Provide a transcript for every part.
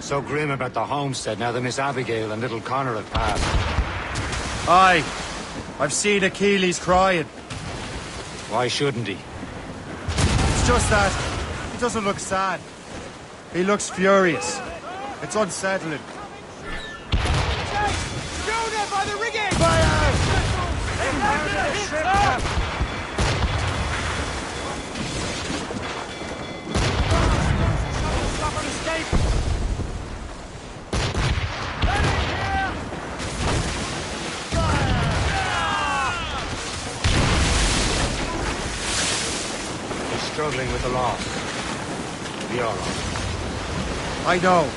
So grim about the homestead now that Miss Abigail and little Connor have passed. Aye. I've seen Achilles crying. Why shouldn't he? It's just that he doesn't look sad. He looks furious. It's unsettling. Jonah, by the rigging! Fire! Stop and escape! He's struggling with the loss. He'll be all right. I know,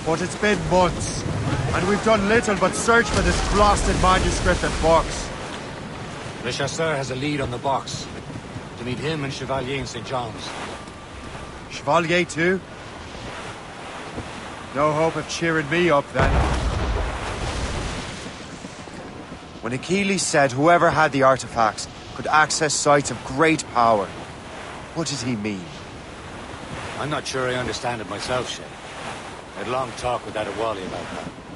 but it's been months, and we've done little but search for this blasted manuscript and box. Le Chasseur has a lead on the box. To meet him and Chevalier in St. John's. Chevalier too? No hope of cheering me up then. When Achilles said whoever had the artifacts could access sites of great power, what did he mean? I'm not sure I understand it myself, Shay. I had a long talk with Adewale about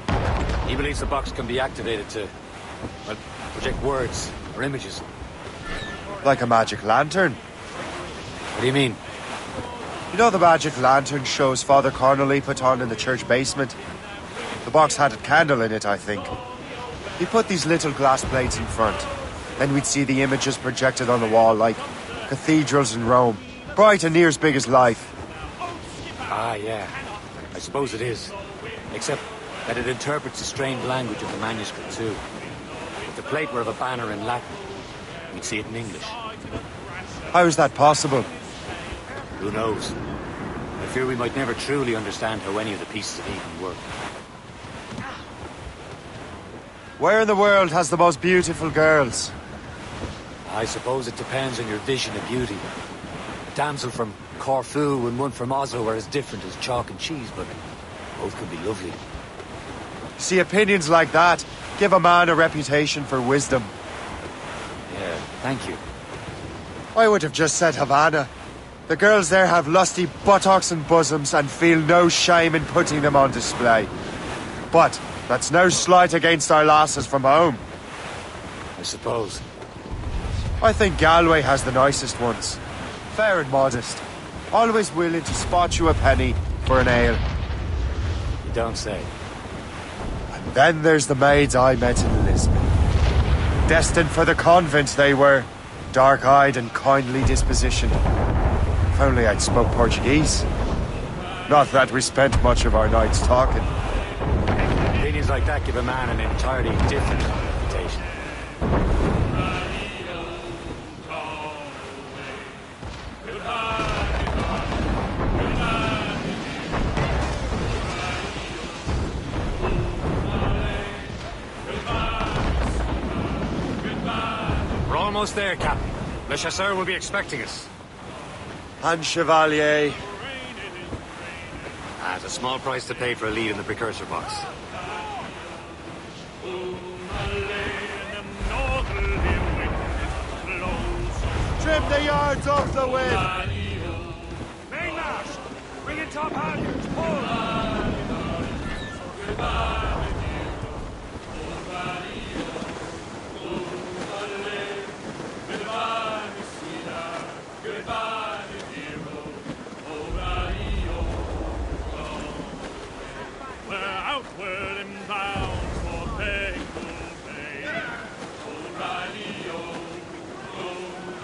that. He believes the box can be activated to, well, project words or images. Like a magic lantern? What do you mean? You know the magic lantern shows Father Connolly put on in the church basement? The box had a candle in it, I think. He put these little glass plates in front. Then we'd see the images projected on the wall like cathedrals in Rome. Bright and near as big as life. Ah, yeah. I suppose it is. Except that it interprets the strange language of the manuscript, too. If the plate were of a banner in Latin, we'd see it in English. How is that possible? Who knows? I fear we might never truly understand how any of the pieces of Eden work. Where in the world has the most beautiful girls? I suppose it depends on your vision of beauty. A damsel from Corfu and one from Oslo are as different as chalk and cheese, but both could be lovely. See, opinions like that give a man a reputation for wisdom. Yeah, thank you. I would have just said Havana. The girls there have lusty buttocks and bosoms and feel no shame in putting them on display. But that's no slight against our lasses from home. I suppose. I think Galway has the nicest ones. Fair and modest. Always willing to spot you a penny for an ale. You don't say. And then there's the maids I met in Lisbon. Destined for the convent they were. Dark-eyed and kindly dispositioned. If only I'd spoke Portuguese. Not that we spent much of our nights talking. Opinions like that give a man an entirely different reputation. We're almost there, Captain. Le Chasseur will be expecting us. And Chevalier. At a small price to pay for a lead in the precursor box. Trim the yards off the wind! Mainmast! Bring in top halyards! Pull! We're outward and bound for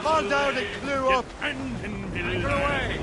Haul down and clew up! Anchor away!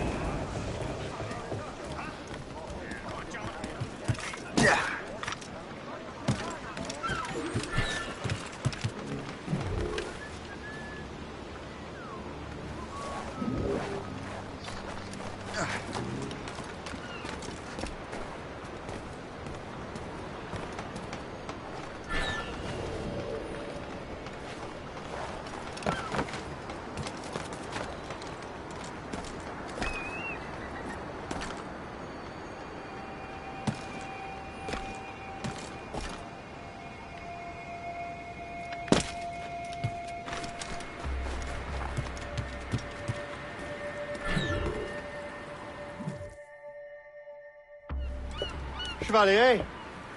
Chevalier,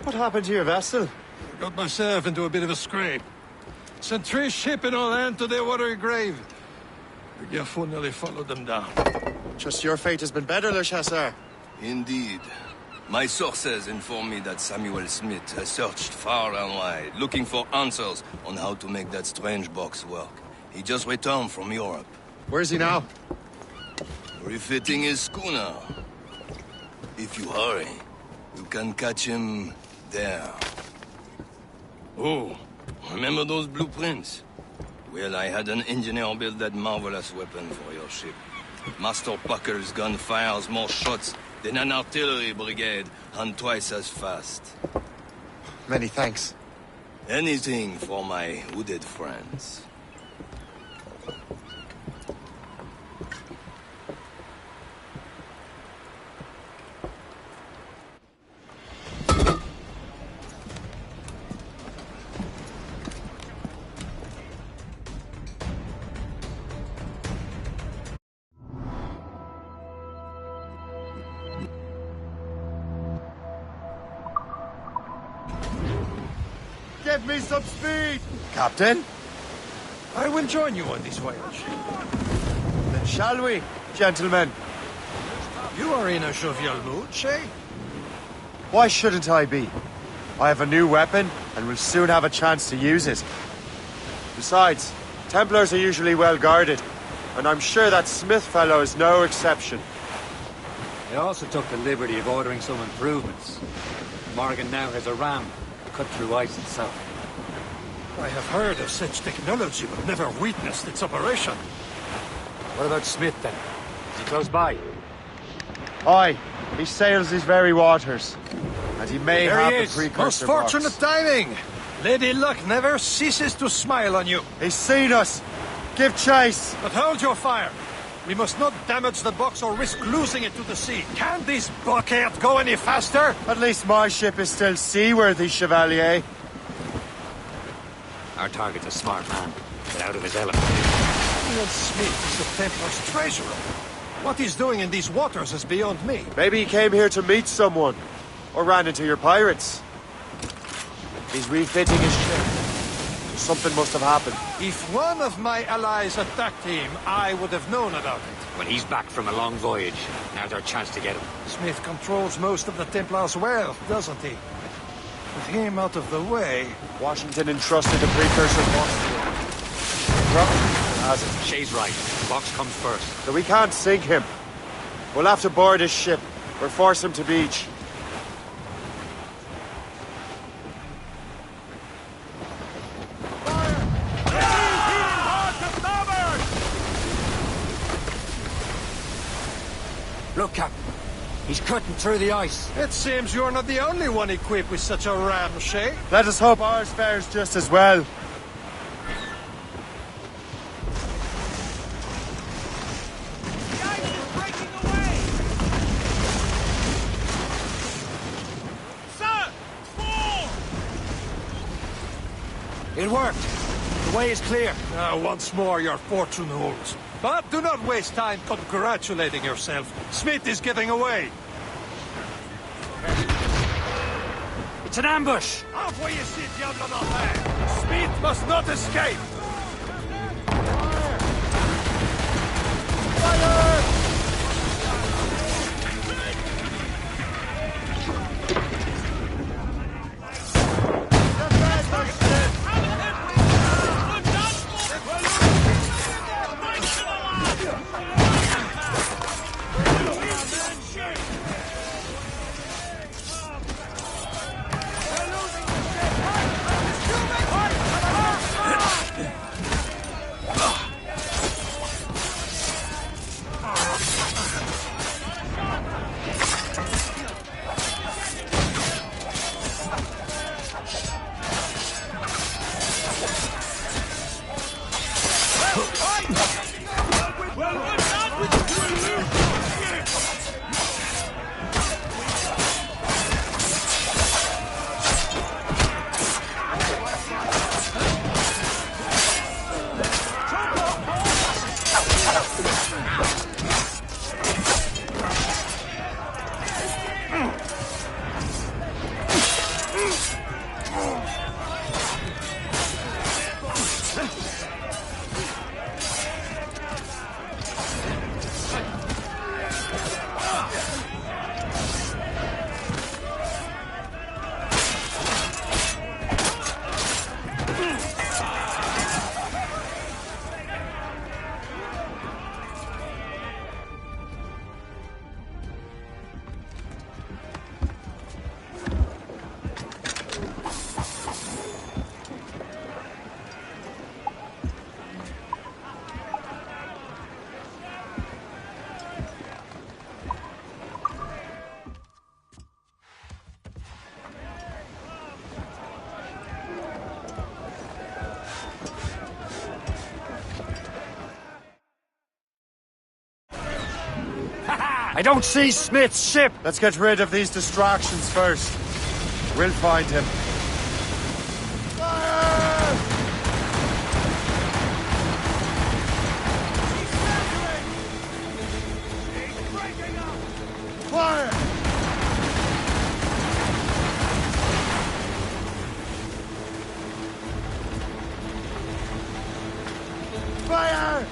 what happened to your vessel? Got myself into a bit of a scrape. Sent 3 ships in all land to their watery grave. The Gerfaut nearly followed them down. Just your fate has been better, Le Chasseur. Indeed. My sources inform me that Samuel Smith has searched far and wide, looking for answers on how to make that strange box work. He just returned from Europe. Where's he now? Refitting his schooner. If you hurry, you can catch him there. Oh, remember those blueprints? Well, I had an engineer build that marvelous weapon for your ship. Master Pucker's gun fires more shots than an artillery brigade, and twice as fast. Many thanks. Anything for my hooded friends. Give me some speed! Captain? I will join you on this voyage. Then shall we, gentlemen? You are in a jovial mood, Shay? Why shouldn't I be? I have a new weapon, and will soon have a chance to use it. Besides, Templars are usually well guarded, and I'm sure that Smith fellow is no exception. I also took the liberty of ordering some improvements. Morgan now has a ram to cut through ice itself. I have heard of such technology, but never witnessed its operation. What about Smith, then? Is he close by? Aye, he sails these very waters, and he may There have he the is. precursor Most fortunate box. timing! Lady Luck never ceases to smile on you. He's seen us! Give chase! But hold your fire. We must not damage the box or risk losing it to the sea. Can this blockade go any faster? At least my ship is still seaworthy, Chevalier. Our target's a smart man, but out of his element. Samuel Smith is the Templar's treasurer. What he's doing in these waters is beyond me. Maybe he came here to meet someone, or ran into your pirates. He's refitting his ship. Something must have happened. If one of my allies attacked him, I would have known about it. Well, he's back from a long voyage. Now's our chance to get him. Smith controls most of the Templar's wealth, doesn't he? With him out of the way... Washington entrusted the precursor box to him. Probably has it. Shay's right. The box comes first. So we can't sink him. We'll have to board his ship, or force him to beach. Look, Captain. He's cutting through the ice. It seems you're not the only one equipped with such a ram, Shay. Let us hope ours fares just as well. It worked. The way is clear. Once more, your fortune holds. But do not waste time congratulating yourself. Smith is getting away. It's an ambush. Off where you sit, Diablo d'Enfer! Smith must not escape! I don't see Smith's ship! Let's get rid of these distractions first. We'll find him. Fire! He's breaking up! Fire! Fire!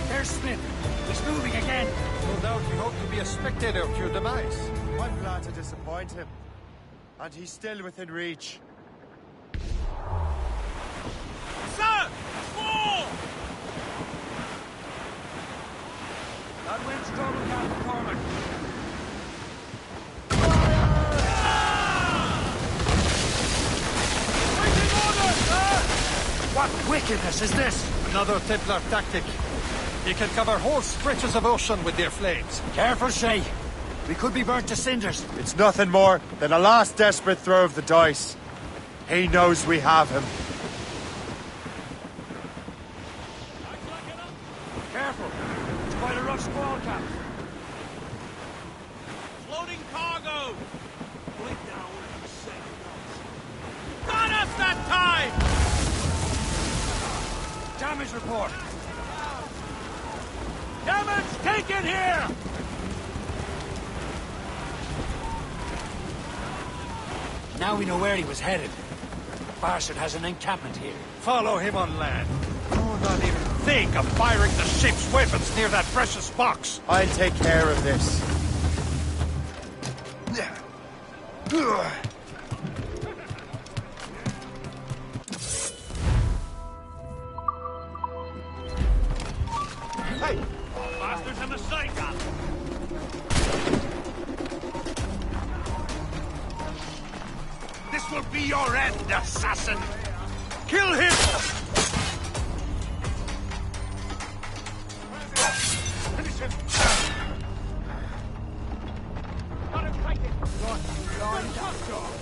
There's Smith. He's moving again. No doubt he hoped to be a spectator of your demise. I'm glad to disappoint him. And he's still within reach. Sir! Fall! That wind's trouble, Captain Cormac. Waiting orders, sir! What wickedness is this? Another Templar tactic. You can cover whole stretches of ocean with their flames. Careful, Shay. We could be burnt to cinders. It's nothing more than a last desperate throw of the dice. He knows we have him. Careful. It's quite a rough squall, Captain. Floating cargo! Wait now, what say? Got us that time! Damage report. Damage taken here! Now we know where he was headed. Bastard has an encampment here. Follow him on land. Do not even think of firing the ship's weapons near that precious box. I'll take care of this. Hey! Bastards in the sight! This will be your end, assassin! Kill him! Finish him! Got him fighting!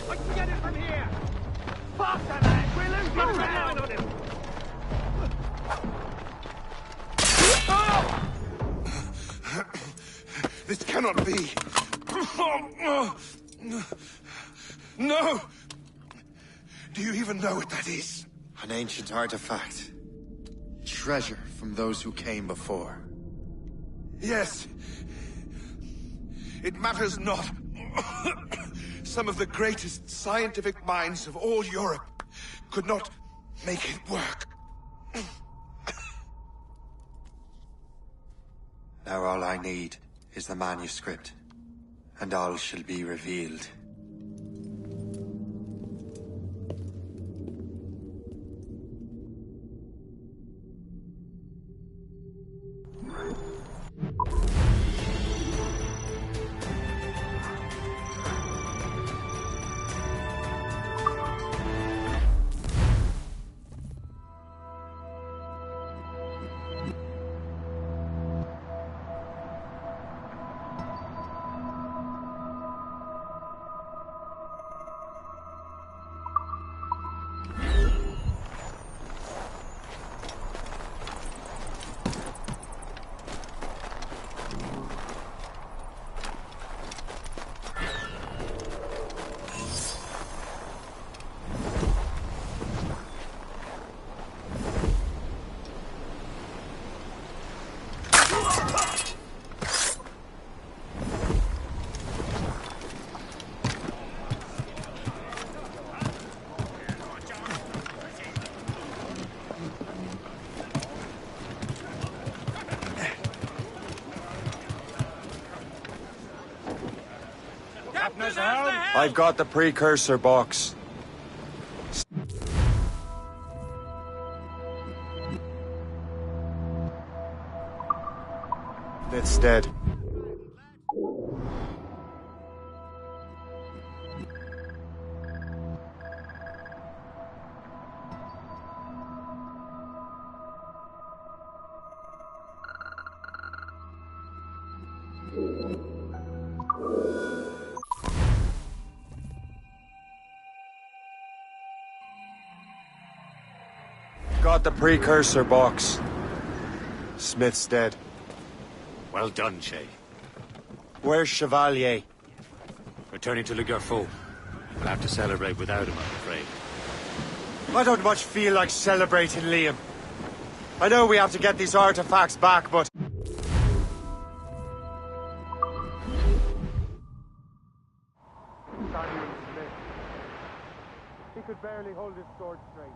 I can get it from here! Faster, lad! We're losing ground on him! This cannot be. No! Do you even know what that is? An ancient artifact. Treasure from those who came before. Yes. It matters not. Some of the greatest scientific minds of all Europe could not make it work. Now all I need is the manuscript, and all shall be revealed. I've got the precursor box. It's dead. got the precursor box. Smith's dead. Well done, Shay. Where's Chevalier? Returning to Le Garfou. We'll have to celebrate without him, I'm afraid. I don't much feel like celebrating, Liam. I know we have to get these artifacts back, but... He could barely hold his sword straight.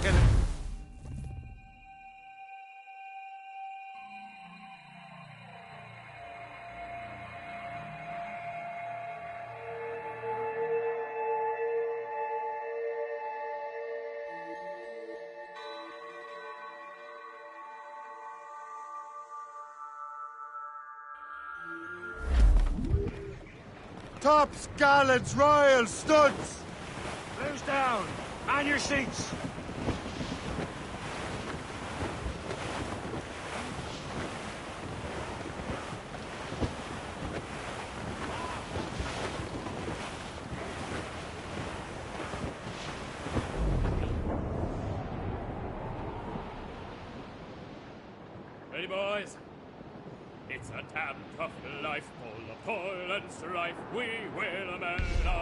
Kill him. Tops, gallants, royals, studs! Blues down! Man your seats! Ready, boys? It's a damn tough life, full of toil and strife. We will man on the go.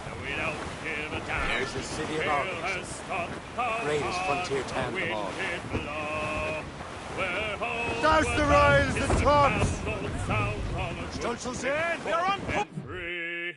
And we don't give a damn. There's the city of Hail Argos. has stopped. Greatest frontier town of them all. Douse the royals and tops! Stolzel's in! We're on free.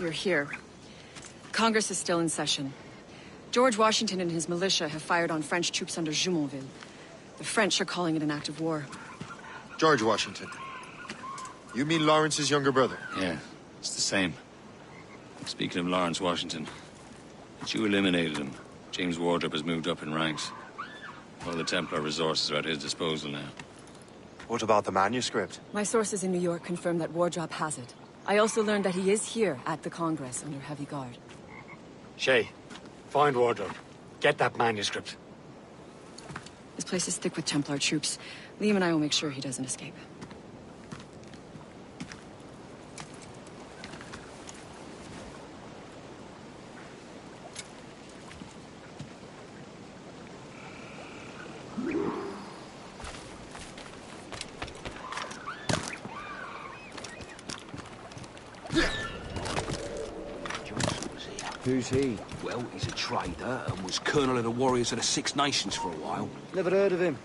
You're here. Congress is still in session. George Washington and his militia have fired on French troops under Jumonville. The French are calling it an act of war. George Washington. You mean Lawrence's younger brother? Yeah, it's the same. Speaking of Lawrence Washington, since you eliminated him, James Wardrop has moved up in ranks. All the Templar resources are at his disposal now. What about the manuscript? My sources in New York confirm that Wardrop has it. I also learned that he is here at the Congress under heavy guard. Shay, find Wardrobe. Get that manuscript. This place is thick with Templar troops. Liam and I will make sure he doesn't escape. Who's he? Well, he's a trader and was colonel of the warriors of the Six Nations for a while. Never heard of him.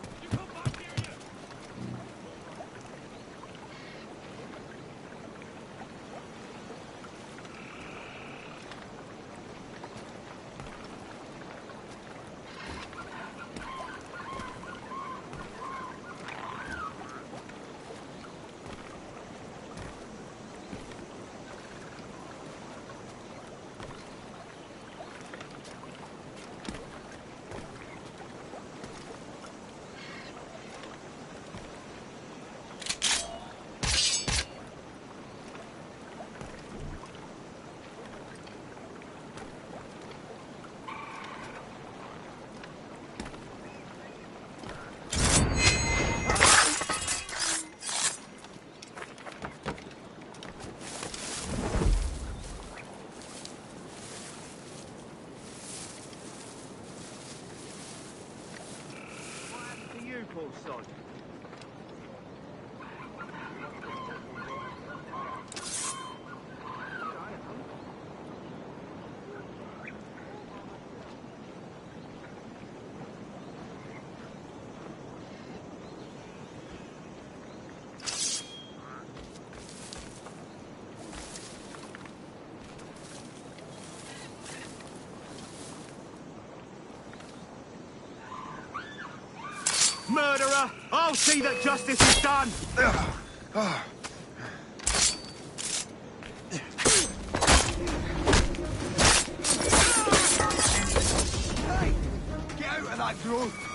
son. Murderer! I'll see that justice is done! Hey! Get out of that grove!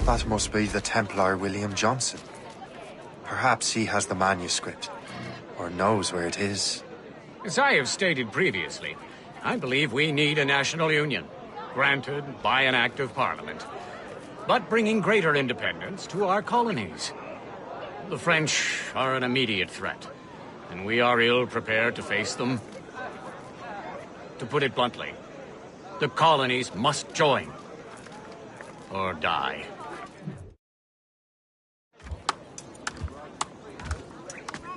That must be the Templar William Johnson. Perhaps he has the manuscript, or knows where it is. As I have stated previously, I believe we need a national union, granted by an act of Parliament, but bringing greater independence to our colonies. The French are an immediate threat, and we are ill prepared to face them. To put it bluntly, the colonies must join, or die.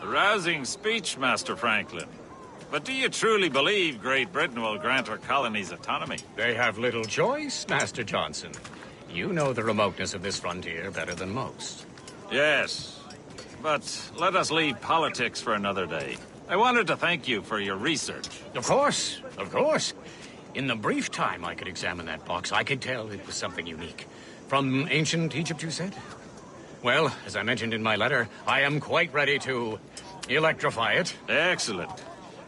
A rousing speech, Master Franklin. But do you truly believe Great Britain will grant our colonies autonomy? They have little choice, Master Johnson. You know the remoteness of this frontier better than most. Yes, but let us leave politics for another day. I wanted to thank you for your research. Of course, of course. In the brief time I could examine that box, I could tell it was something unique. From ancient Egypt, you said? Well, as I mentioned in my letter, I am quite ready to electrify it. Excellent.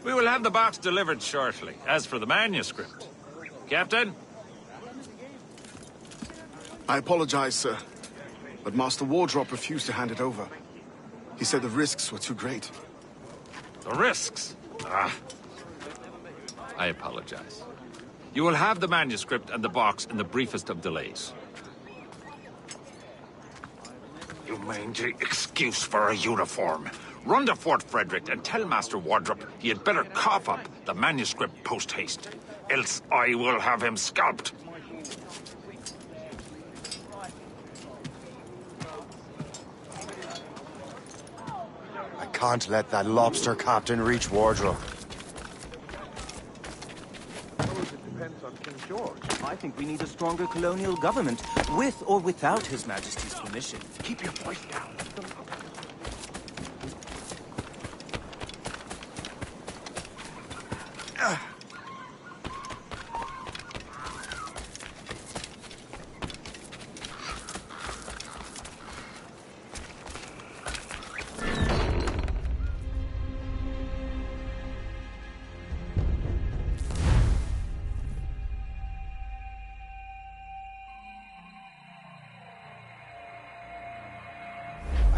We will have the box delivered shortly. As for the manuscript... Captain? I apologize, sir, but Master Wardrop refused to hand it over. He said the risks were too great. The risks? Ah. I apologize. You will have the manuscript and the box in the briefest of delays. You mangy excuse for a uniform. Run to Fort Frederick and tell Master Wardrop he had better cough up the manuscript post-haste. Else I will have him scalped. I can't let that lobster captain reach Wardrobe. Depends on King George. I think we need a stronger colonial government, with or without His Majesty's permission. Keep your voice down.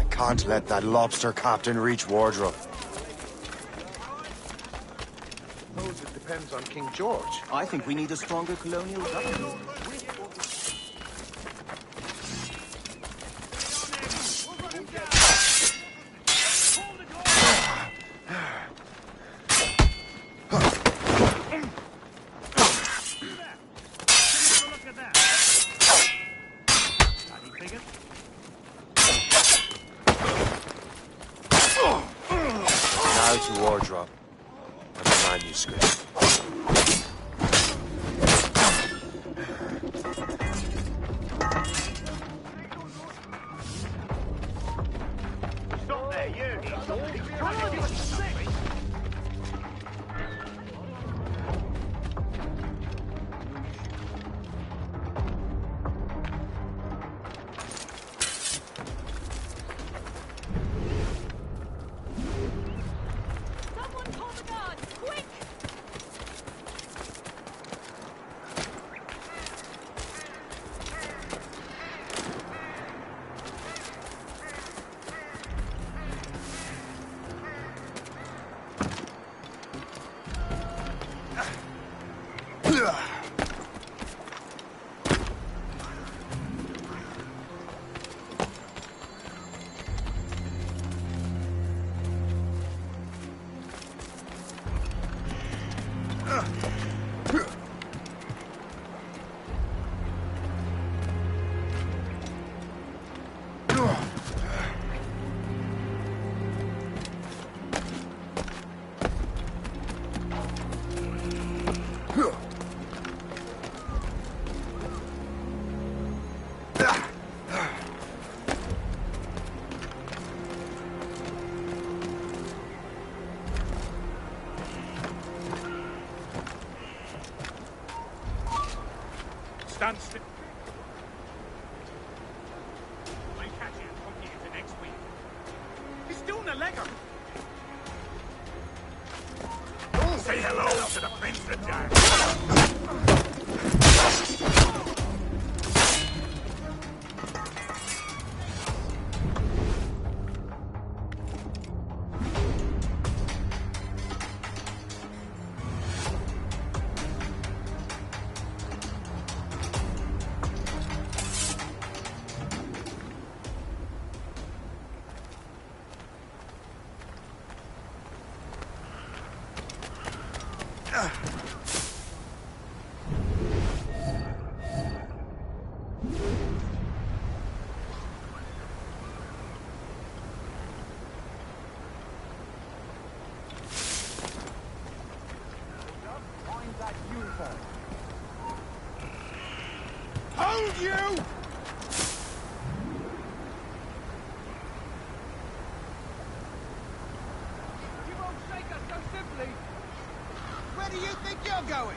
Can't let that lobster captain reach Wardrobe. Suppose it depends on King George. I think we need a stronger colonial government. To Wardrobe and the manuscript. Stop there, you! He's trying to give us something! I'm going.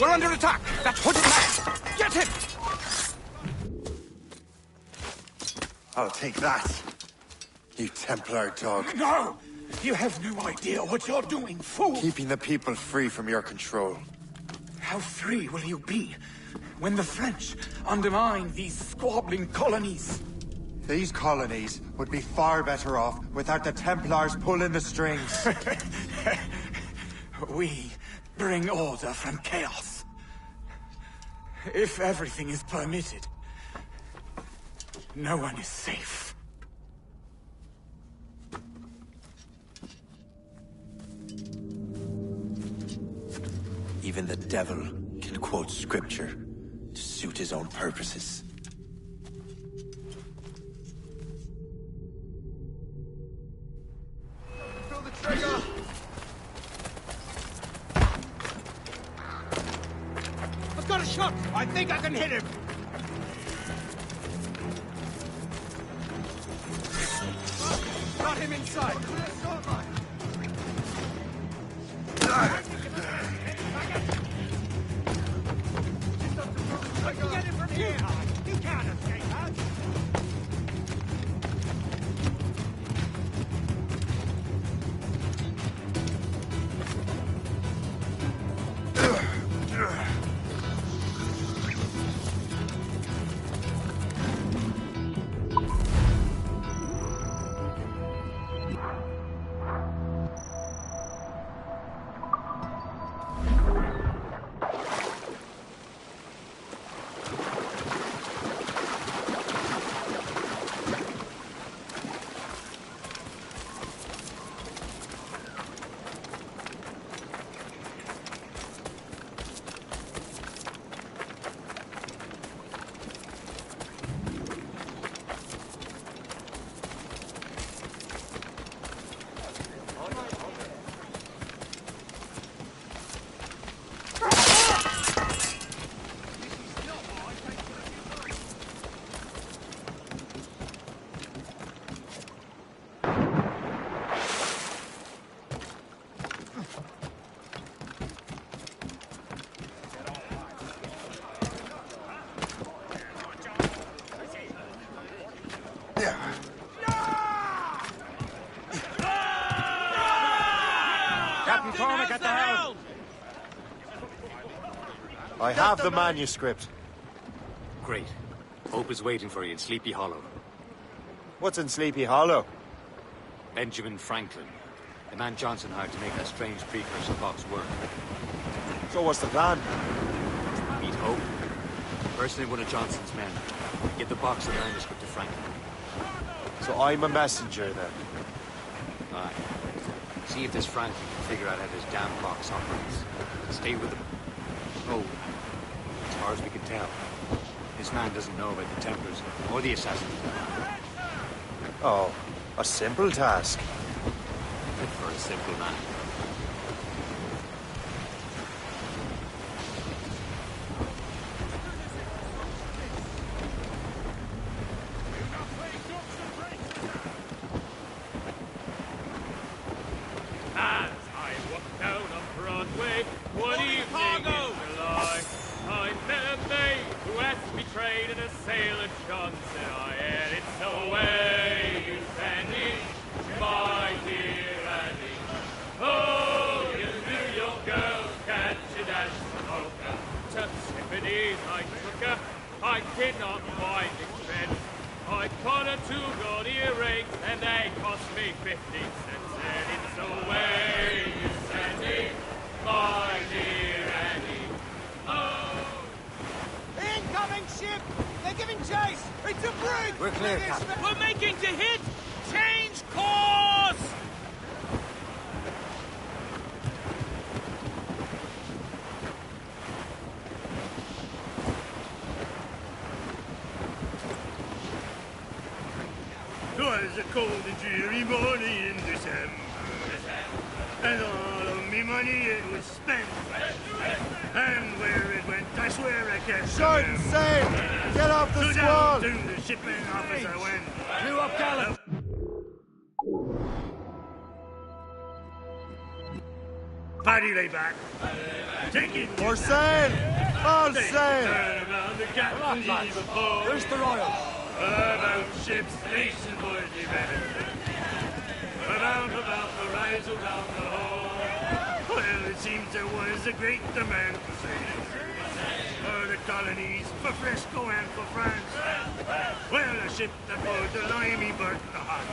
We're under attack! That hooded man! Get him! I'll take that, you Templar dog. No! You have no idea what you're doing, fool! Keeping the people free from your control. How free will you be when the French undermine these squabbling colonies? These colonies would be far better off without the Templars pulling the strings. We bring order from chaos. If everything is permitted, no one is safe. Even the devil can quote scripture to suit his own purposes. Pull the trigger! I've got a shot! I think I can hit him! Got him inside! I can get him from here! You can't escape that! I have the manuscript. Great. Hope is waiting for you in Sleepy Hollow. What's in Sleepy Hollow? Benjamin Franklin. The man Johnson hired to make that strange precursor box work. So what's the plan? Meet Hope. Personally one of Johnson's men. Get the box and manuscript to Franklin. So I'm a messenger then? Aye. See if this Franklin can figure out how this damn box operates. Stay with him. Oh, as far as we can tell, this man doesn't know about the Templars or the assassins. Oh, a simple task. Fit for a simple man. As I walk down on Broadway, one evening in July, I met a maid who asked me trade in a sailor Johnson. I added so way you send it my these I took her. I did not find expense. I caught her 2 gold earrings, and they cost me 15 cents. And it's away, you Sandy, my dear Annie. Oh! Incoming ship! They're giving chase! It's a brig! We're clear, Captain. We're making to hit! Change course! Twas a cold and dreary morning in December, and all of me money it was spent. And where it went, I swear I can't Short remember. sail! Get off the So squall! down to the shipping office I went. Clew up gallant! Paddy lay back, taking For sail! All sail! turn around the captain's heave a pole. Where's the royal? About ship's station for the event. About the rise around the hole. Well, it seems there was a great demand for sail. For the colonies, for Frisco and for France. Well, a ship that bore the limey berth the hot.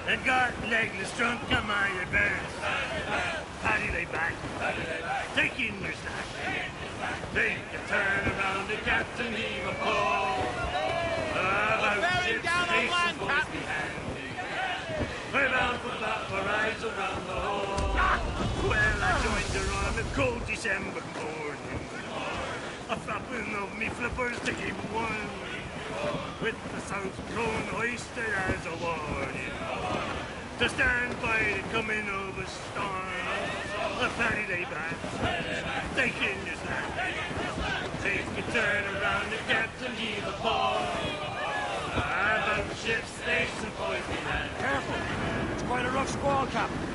And got legless drunk on my advance. Paddy lay back, taking your snack. Take a turn around the captain, heave a pole. Bearing down on land, Captain! We're bound for rise around the hole. Well, I joined her on a cold December morning. A flapping of me flippers to keep warm. With the south cone hoisted as a warning. To stand by the coming of a storm. A Paddy lay back, taking your snack. Take a turn around the captain, heave a pole. About ship's station, boys, be hand. Careful! It's quite a rough squall, Captain.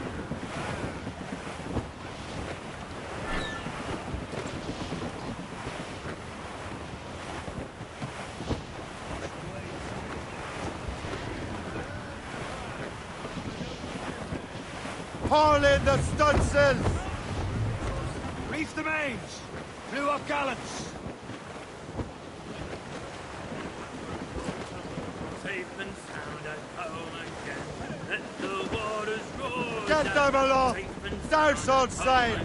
Haul in the stunsails! Reef the mains! Clew up gallants! Safe and sound at home again. Let the waters roar. Get them aloft! Start all sail!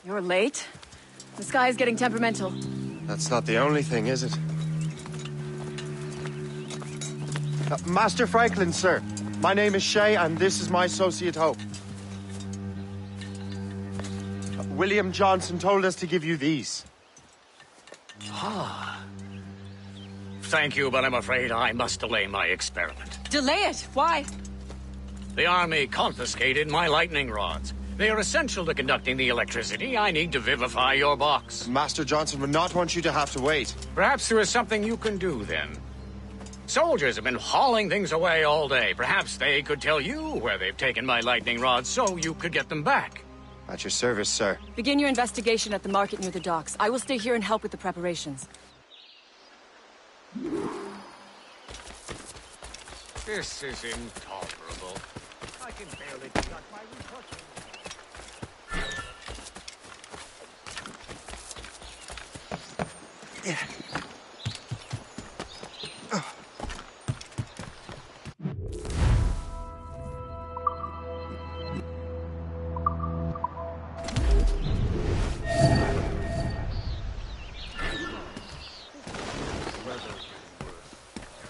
You're late. The sky is getting temperamental. That's not the only thing, is it? Master Franklin, sir. My name is Shay, and this is my associate Hope. William Johnson told us to give you these. Ah. Thank you, but I'm afraid I must delay my experiment. Delay it? Why? The army confiscated my lightning rods. They are essential to conducting the electricity I need to vivify your box. Master Johnson would not want you to have to wait. Perhaps there is something you can do, then. Soldiers have been hauling things away all day. Perhaps they could tell you where they've taken my lightning rods so you could get them back. At your service, sir. Begin your investigation at the market near the docks. I will stay here and help with the preparations. This is intolerable. I can barely conduct my research. Yeah.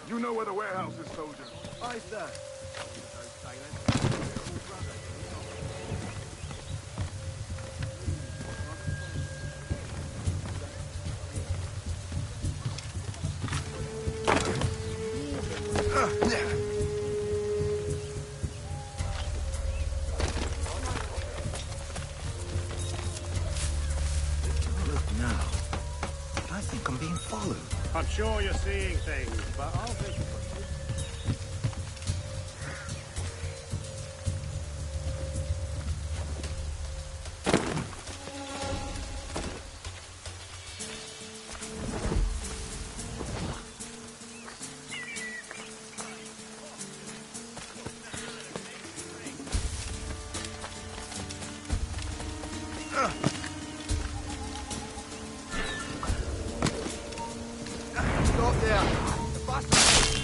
You know where the warehouse is, soldier. Aye, sir. follow. I'm sure you're seeing things, but I'll take it. Stop there. The bastard.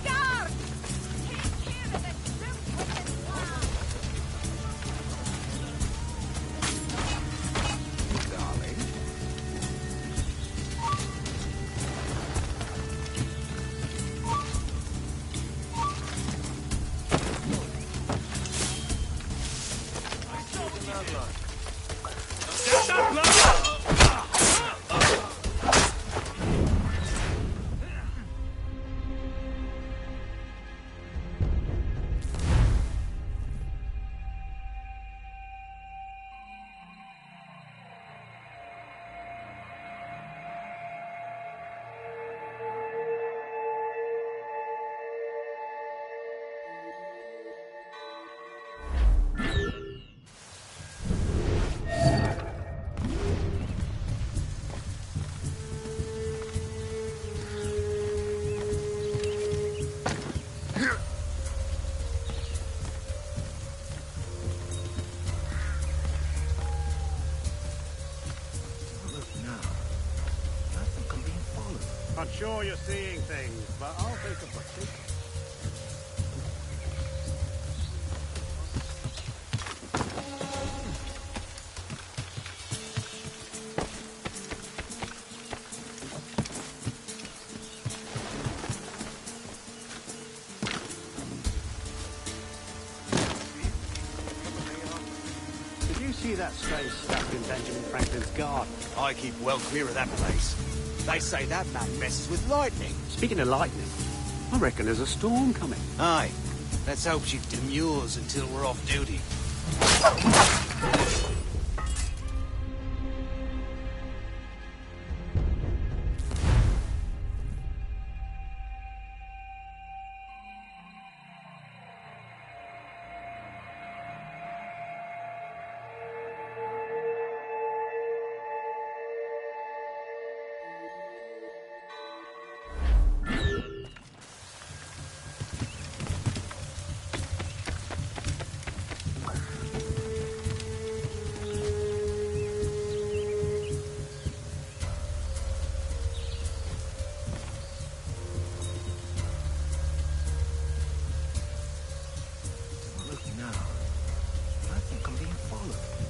Guard! Take care of it. Darling. I'm sure you're seeing things, but I'll take a butcher. Did you see that strange stuff in Benjamin Franklin's garden? I keep well clear of that place. They say that man messes with lightning. Speaking of lightning, I reckon there's a storm coming. Aye. Let's hope she demurs until we're off duty.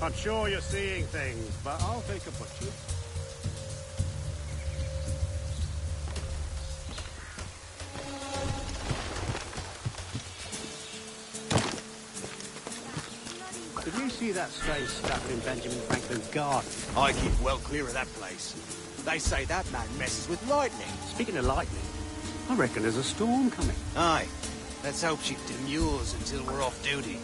I'm sure you're seeing things, but I'll take a butcher. Did you see that strange stuff in Benjamin Franklin's garden? I keep well clear of that place. They say that man messes with lightning. Speaking of lightning, I reckon there's a storm coming. Aye. Let's hope she demurs until we're off duty.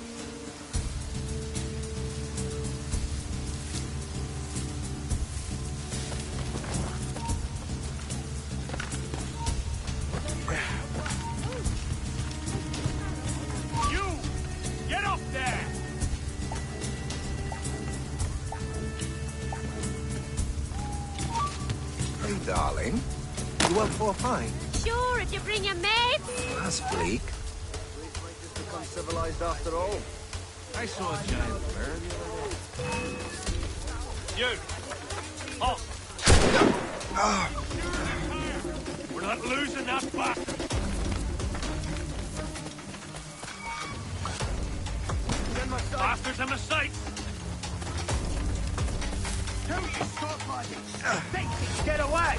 Darling, you up for a fight? Sure, if you bring your mates. That's bleak. Become civilized after all. I saw a giant bird the other day. You! Up! We're not losing that back! Bastards in the sight! Don't you stop fighting! Get away!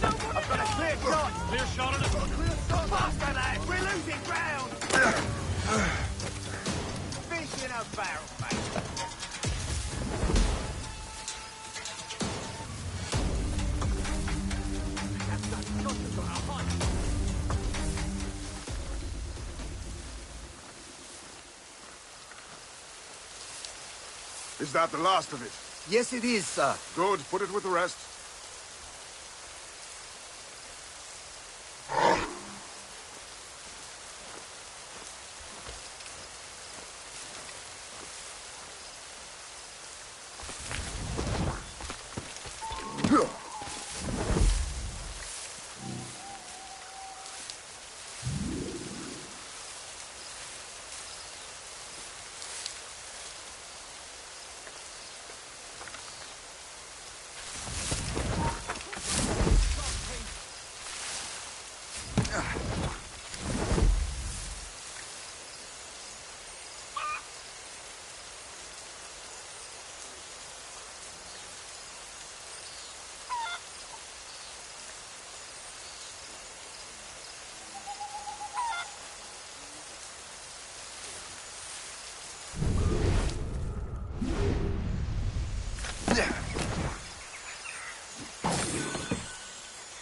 I've got a clear shot! Clear shot of the... Clear shot! Faster, lads! We're losing ground! Fish in a barrel, mate! Is that the last of it? Yes, it is, sir. Good. Put it with the rest.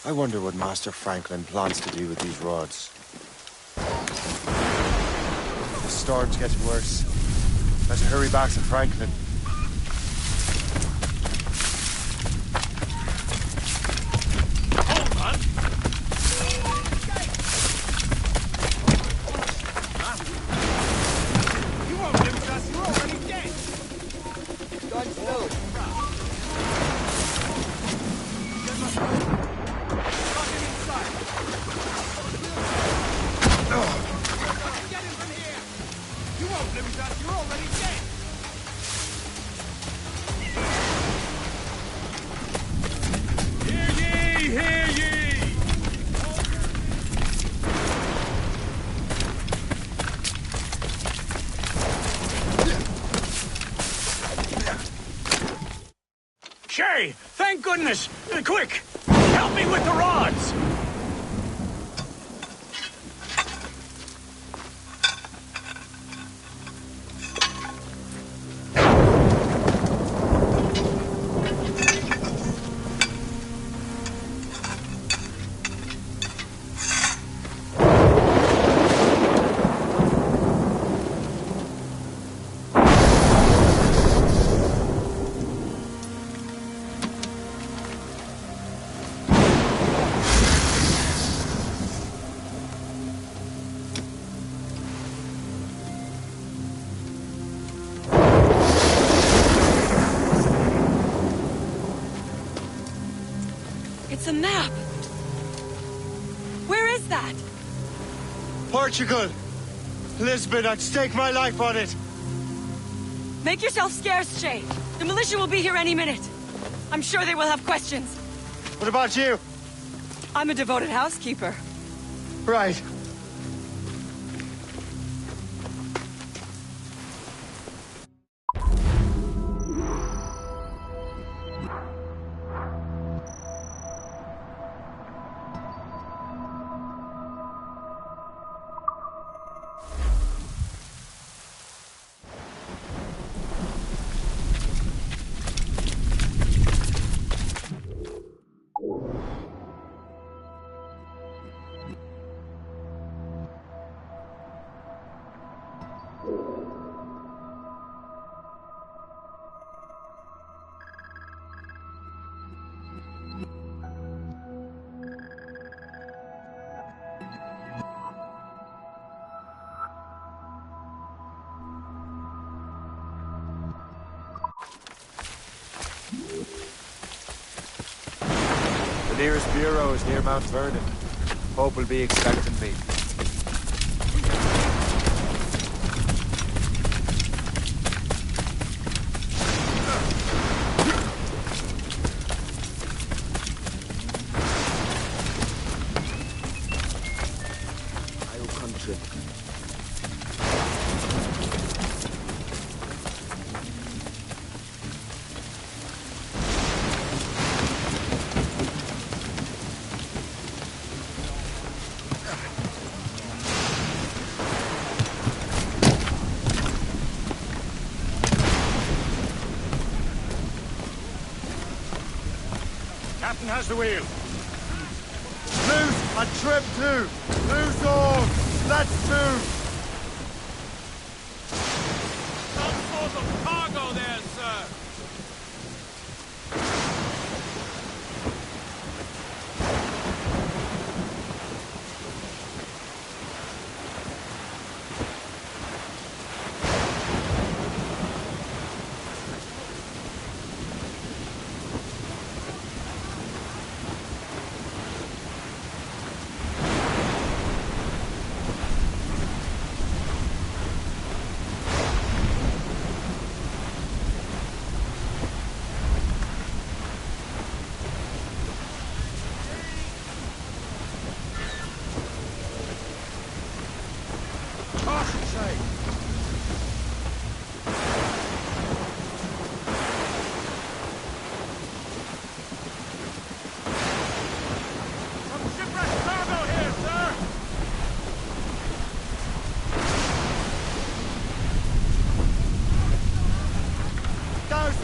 I wonder what Master Franklin plans to do with these rods. The storm's getting worse. Better hurry back to Franklin. Hold on! You won't lose us, you're already dead! Guns loaded. You're already dead! Hear ye! Hear ye! Shay! Thank goodness! Quick! Help me with the rods! It's a map! Where is that? Portugal! Lisbon, I'd stake my life on it! Make yourself scarce, Shay. The militia will be here any minute. I'm sure they will have questions. What about you? I'm a devoted housekeeper. Right. The nearest bureau is near Mount Vernon. Hope will be expecting me. I'll country. Captain has the wheel. Loose and trim too! Loose all! Let's move! Some sort of cargo there, sir.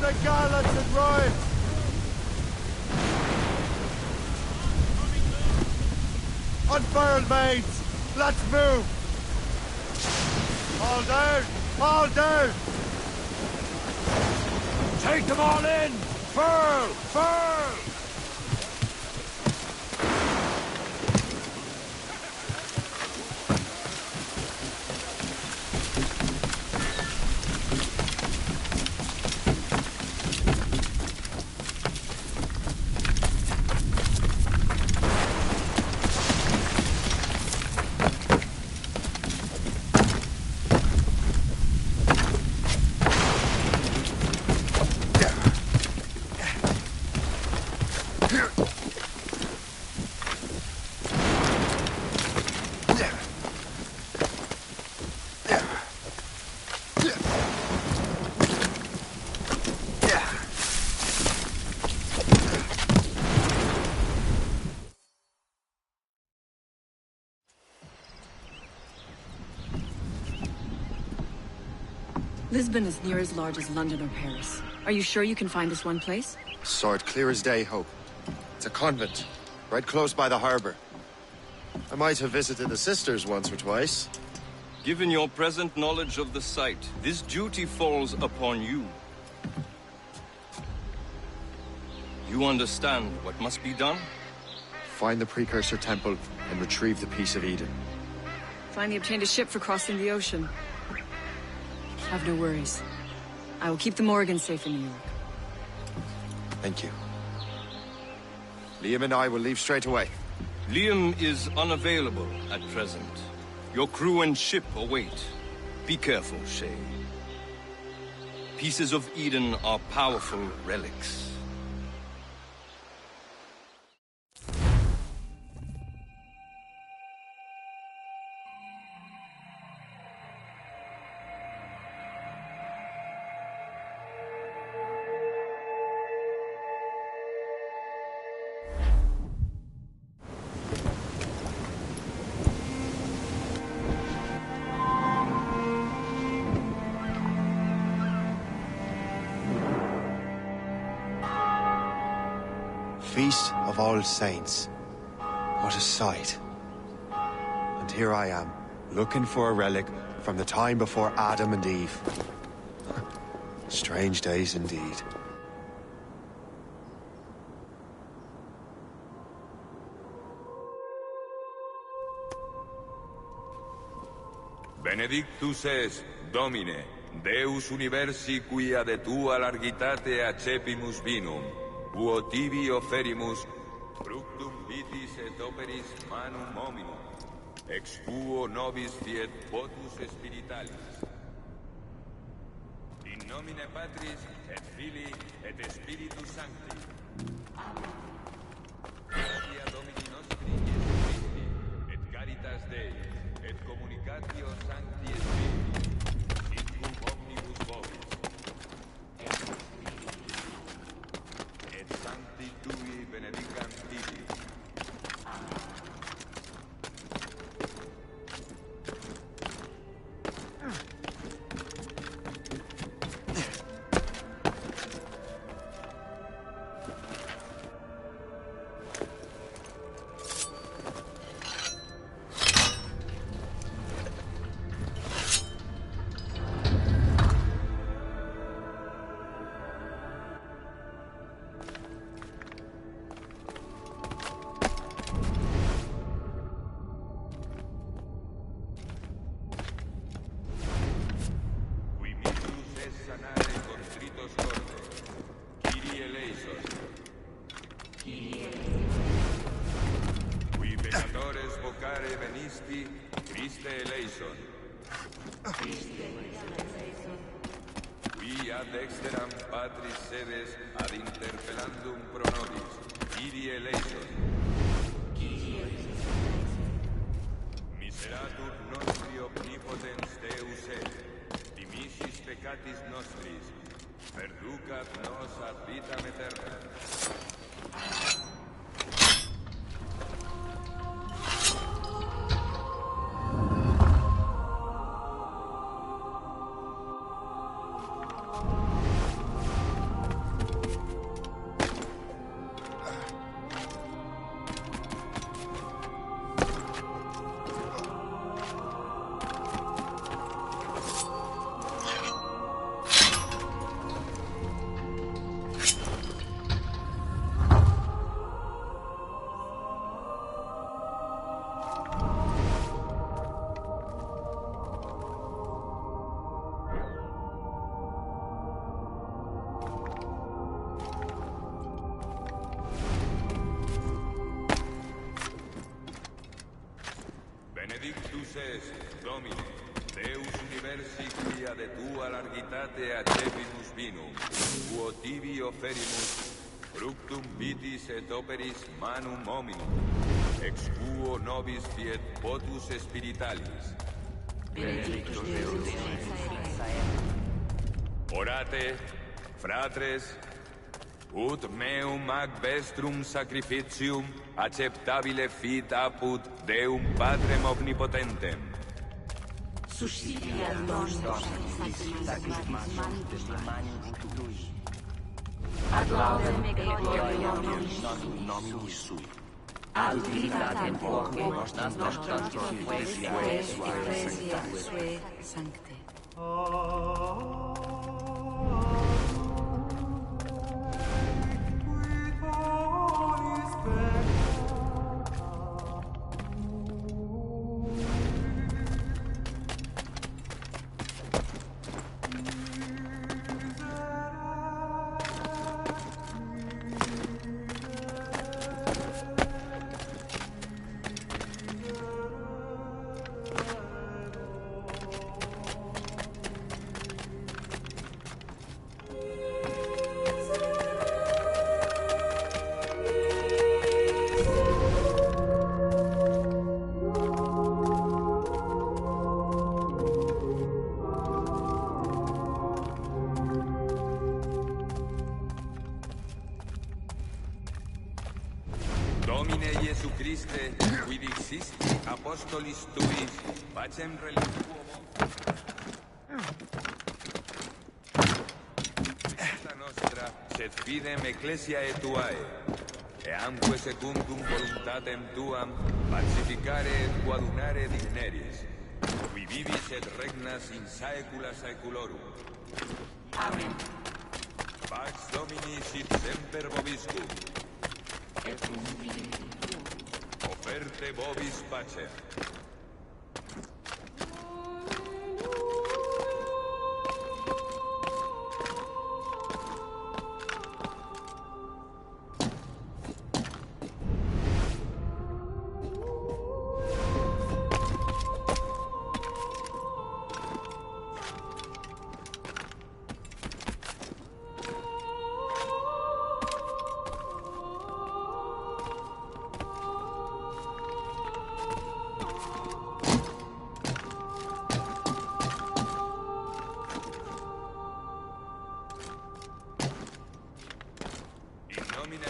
the gallants and ride! Unfurled, mates! Let's move! All down! All down! Take them all in! Furl! Furl! Lisbon is near as large as London or Paris. Are you sure you can find this one place? Saw it clear as day, Hope. It's a convent, right close by the harbor. I might have visited the sisters once or twice. Given your present knowledge of the site, this duty falls upon you. You understand what must be done? Find the precursor temple and retrieve the Piece of Eden. Finally obtained a ship for crossing the ocean. Have no worries. I will keep the Morgans safe in New York. Thank you. Liam and I will leave straight away. Liam is unavailable at present. Your crew and ship await. Be careful, Shay. Pieces of Eden are powerful relics. Feast of All Saints. What a sight. And here I am, looking for a relic from the time before Adam and Eve. Strange days indeed. Benedictus es, Domine, Deus universi quia de tua largitate accepimus vinum, quo tibi offerimus, fructum vitis et operis manum hominum, ex quo nobis fiet votus spiritualis. In nomine Patris, et Filii, et Spiritus Sancti. Gratia Domini nostri Iesu Christi, et caritas Dei, et communicatio Sancti Spiritus, in cum omnibus vobis. Et Sancti Tui benedicam tibi. Christe eleison. Qui ad exteram Patris sedes ad interpellandum pro nobis. Kyrie eleison. Miseratur nostri omnipotens Deus et, dimissis peccatis nostris, perducat nos ad vitam aeterna. Domine, Deus universi quia de tua largitate accepimus vinum, quo tibi offerimus fructum vitis et operis manum hominum, ex quo nobis fiet potus spiritualis. Benedictus Deus Orate, fratres, ut meum ac vestrum sacrificium acceptabile fit apud Deum Patrem omnipotentem. Suscitia nos sacrificium tuis. Ad laudem gloriam nominis sui. Ad utilitatem quoque nostras ecclesiae suae sancte. Domine Iesu Christe, qui dixisti apostolis tuis, pacem reliquo. Esta nostra, sed fidem ecclesiae tuae, eamque secundum voluntatem tuam, pacificare et coadunare digneris, qui vivis et regnas in saecula saeculorum. Amen. Pax Domini sit semper vobiscum. Offerte vobis pacem.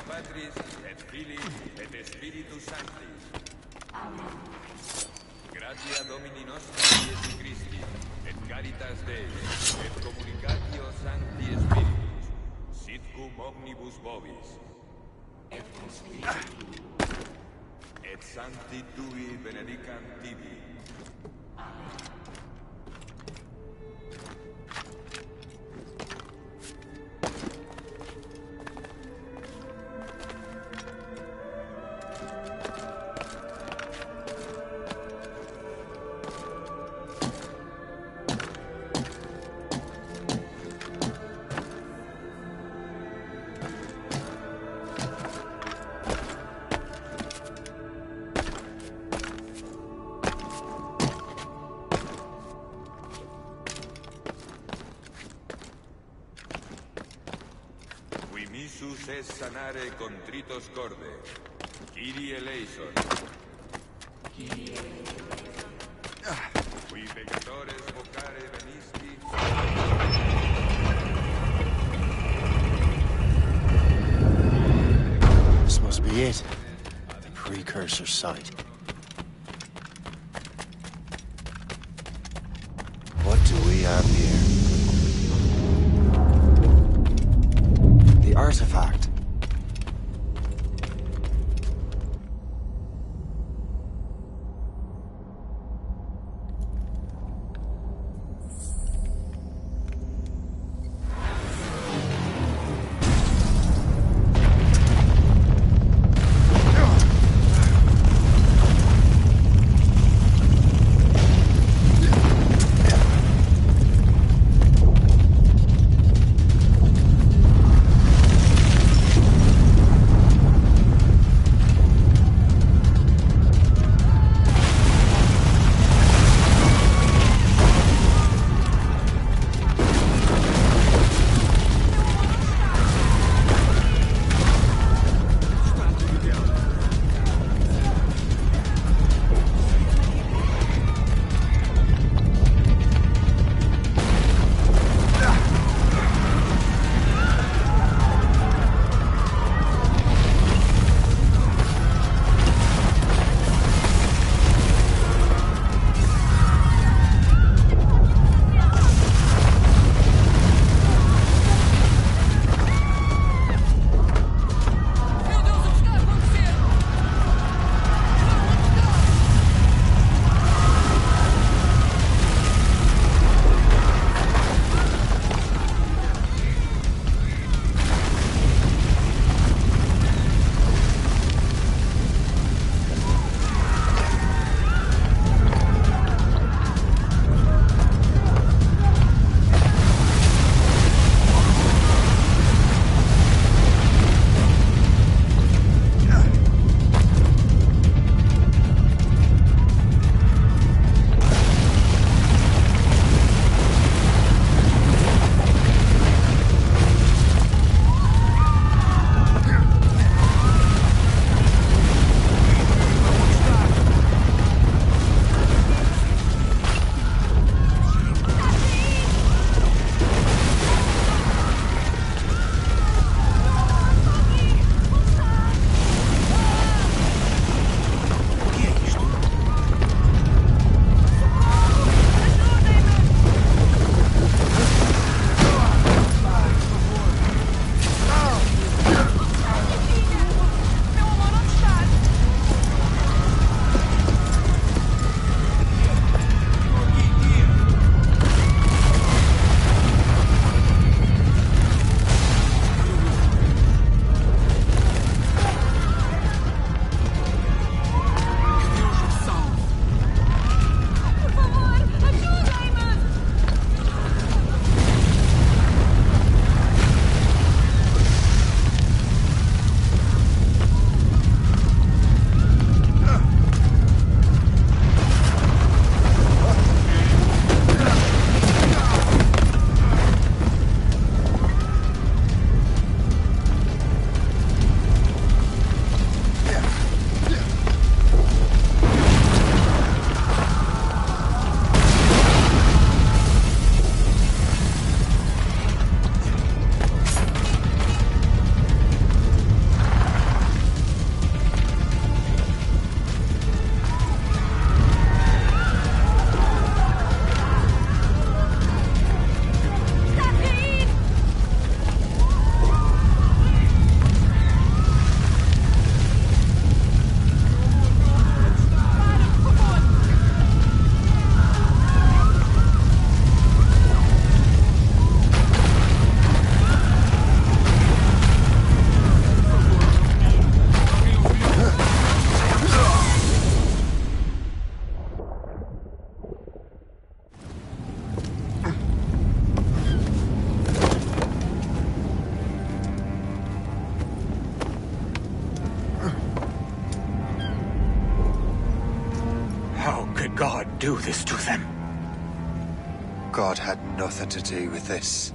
Patris et Filii et Spiritus Sancti. Amen. Gratia Domini nostri Iesu Christi, et caritas Dei, et communicatio Sancti Spiritus, sit cum omnibus vobis. Et Sancti Tui benedicant tibi. Missus es sanare contritos corde. Kyrie eleison. Qui pecatores vocare venisti. This must be it. The precursor site. What do we have here? Artifact. do this to them? God had nothing to do with this.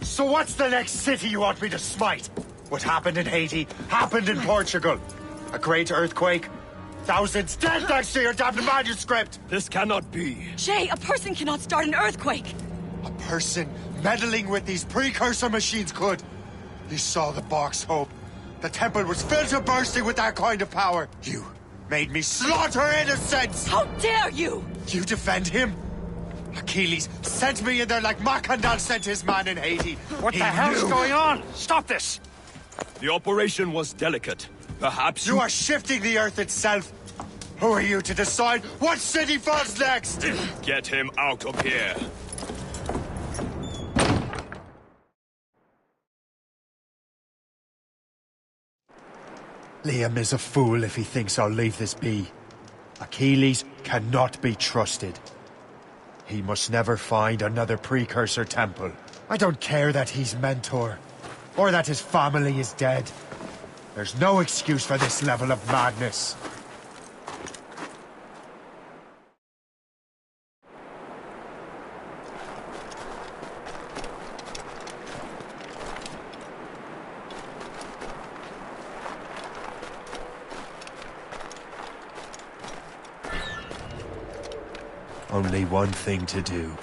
So what's the next city you want me to smite? What happened in Haiti happened in Portugal. A great earthquake. Thousands dead thanks to your damned manuscript! This cannot be. Shay, a person cannot start an earthquake! A person meddling with these precursor machines could. You saw the box, Hope. The temple was filled to bursting with that kind of power. You made me slaughter innocents! How dare you! You defend him? Achilles sent me in there like Macandal sent his man in Haiti. What the hell's going on? Stop this! The operation was delicate. Perhaps you are shifting the earth itself. Who are you to decide what city falls next? Get him out of here. Liam is a fool if he thinks I'll leave this be. Achilles cannot be trusted. He must never find another precursor temple. I don't care that he's mentor, or that his family is dead. There's no excuse for this level of madness. Only one thing to do.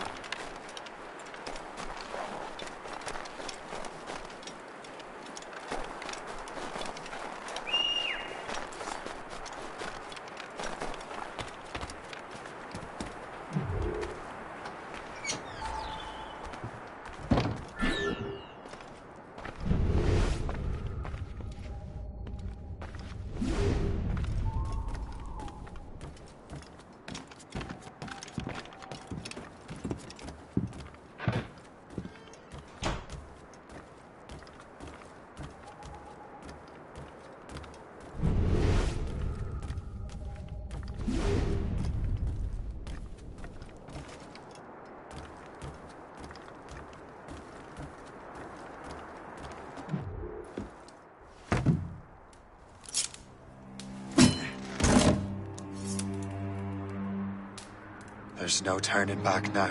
There's no turning back now.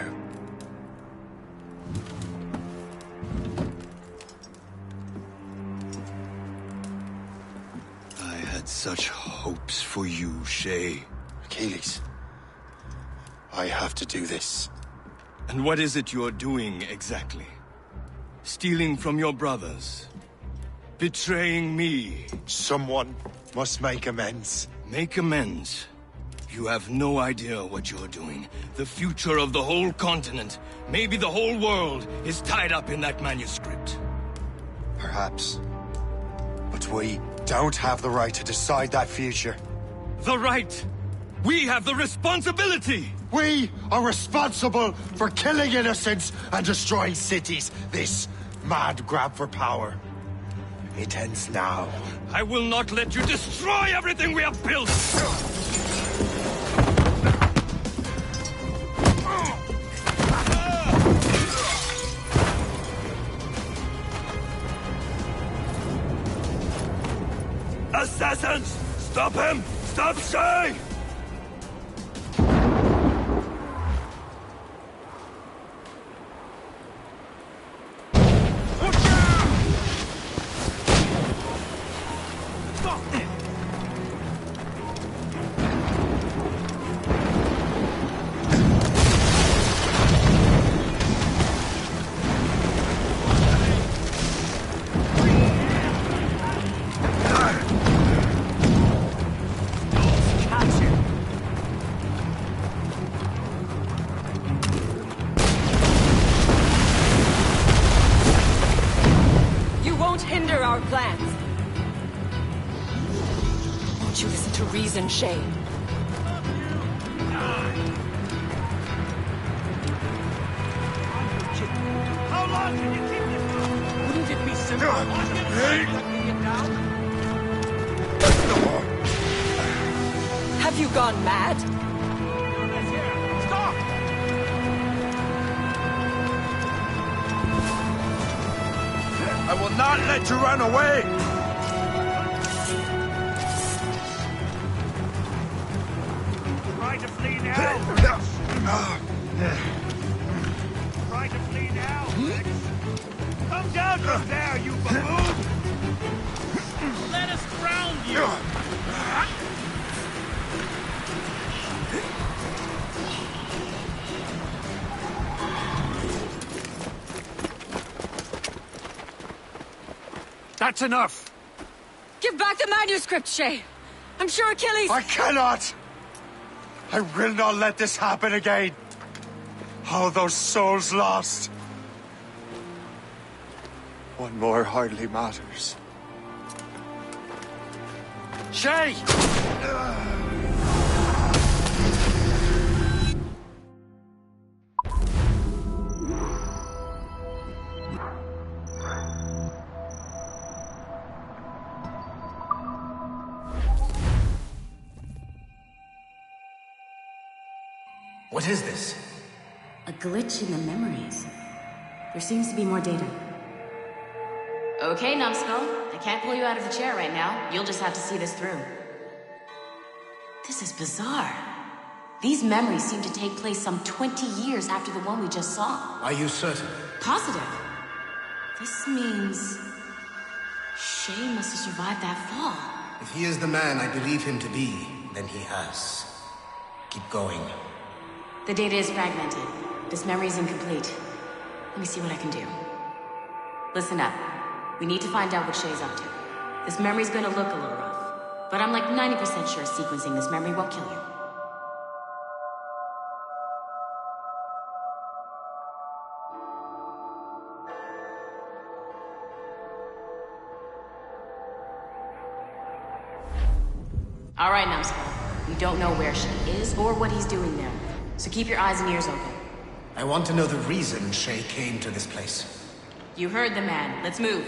I had such hopes for you, Shay. Achilles, I have to do this. And what is it you're doing exactly? Stealing from your brothers? Betraying me? Someone must make amends. Make amends? You have no idea what you're doing. The future of the whole continent, maybe the whole world, is tied up in that manuscript. Perhaps. But we don't have the right to decide that future. The right? We have the responsibility! We are responsible for killing innocents and destroying cities. This mad grab for power. It ends now. I will not let you destroy everything we have built! Assassins! Stop him! Stop Shay! Catch him! you listen to reason, Shay? How long can you keep this up? Wouldn't it be simple? Have you gone mad? Stop! I will not let you run away! Try to flee now! Try to flee now, Rex! Come down from there, you baboon! Let us ground you! That's enough! Give back the manuscript, Shay! I'm sure Achilles... I cannot! I will not let this happen again! All those souls lost! One more hardly matters. Shay! What is this? A glitch in the memories. There seems to be more data. Okay, numbskull. I can't pull you out of the chair right now. You'll just have to see this through. This is bizarre. These memories seem to take place some 20 years after the one we just saw. Are you certain? Positive. This means... Shay must have survived that fall. If he is the man I believe him to be, then he has. Keep going. The data is fragmented. This memory is incomplete. Let me see what I can do. Listen up. We need to find out what Shay's up to. This memory's gonna look a little rough, but I'm like 90% sure sequencing this memory won't kill you. All right, numbskull. We don't know where Shay is or what he's doing there, so keep your eyes and ears open. I want to know the reason Shay came to this place. You heard the man. Let's move.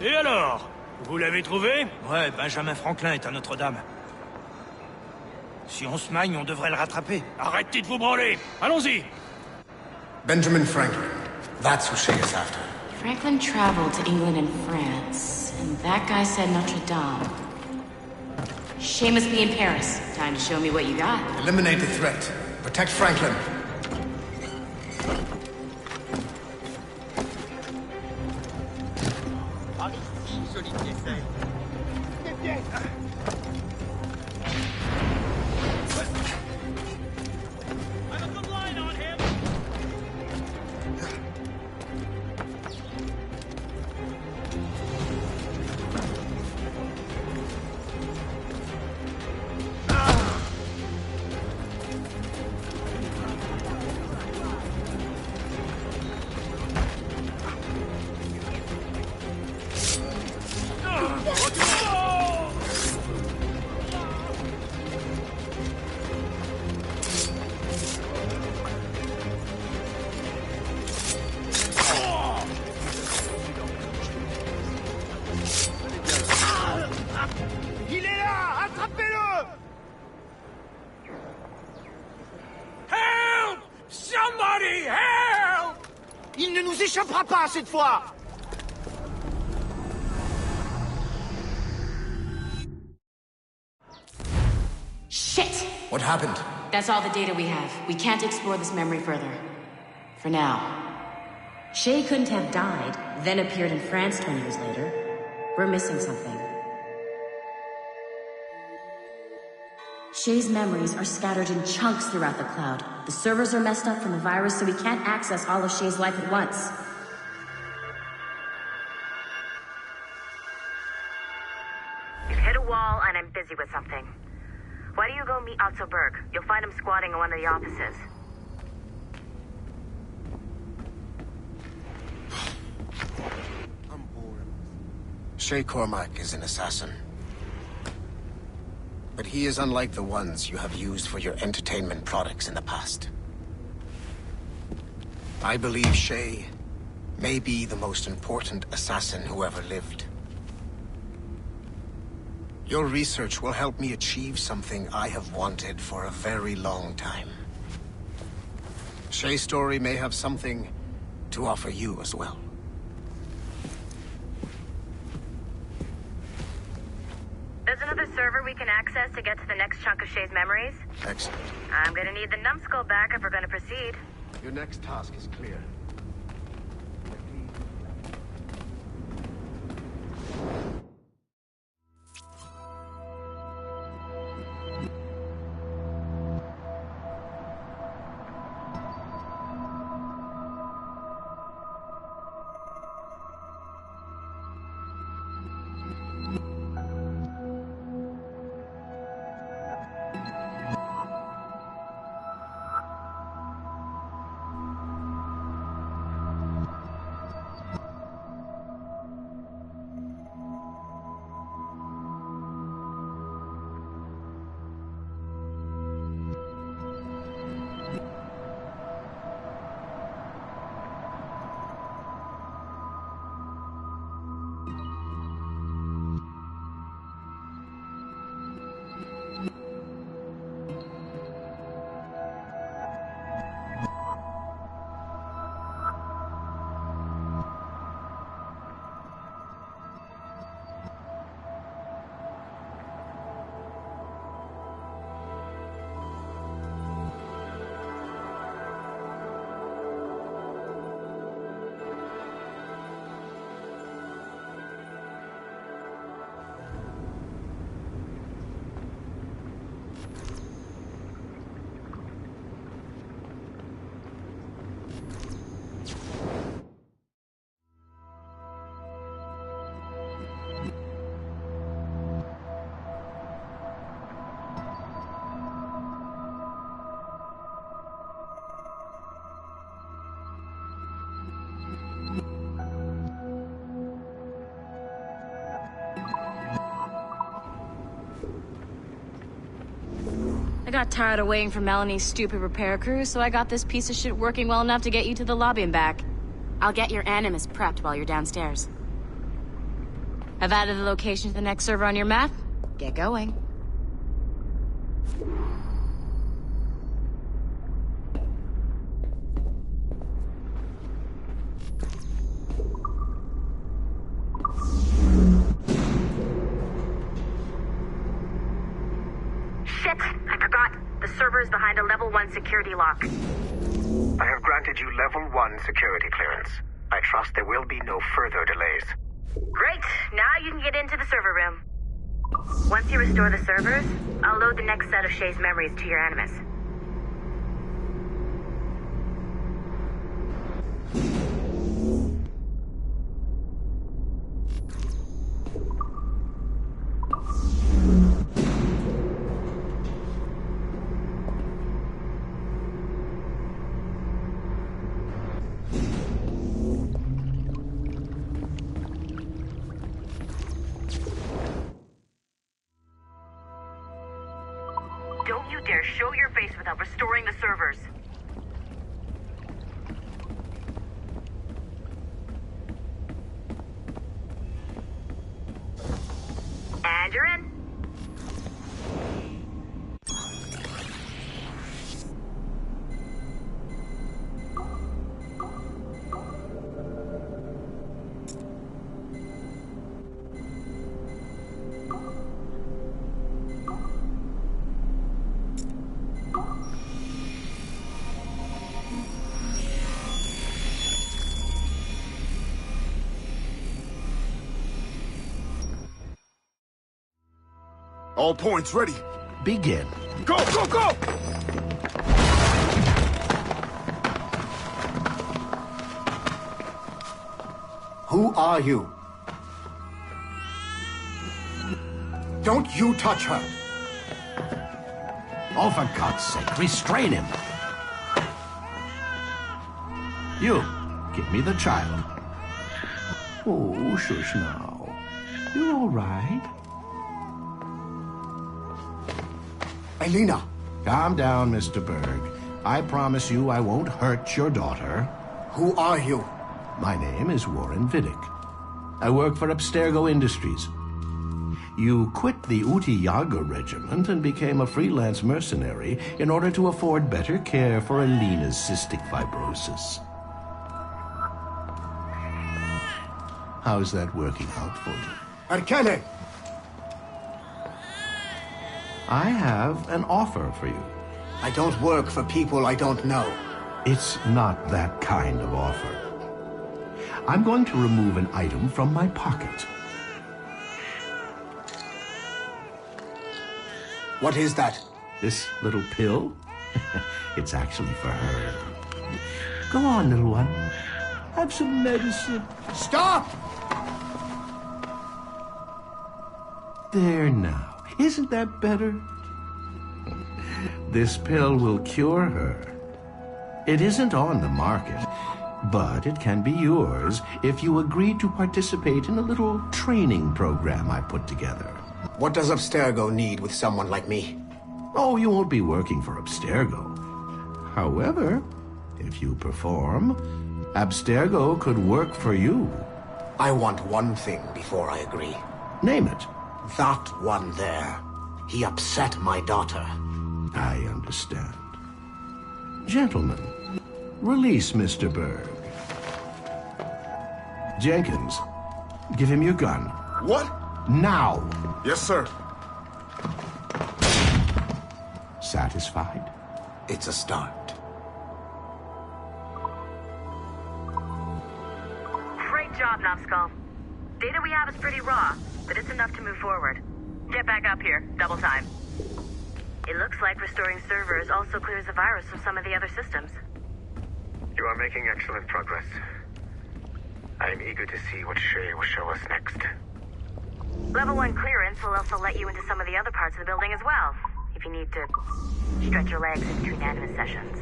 Et alors? Vous l'avez trouvé? Ouais, Benjamin Franklin est à Notre-Dame. Si on se magne, on devrait le rattraper. Arrêtez de vous branler! Allons-y! Benjamin Franklin. That's who Shay is after. Franklin traveled to England and France, and that guy said Notre Dame. Shay must be in Paris. Time to show me what you got. Eliminate the threat. Protect Franklin. échappera pas cette fois! Shit! What happened? That's all the data we have. We can't explore this memory further. For now. Shay couldn't have died, then appeared in France 20 years later. We're missing something. Shay's memories are scattered in chunks throughout the cloud. The servers are messed up from the virus, so we can't access all of Shay's life at once. You've hit a wall, and I'm busy with something. Why don't you go meet Otto Berg? You'll find him squatting in one of the offices. Shay Cormac is an assassin. But he is unlike the ones you have used for your entertainment products in the past. I believe Shay may be the most important assassin who ever lived. Your research will help me achieve something I have wanted for a very long time. Shay's story may have something to offer you as well. There's another server we can access to get to the next chunk of Shay's memories. Excellent. I'm gonna need the numbskull back if we're gonna proceed. Your next task is clear. I got tired of waiting for Melanie's stupid repair crew, so I got this piece of shit working well enough to get you to the lobby and back. I'll get your animus prepped while you're downstairs. I've added the location to the next server on your map. Get going. Shit! I forgot. The server is behind a level 1 security lock. I have granted you level 1 security clearance. I trust there will be no further delays. Great! Now you can get into the server room. Once you restore the servers, I'll load the next set of Shay's memories to your animus. Don't you dare show your face without restoring the servers. And you're in. All points ready. Begin. Go, go, go! Who are you? Don't you touch her! Oh, for God's sake, restrain him. You, give me the child. Oh, shush now. You're all right. Elena! Calm down, Mr. Berg. I promise you I won't hurt your daughter. Who are you? My name is Warren Vidic. I work for Abstergo Industries. You quit the Uti Yaga regiment and became a freelance mercenary in order to afford better care for Elena's cystic fibrosis. How's that working out for you? Querem! I have an offer for you. I don't work for people I don't know. It's not that kind of offer. I'm going to remove an item from my pocket. What is that? This little pill? It's actually for her. Go on, little one. Have some medicine. Stop! There now. Isn't that better? This pill will cure her. It isn't on the market, but it can be yours if you agree to participate in a little training program I put together. What does Abstergo need with someone like me? Oh, you won't be working for Abstergo. However, if you perform, Abstergo could work for you. I want one thing before I agree. Name it. That one there. He upset my daughter. I understand. Gentlemen, release Mr. Berg. Jenkins, give him your gun. What? Now! Yes, sir. Satisfied? It's a start. Great job, Numbskull. Data we have is pretty raw, but it's enough to move forward. Get back up here. Double time. It looks like restoring servers also clears the virus from some of the other systems. You are making excellent progress. I am eager to see what Shay will show us next. Level 1 clearance will also let you into some of the other parts of the building as well, if you need to stretch your legs in between anime sessions.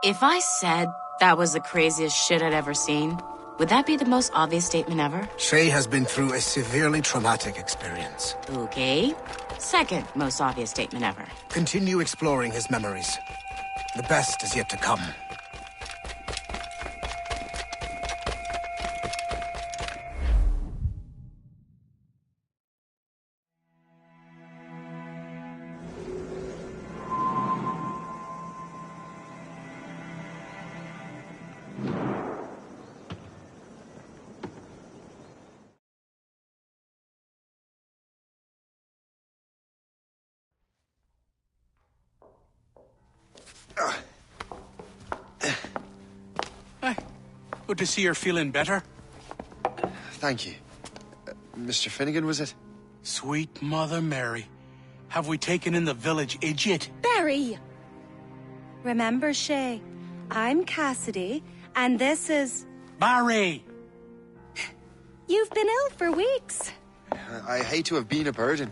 If I said that was the craziest shit I'd ever seen, would that be the most obvious statement ever? Shay has been through a severely traumatic experience. Okay. Second most obvious statement ever. Continue exploring his memories. The best is yet to come. Good to see you're feeling better. Thank you. Mr. Finnegan, was it? Sweet Mother Mary. Have we taken in the village idiot? Barry! Remember, Shay, I'm Cassidy, And this is... Barry! You've been ill for weeks. I hate to have been a burden.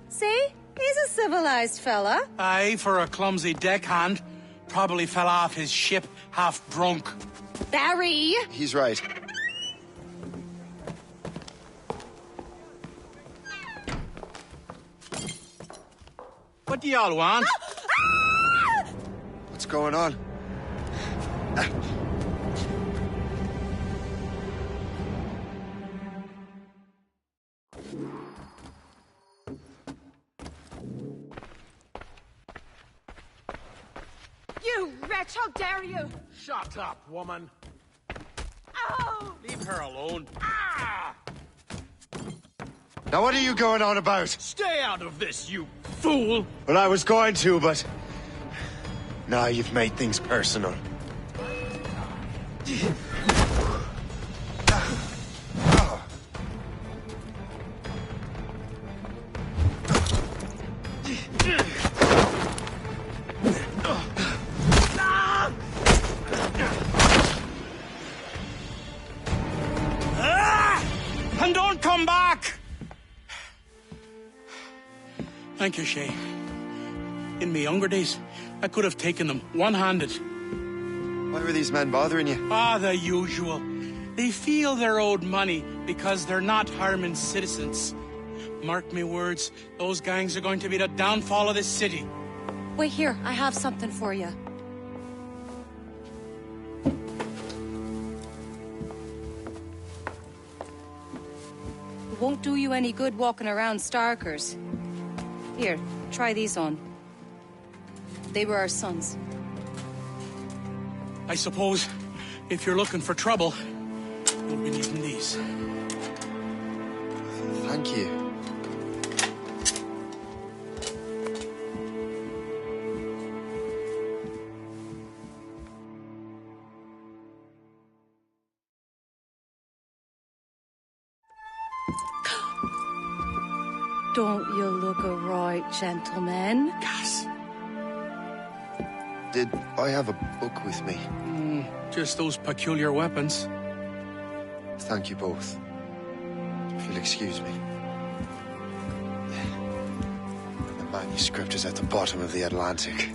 See? He's a civilized fella. Aye, for a clumsy deckhand. Probably fell off his ship half drunk. Barry! He's right. What do y'all want? What's going on? You wretch, how dare you! Shut up, woman. Oh! Leave her alone. Now what are you going on about? Stay out of this, you fool! Well, I was going to, but... Now you've made things personal. And don't come back! Thank you, Shay. In my younger days, I could have taken them one-handed. Why were these men bothering you? Ah, the usual. They feel they're owed money because they're not harming citizens. Mark me words, those gangs are going to be the downfall of this city. Wait here, I have something for you. It won't do you any good walking around Starkers. Here, try these on. They were our sons. I suppose, if you're looking for trouble, you'll be needing these. Thank you. Don't you look a right gentleman? Gas. Did I have a book with me? Just those peculiar weapons. Thank you both. If you'll excuse me. The manuscript is at the bottom of the Atlantic.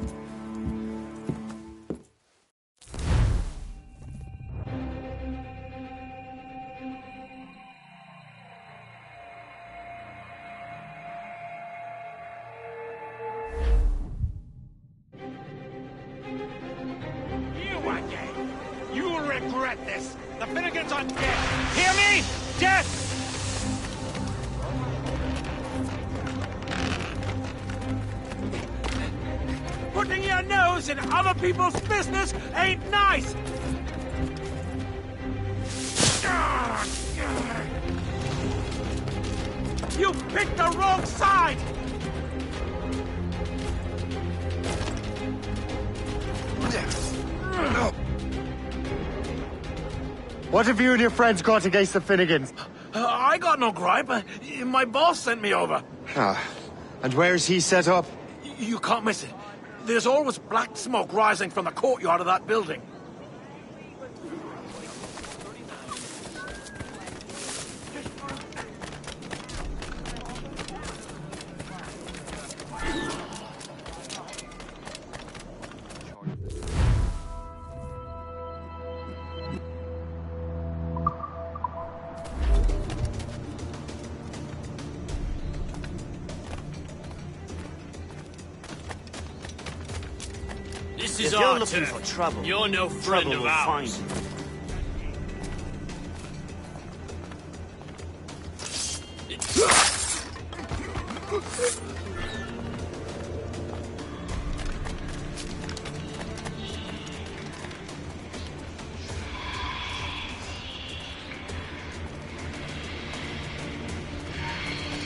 You'll regret this. The Finnegan's on deck. Hear me? Death! Putting your nose in other people's business ain't nice. You picked the wrong side. What have you and your friends got against the Finnegans? I got no gripe. My boss sent me over. Ah, and where's he set up? You can't miss it. There's always black smoke rising from the courtyard of that building. This is If you're our looking turn. for trouble, You're no friend trouble of will ours. find you.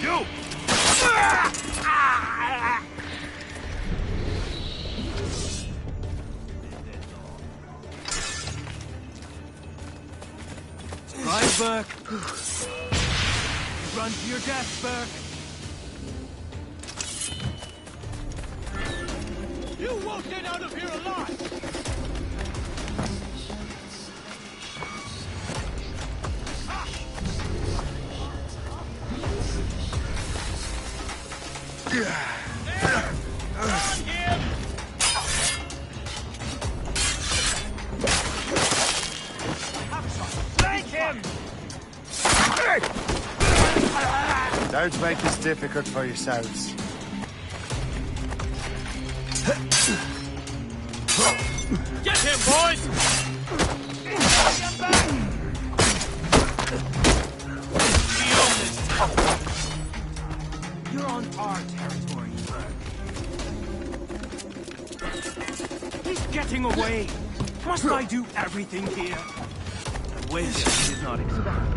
You! Right, Burke. Run to your death, Burke. You won't get out of here alive! Don't make this difficult for yourselves. Get him, boys! You're on our territory, He's getting away. Must I do everything here? Wait, did not expect.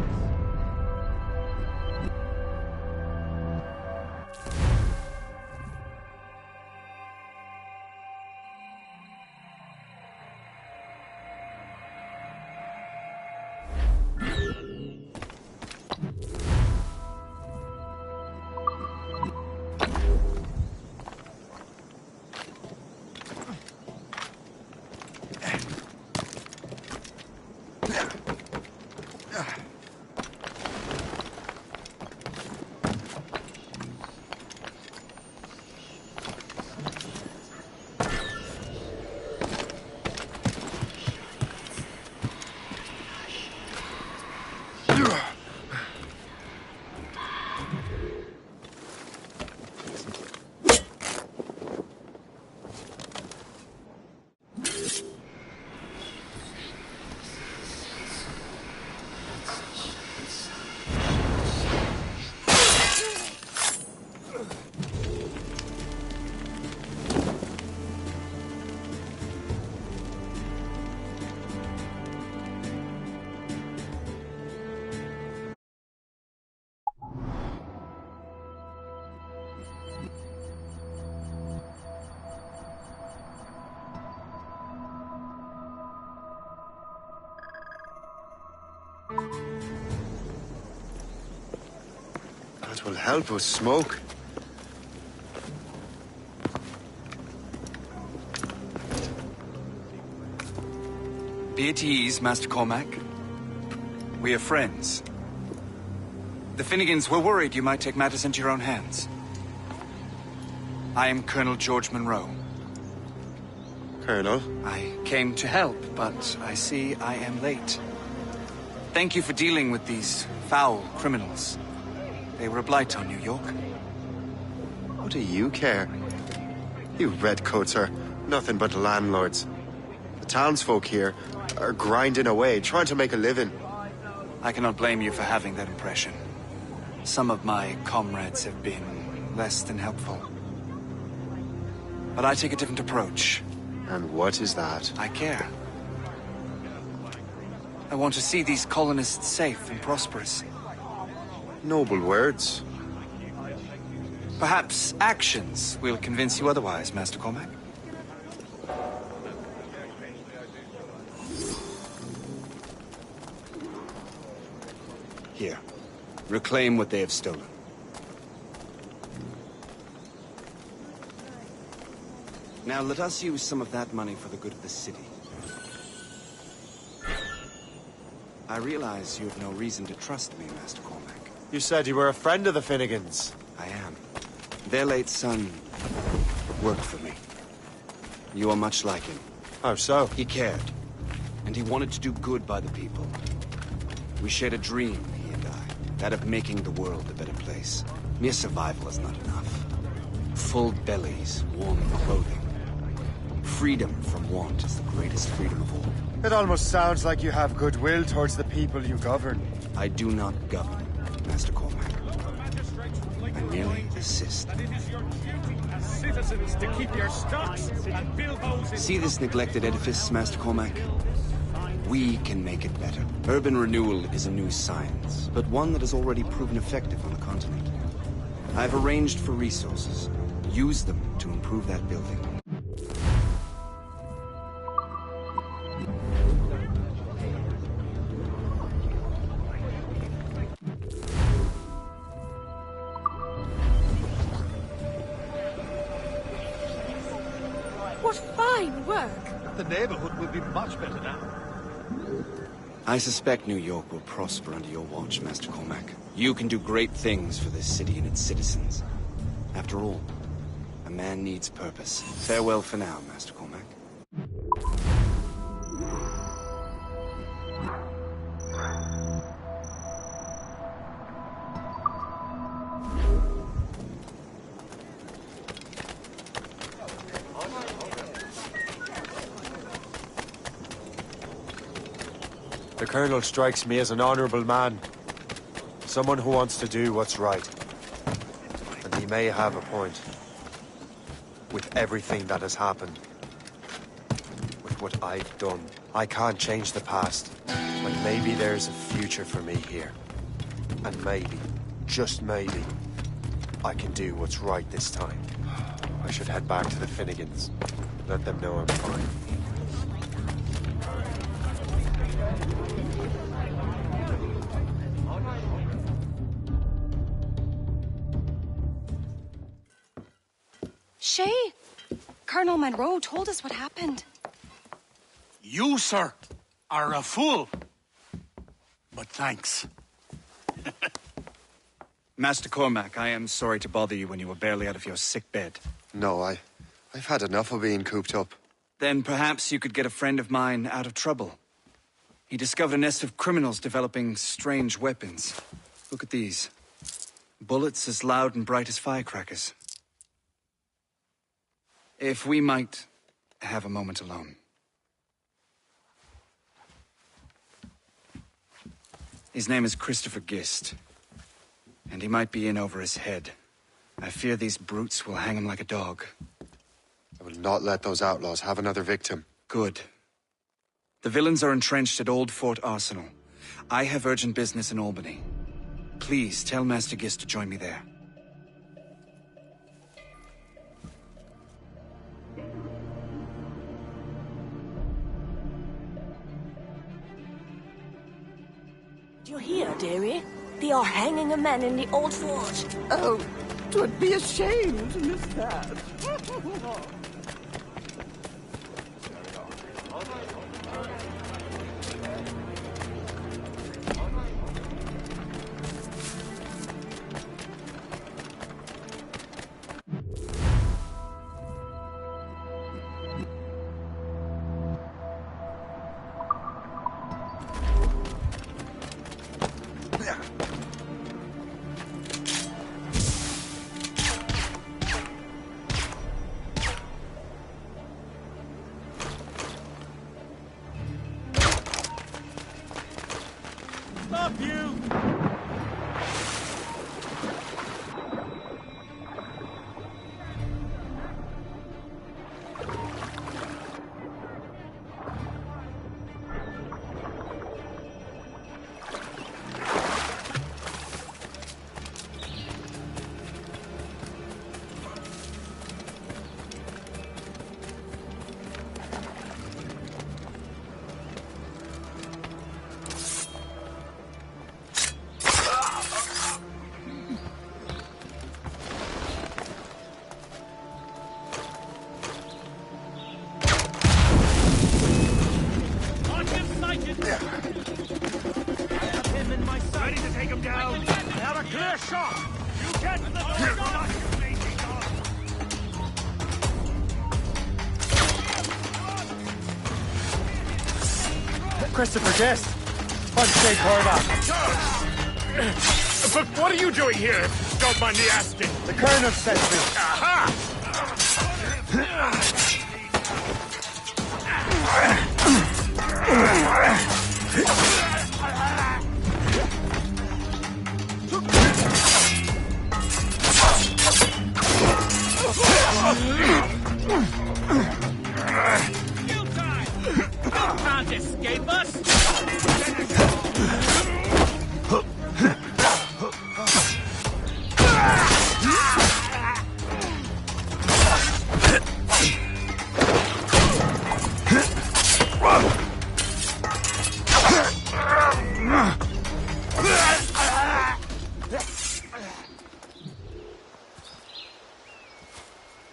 That will help us smoke. Be at ease, Master Cormac. We are friends. The Finnegans were worried you might take matters into your own hands. I am Colonel George Monroe. Colonel? I came to help, but I see I am late. Thank you for dealing with these foul criminals. They were a blight on New York. What do you care? You redcoats are nothing but landlords. The townsfolk here are grinding away, trying to make a living. I cannot blame you for having that impression. Some of my comrades have been less than helpful. But I take a different approach. And what is that? I care. I want to see these colonists safe and prosperous. Noble words. Perhaps actions will convince you otherwise, Master Cormac. Here. Reclaim what they have stolen. Now let us use some of that money for the good of the city. I realize you have no reason to trust me, Master Cormac. You said you were a friend of the Finnegans. I am. Their late son worked for me. You are much like him. How so? He cared, and he wanted to do good by the people. We shared a dream, he and I, that of making the world a better place. Mere survival is not enough. Full bellies, warm clothing. Freedom from want is the greatest freedom of all. It almost sounds like you have goodwill towards the people you govern. I do not govern, Master Cormac. I merely assist. Citizens to keep your stocks and build houses. See this neglected edifice, Master Cormac? We can make it better. Urban renewal is a new science, but one that has already proven effective on the continent. I've arranged for resources. Use them to improve that building. What fine work! The neighborhood will be much better now. I suspect New York will prosper under your watch, Master Cormac. You can do great things for this city and its citizens. After all, a man needs purpose. Farewell for now, Master Cormac. The Colonel strikes me as an honorable man. Someone who wants to do what's right. And he may have a point. With everything that has happened. With what I've done. I can't change the past. But maybe there's a future for me here. And maybe, just maybe, I can do what's right this time. I should head back to the Finnegans. Let them know I'm fine. Shay, Colonel Monroe told us what happened. You, sir, are a fool. But thanks. Master Cormac, I am sorry to bother you when you were barely out of your sick bed. No, I've had enough of being cooped up. Then perhaps you could get a friend of mine out of trouble. He discovered a nest of criminals developing strange weapons. Look at these. Bullets as loud and bright as firecrackers. If we might have a moment alone. His name is Christopher Gist. And he might be in over his head. I fear these brutes will hang him like a dog. I will not let those outlaws have another victim. Good. The villains are entrenched at Old Fort Arsenal. I have urgent business in Albany. Please tell Master Gist to join me there. Do you hear, dearie? They are hanging a man in the old fort. Oh, 'twould be a shame to miss that. Stop you! Christopher Gist! Punch Shay Cormac! But what are you doing here? Don't mind me asking. The Colonel sent me. Aha! Can't escape us!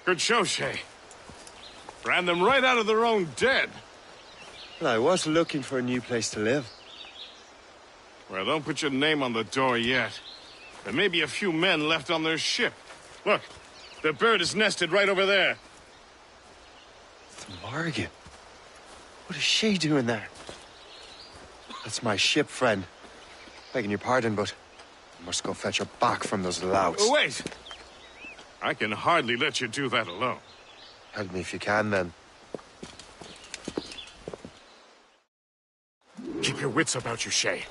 Good show, Shay. Ran them right out of their own den. Well, I was looking for a new place to live. Well, don't put your name on the door yet. There may be a few men left on their ship. Look, the bird is nested right over there. The Morgan. What is she doing there? That's my ship, friend. Begging your pardon, but I must go fetch her back from those louts. Oh, wait! I can hardly let you do that alone. Help me if you can, then. Keep your wits about you, Shay.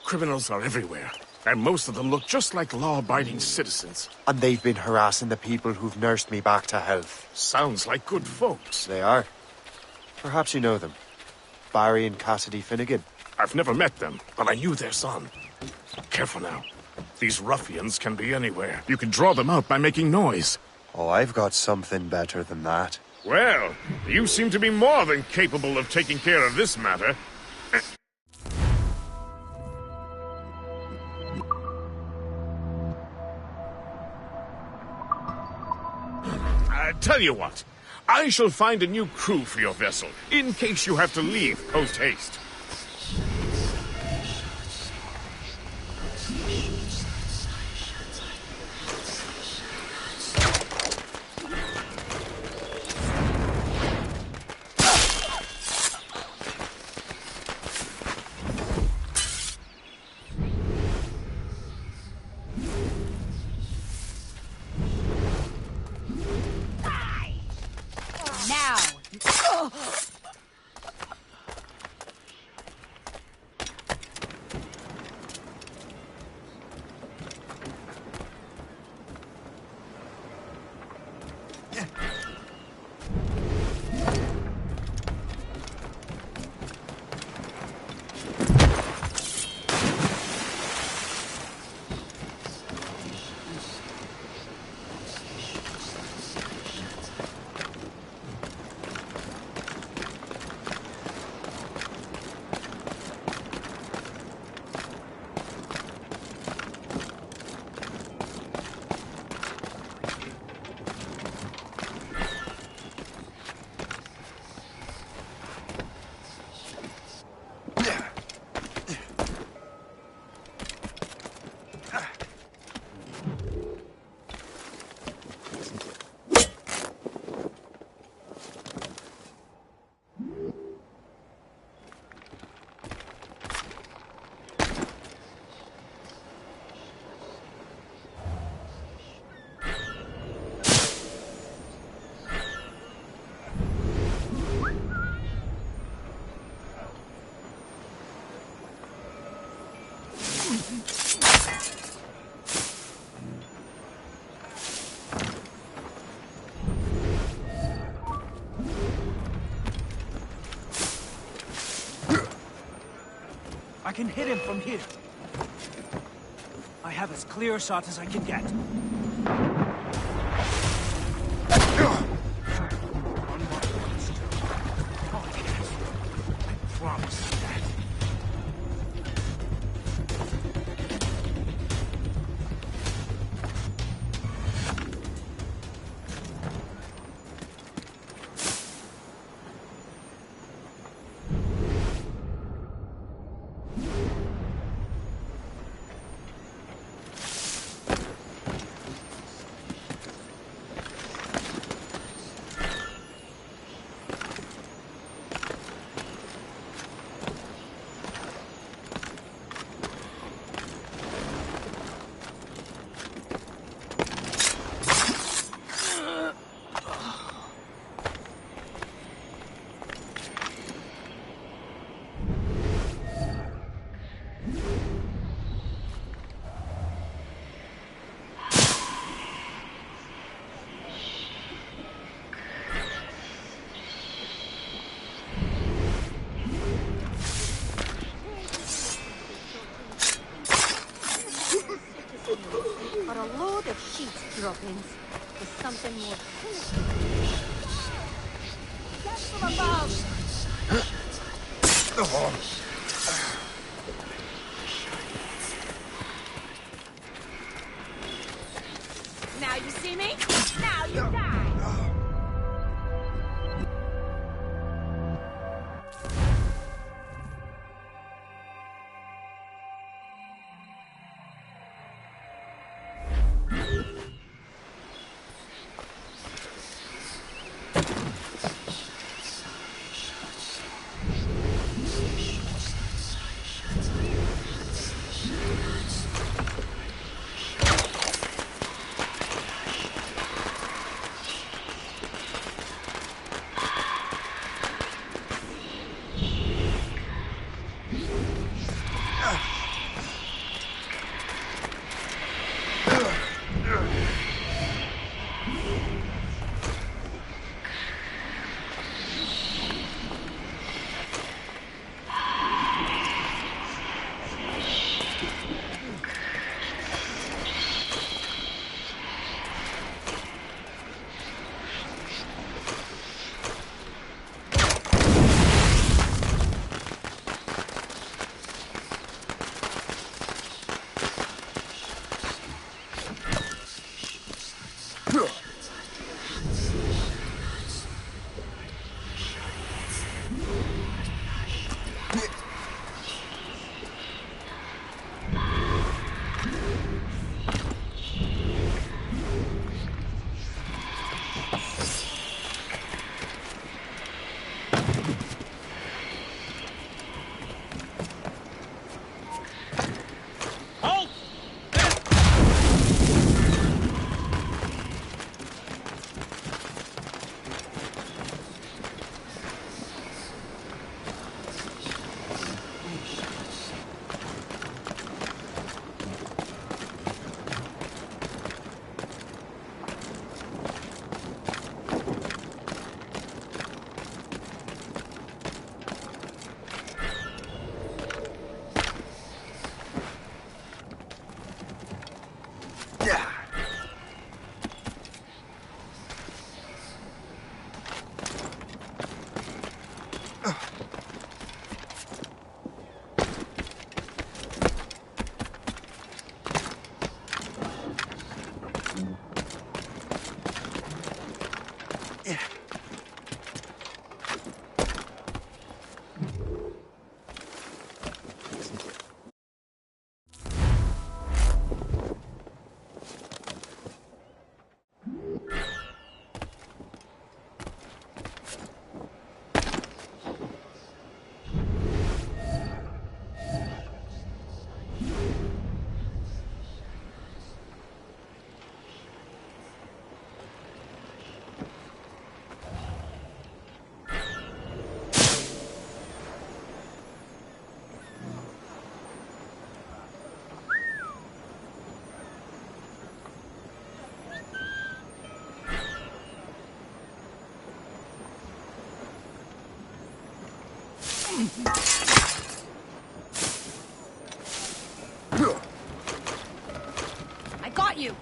Criminals are everywhere, and most of them look just like law-abiding citizens. And they've been harassing the people who've nursed me back to health. Sounds like good folks. They are. Perhaps you know them. Barry and Cassidy Finnegan. I've never met them, but I knew their son. Careful now. These ruffians can be anywhere. You can draw them out by making noise. Oh, I've got something better than that. Well, you seem to be more than capable of taking care of this matter. Tell you what, I shall find a new crew for your vessel, in case you have to leave post-haste. I can hit him from here. I have as clear a shot as I can get. One more punch. Oh, yes. I promise you that. Or a load of sheets droppings with something more sinister. Get from above! Now you see me? Now you die! I got you!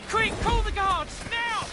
Quick, call the guards, now!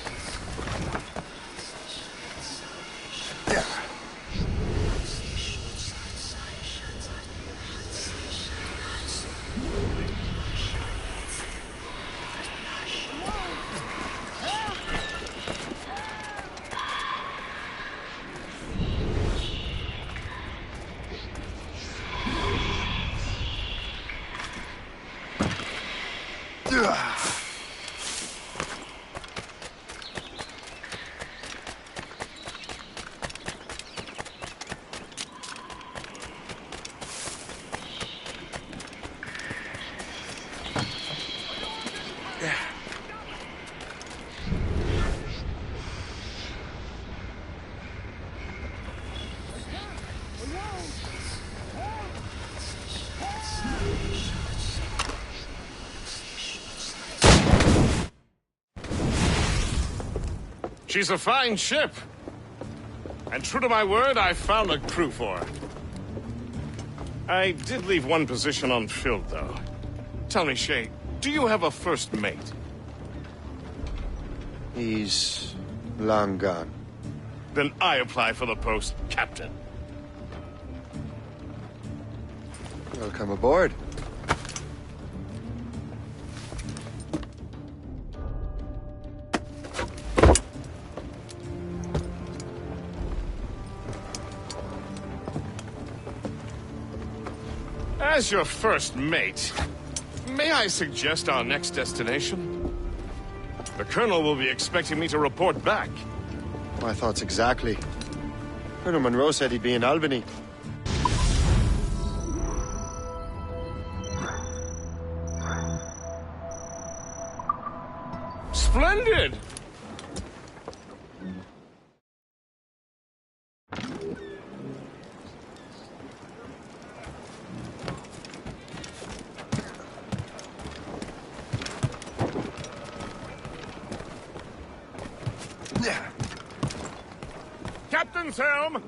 She's a fine ship. And true to my word, I found a crew for her. I did leave one position unfilled, though. Tell me, Shay, do you have a first mate? He's long gone. Then I apply for the post, Captain. Welcome aboard. As your first mate, may I suggest our next destination? The Colonel will be expecting me to report back. My thoughts exactly. Colonel Monroe said he'd be in Albany. Splendid! captain's helm!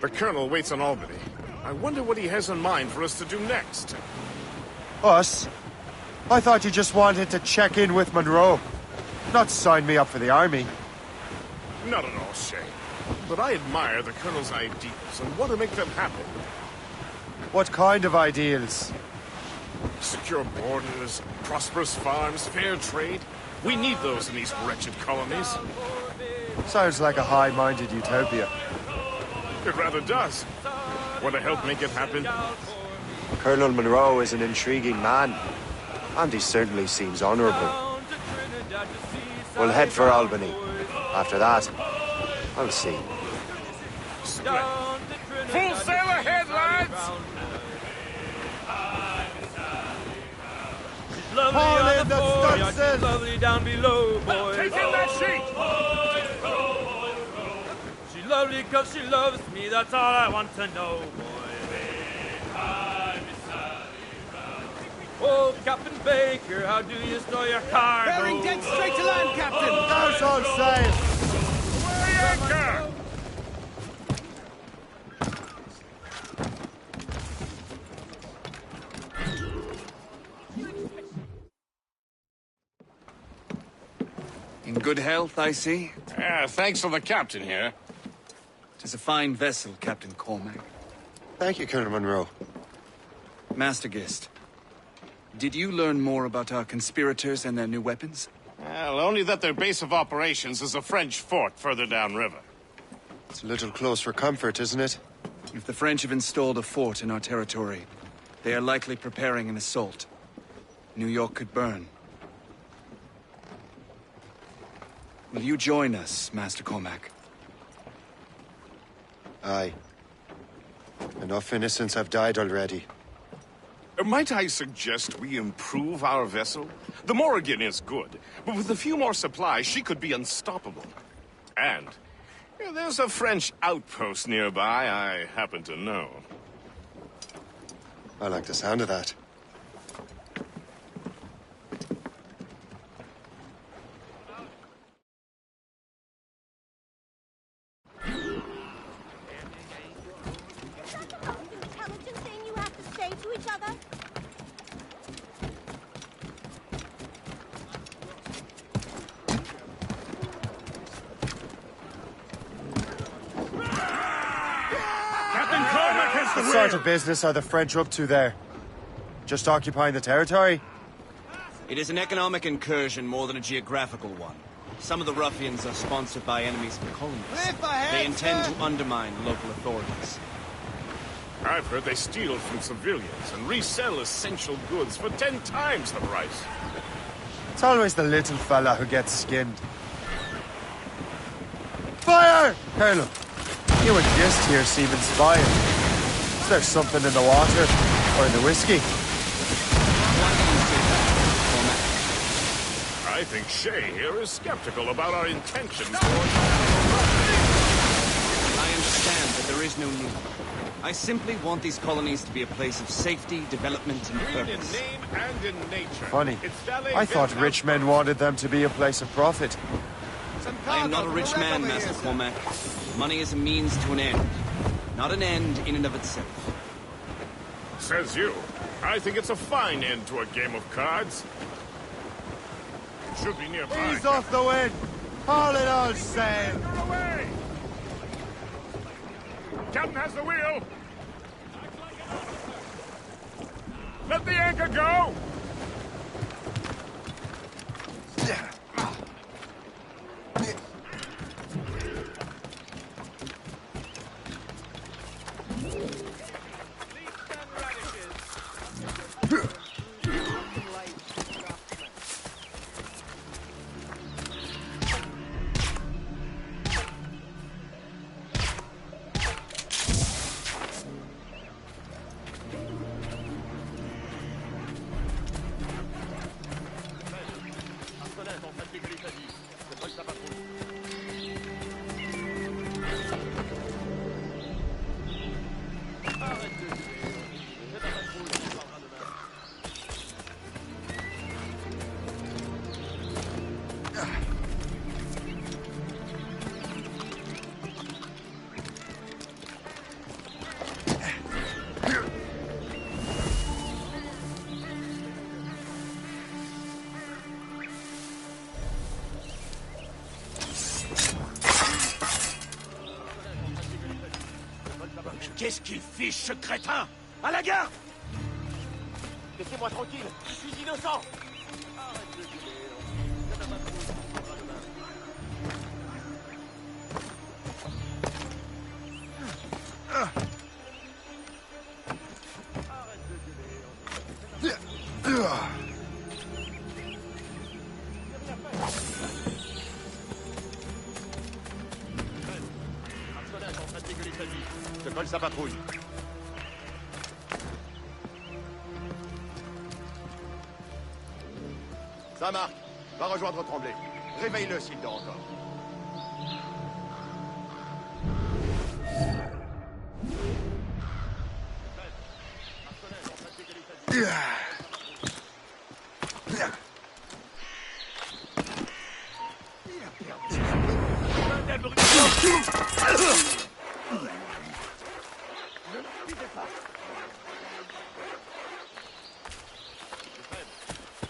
The Colonel waits on Albany. I wonder what he has in mind for us to do next. Us? I thought you just wanted to check in with Monroe. Not sign me up for the army. Not at all, Shay. But I admire the Colonel's ideals and want to make them happen. What kind of ideals? Secure borders, prosperous farms, fair trade. We need those in these wretched colonies. Sounds like a high-minded utopia. It rather does. Want to help make it happen? Colonel Monroe is an intriguing man, and he certainly seems honorable. We'll head for Albany. After that, I'll see. Full sail ahead, lads! Lovely on the fore, she's lovely down below, boys. Take in that sheet! She's lovely cause she loves me, that's all I want to know, boy. Oh, Captain Baker, how do you store your cargo? Bearing dead straight to land, Captain! There's all sail! Weigh anchor! In good health, I see. Yeah, thanks to the captain here. Tis a fine vessel, Captain Cormac. Thank you, Colonel Monroe. Master Gist, did you learn more about our conspirators and their new weapons? Well, only that their base of operations is a French fort further downriver. It's a little close for comfort, isn't it? If the French have installed a fort in our territory, they are likely preparing an assault. New York could burn. Will you join us, Master Cormac? Aye. Enough innocents have died already. Might I suggest we improve our vessel? The Morrigan is good, but with a few more supplies, she could be unstoppable. And there's a French outpost nearby I happen to know. I like the sound of that. What sort of business are the French up to there? Just occupying the territory? It is an economic incursion more than a geographical one. Some of the ruffians are sponsored by enemies of the colonies. They intend to undermine local authorities. I've heard they steal from civilians and resell essential goods for 10 times the price. It's always the little fella who gets skinned. Fire! Colonel, you and Gist here seem inspired. Is there something in the water? Or in the whiskey? I think Shay here is skeptical about our intentions towards... I understand that there is no need. I simply want these colonies to be a place of safety, development, and Green in purpose. name and in nature. Funny. I thought rich men wanted them to be a place of profit. I am not a rich man, Master Cormac. Money is a means to an end, not an end in and of itself. Says you. I think it's a fine end to a game of cards. Should be nearby. Ease off the wind! Haul it all sail! Away! Captain has the wheel! Let the anchor go! Qu'est-ce qu'il fiche, ce crétin? À la garde! Laissez-moi tranquille, je suis innocent. Je colle sa patrouille. Ça marche. Va rejoindre Tremblay. Réveille-le s'il dort encore.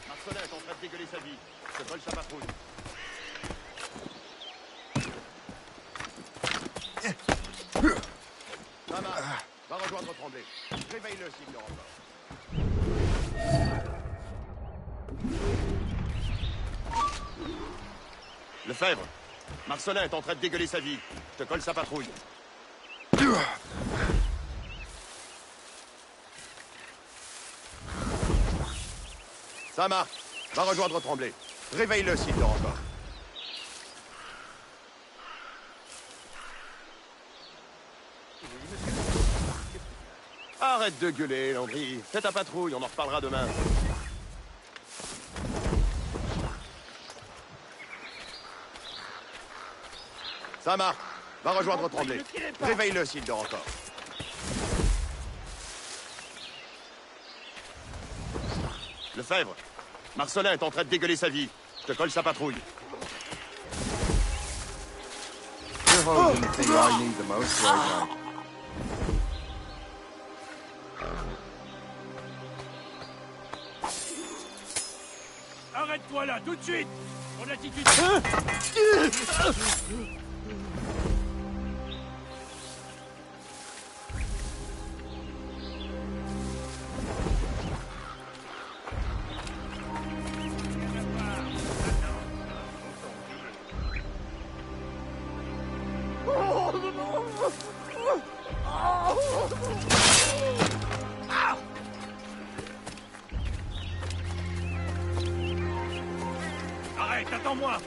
Marcelin est en train de dégueuler sa vie. Je colle sa patrouille. Ça marche. Va rejoindre Tremblay. Réveille-le s'il dort encore. Lefebvre, Marcelin est en train de dégueuler sa vie. Je te colle sa patrouille. Ça marche. Va rejoindre Tremblay. Réveille-le s'il dort encore. Arrête de gueuler, Landry. Fais ta patrouille, on en reparlera demain. Ça marche. Va rejoindre Tremblay. Réveille-le s'il dort encore. Lefebvre, Marcelin est en train de dégueuler sa vie. Je te colle sa patrouille. You're holding the thing I need the most right now. Arrête-toi là, tout de suite! Ton attitude... Arrête, attends-moi!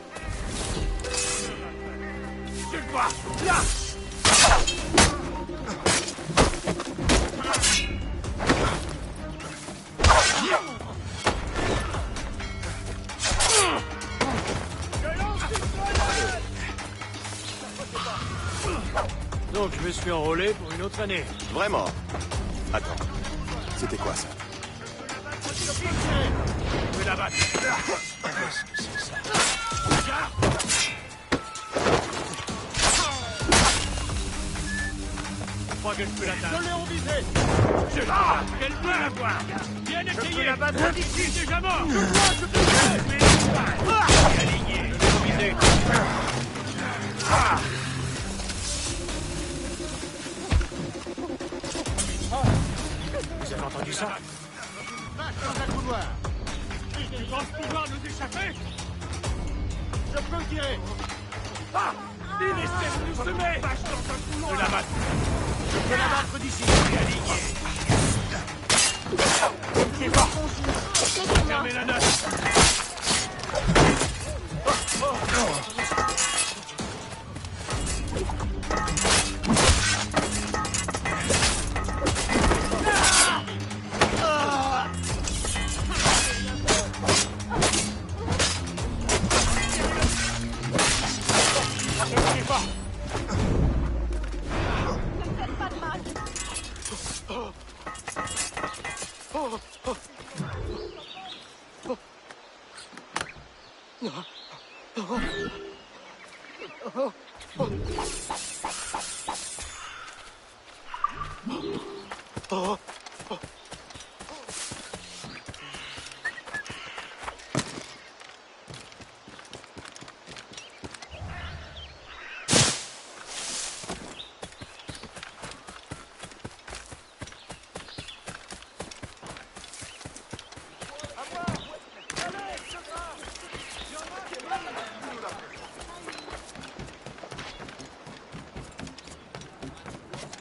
Je le vois! Là! Donc je me suis enrôlé pour une autre année. Vraiment? Attends. C'était quoi ça? Je vais la battre. Qu'est-ce que c'est ça? Je crois que je peux l'attaquer. Je l'ai envisé. Je la qu'elle peut l'avoir. Bien essayé. Je peux la battre d'ici, déjà mort. Je crois que je peux le faire. Aligné. Je l'ai envisé. Vous avez entendu ça? Dans un couloir. Tu penses pouvoir nous échapper? Je peux tirer. Ah! Il essaie de nous semer! Vache dans un couloir! Je la battre. Je peux la battre d'ici. Aligné. Fermez la note.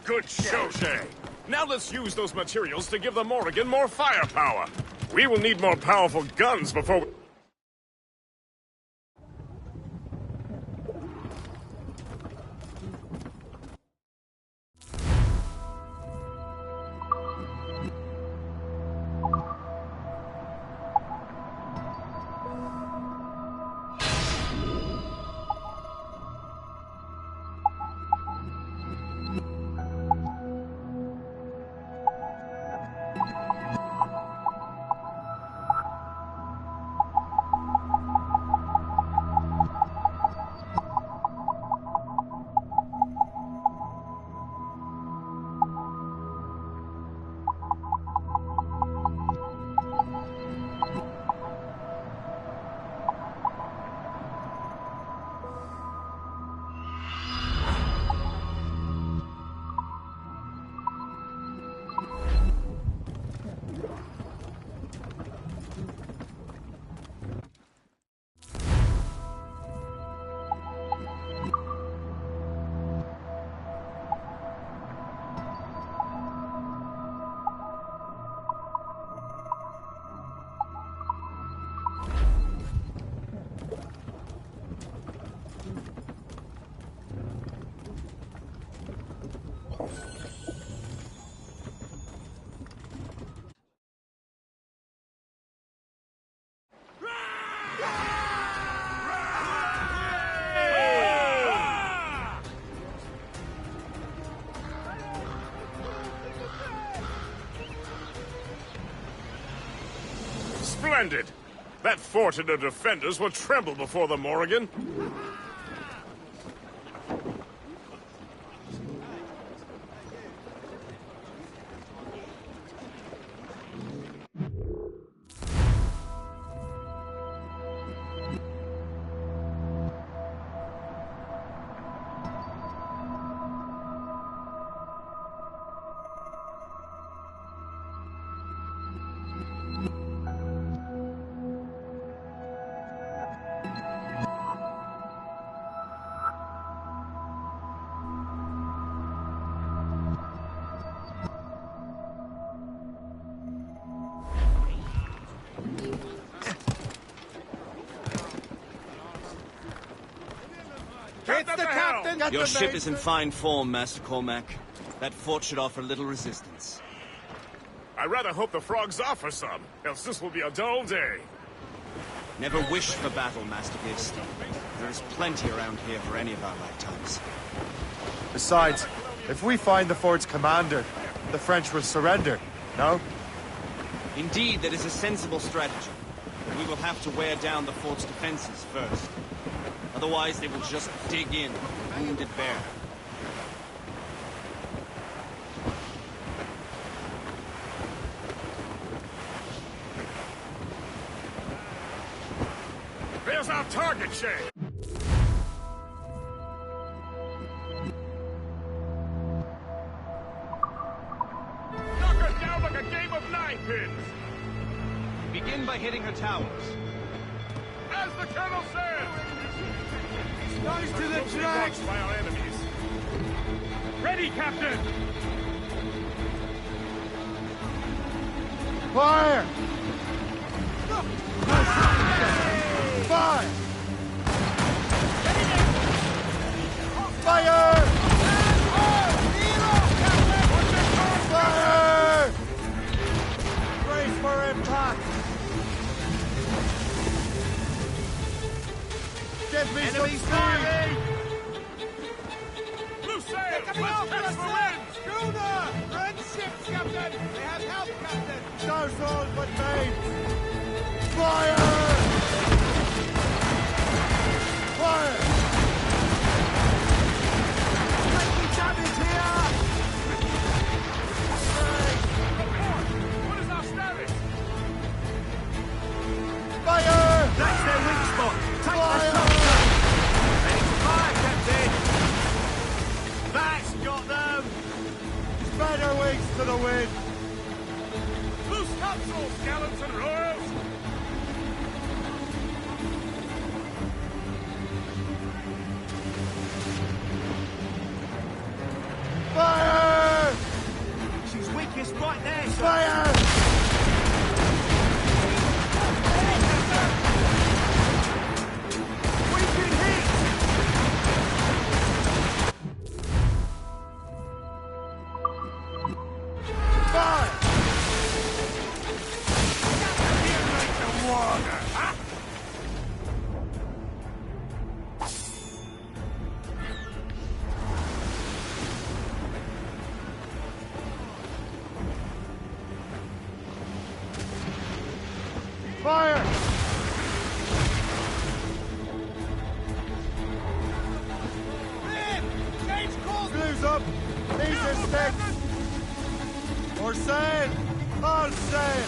Good show, Shay. Now let's use those materials to give the Morrigan more firepower. We will need more powerful guns before we... Splendid! That fort and the defenders will tremble before the Morrigan. Your ship is in fine form, Master Cormac. That fort should offer little resistance. I rather hope the frogs offer some, else this will be a dull day. Never wish for battle, Master Gist. There is plenty around here for any of our lifetimes. Besides, if we find the fort's commander, the French will surrender, no? Indeed, that is a sensible strategy. But we will have to wear down the fort's defenses first. Otherwise, they will just dig in, wounded bare. There's our target, Shay! Knock her down like a game of ninepins! Begin by hitting her towers. As the Colonel says! Rise to the track! By our enemies. Ready, Captain! Fire! Fire! Fire! Fire! Brace for impact! Give me Enemies some firing! Blue sails! Coming Let's off catch us, the sir! wind! Schooner! Red ships, Captain! They have help, Captain! No souls but mates! Fire! Fire! Taking damage here! What is our status? Fire! That's their weak spot! Take Fire! the shot! Ready to fire, Captain! That's got them! Spread our wings to the wind! Loose topsails, gallants and royals! Fire! Close up! These are sticks! For sail! All sail!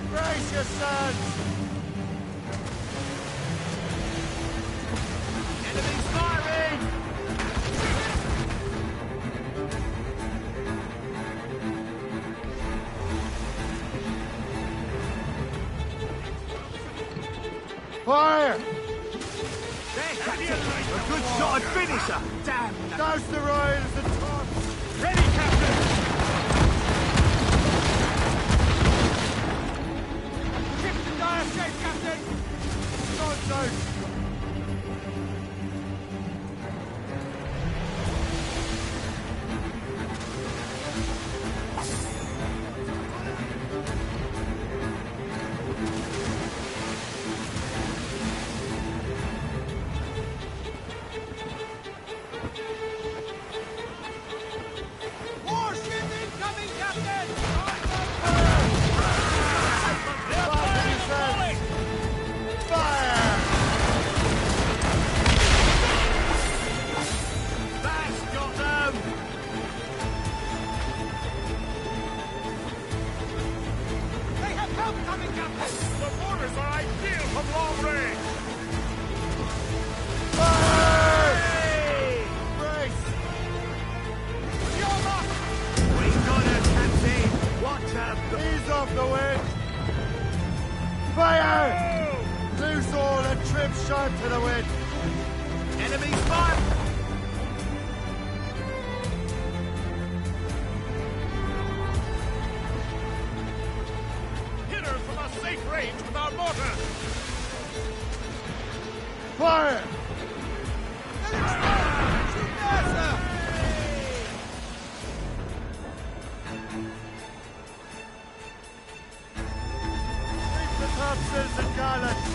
Brace yourselves! Enemies firing! Fire! A good shot finisher! Damn! Douse the royals and tops! Ready, Captain! Ship's in dire shape, Captain! Guns out! Fire! Take the topsails and gallants!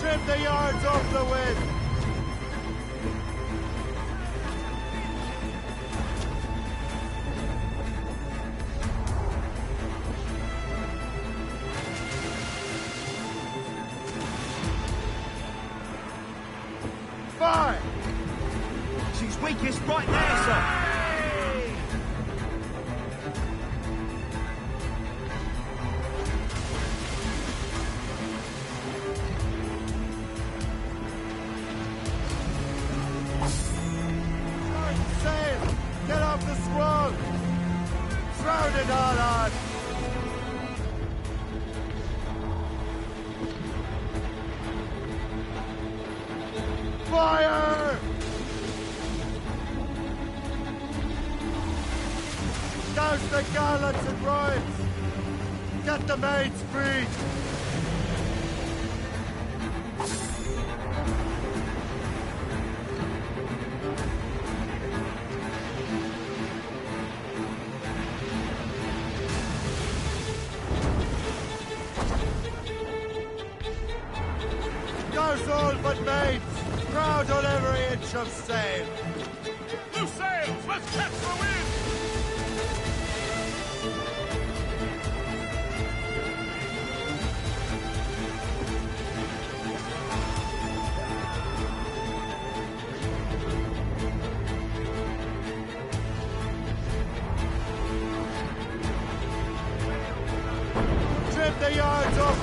Trim the yards off the wind! Fire! She's weakest right there, sir. Short sail! Get off the squall! Shroud it all on! Fire! Douse the gallants and royals! Get the mates free! Douse all but mates! Crowd on every inch of sail! Loose sails! Let's catch the wind! Trim the yards up!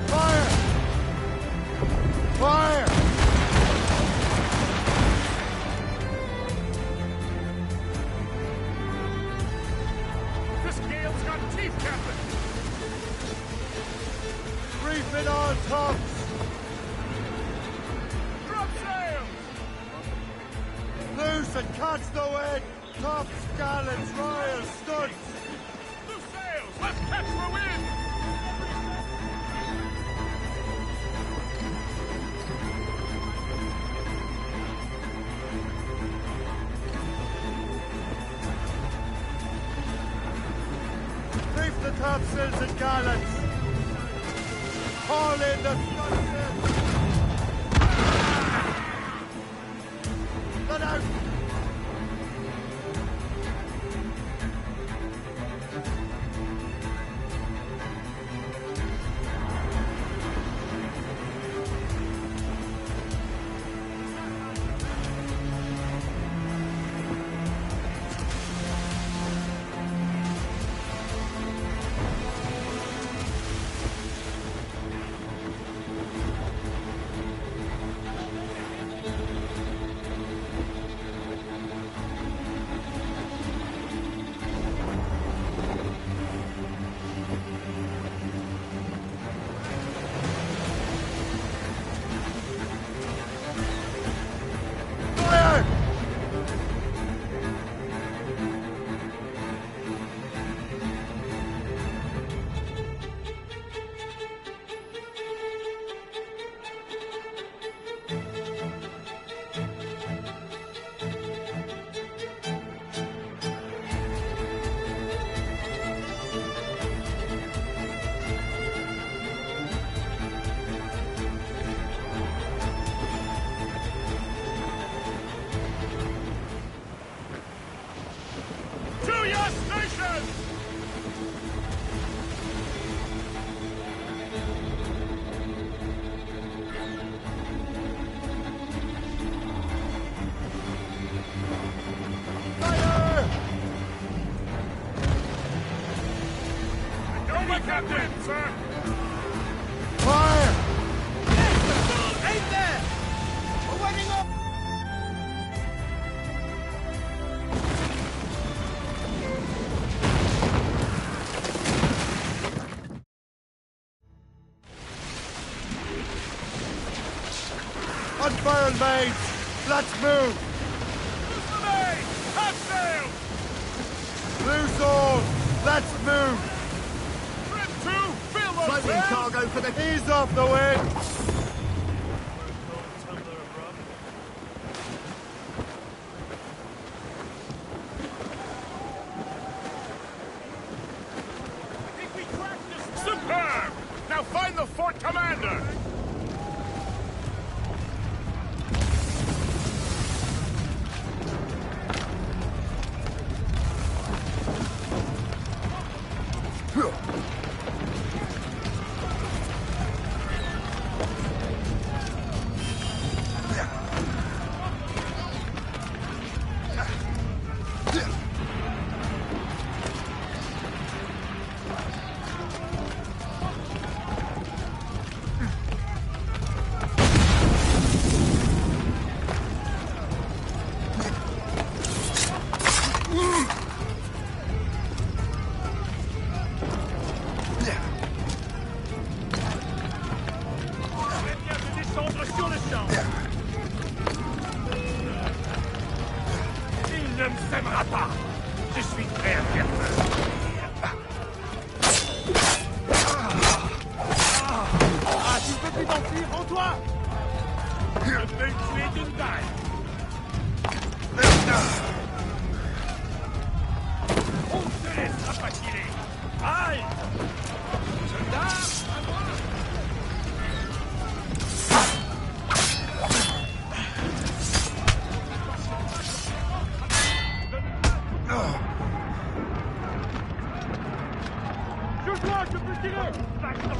Fire! Fire! This gale's got teeth, Captain! Reefing all tops! Drop sails! Loose and catch the wind! Tops, gallants, royals, studs! Loose sails! Let's catch the wind! Reef the topsails and gallants! Haul in the stunsails! Let out! Captain, sir! Fire! Aim there! We're waiting up! Unfurl, mates! Let's move! Half sail! Loose all! Let's move! Floating cargo for the... Ease off the wind! Superb! Now find the fort commander! Il ne me sèmera pas! Je suis prêt à faire feu! Ah, tu ne peux plus t'enfuir, rends-toi! Je peux le tuer d'une balle! On ne se laissera pas tirer! Halte! Soldats, à moi! Je vois, je peux tirer!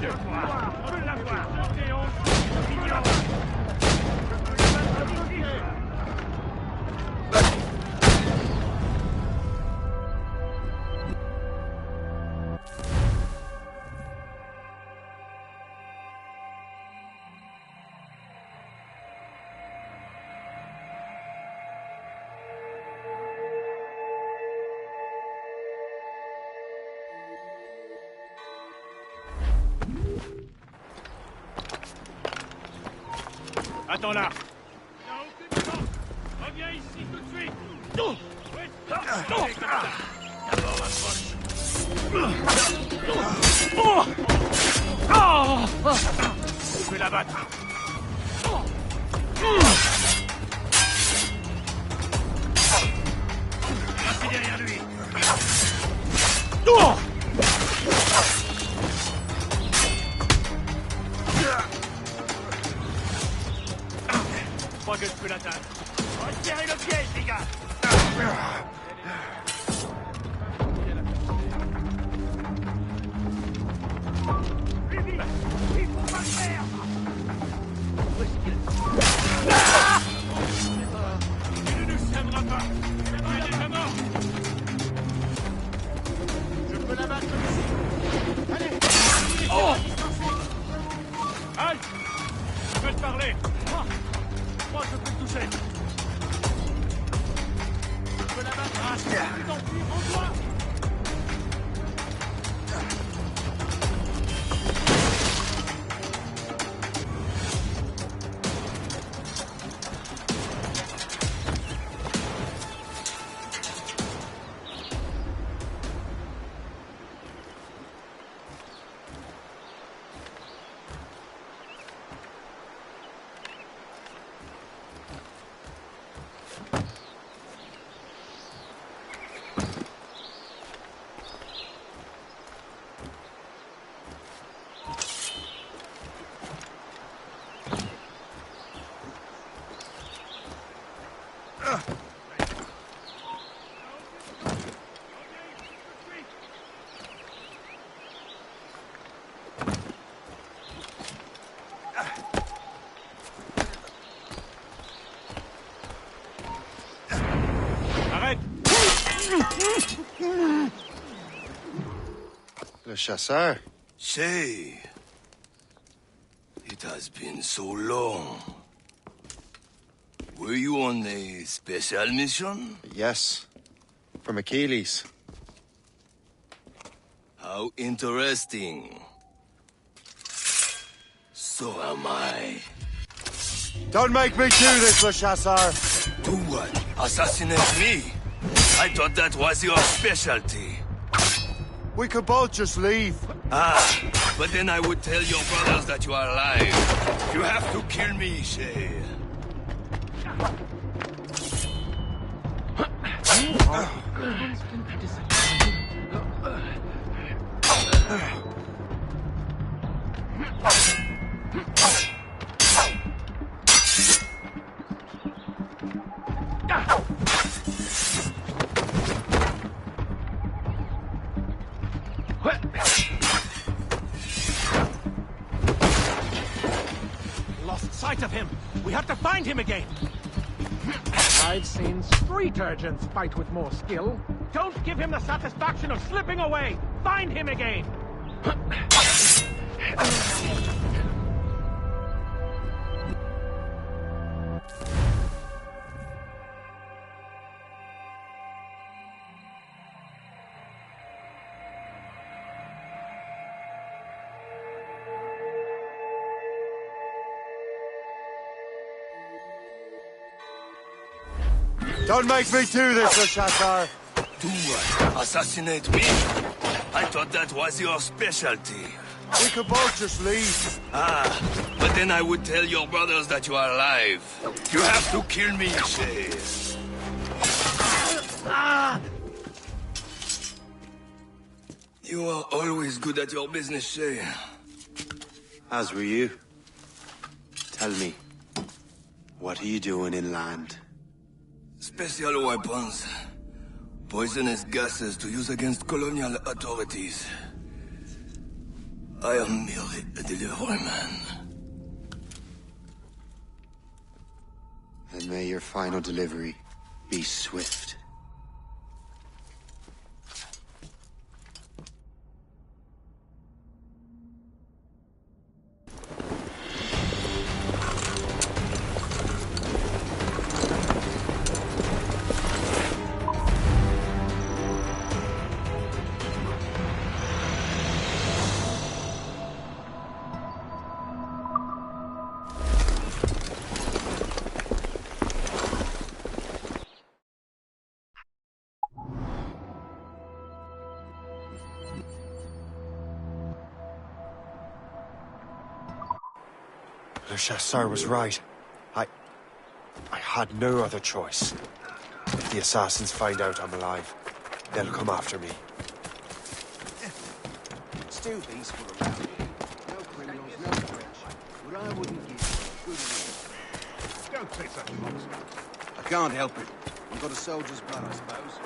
Je vois, on peut l'avoir! Tenham, mignon! Je peux le battre à tirer! Attends là! Il n'y a aucune chance! Reviens ici tout de suite! D'abord approche! Je vais la battre! Restez derrière lui! Je crois que je peux l'atteindre. Resserrez le piège, les gars! Plus vite! Il faut pas le faire! Où est-ce qu'il est? Il ne nous sèmera pas! Tu es déjà mort! Je peux la Le chasseur. Shay. It has been so long. Were you on a special mission? Yes. From Achilles. How interesting. So am I. Don't make me do this, Le Chasseur! Do what? Assassinate me? I thought that was your specialty. We could both just leave. Ah, but then I would tell your brothers that you are alive. You have to kill me, Shay. Lost sight of him. We have to find him again. I've seen street urchins fight with more skill. Don't give him the satisfaction of slipping away. Find him again. Don't make me do this, Le Chasseur! Do what? Assassinate me? I thought that was your specialty. We could both just leave. Ah, but then I would tell your brothers that you are alive. You have to kill me, Shay. You are always good at your business, Shay. As were you. Tell me, what are you doing inland? Special weapons. Poisonous gases to use against colonial authorities. I am merely a delivery man. And may your final delivery be swift. Le Chasseur was right. I had no other choice. If the assassins find out I'm alive, they'll come after me. It's too peaceful around here. No criminals, no French. But I wouldn't give you a good reason. Don't say such nonsense. I can't help it. I've got a soldier's blood, I suppose.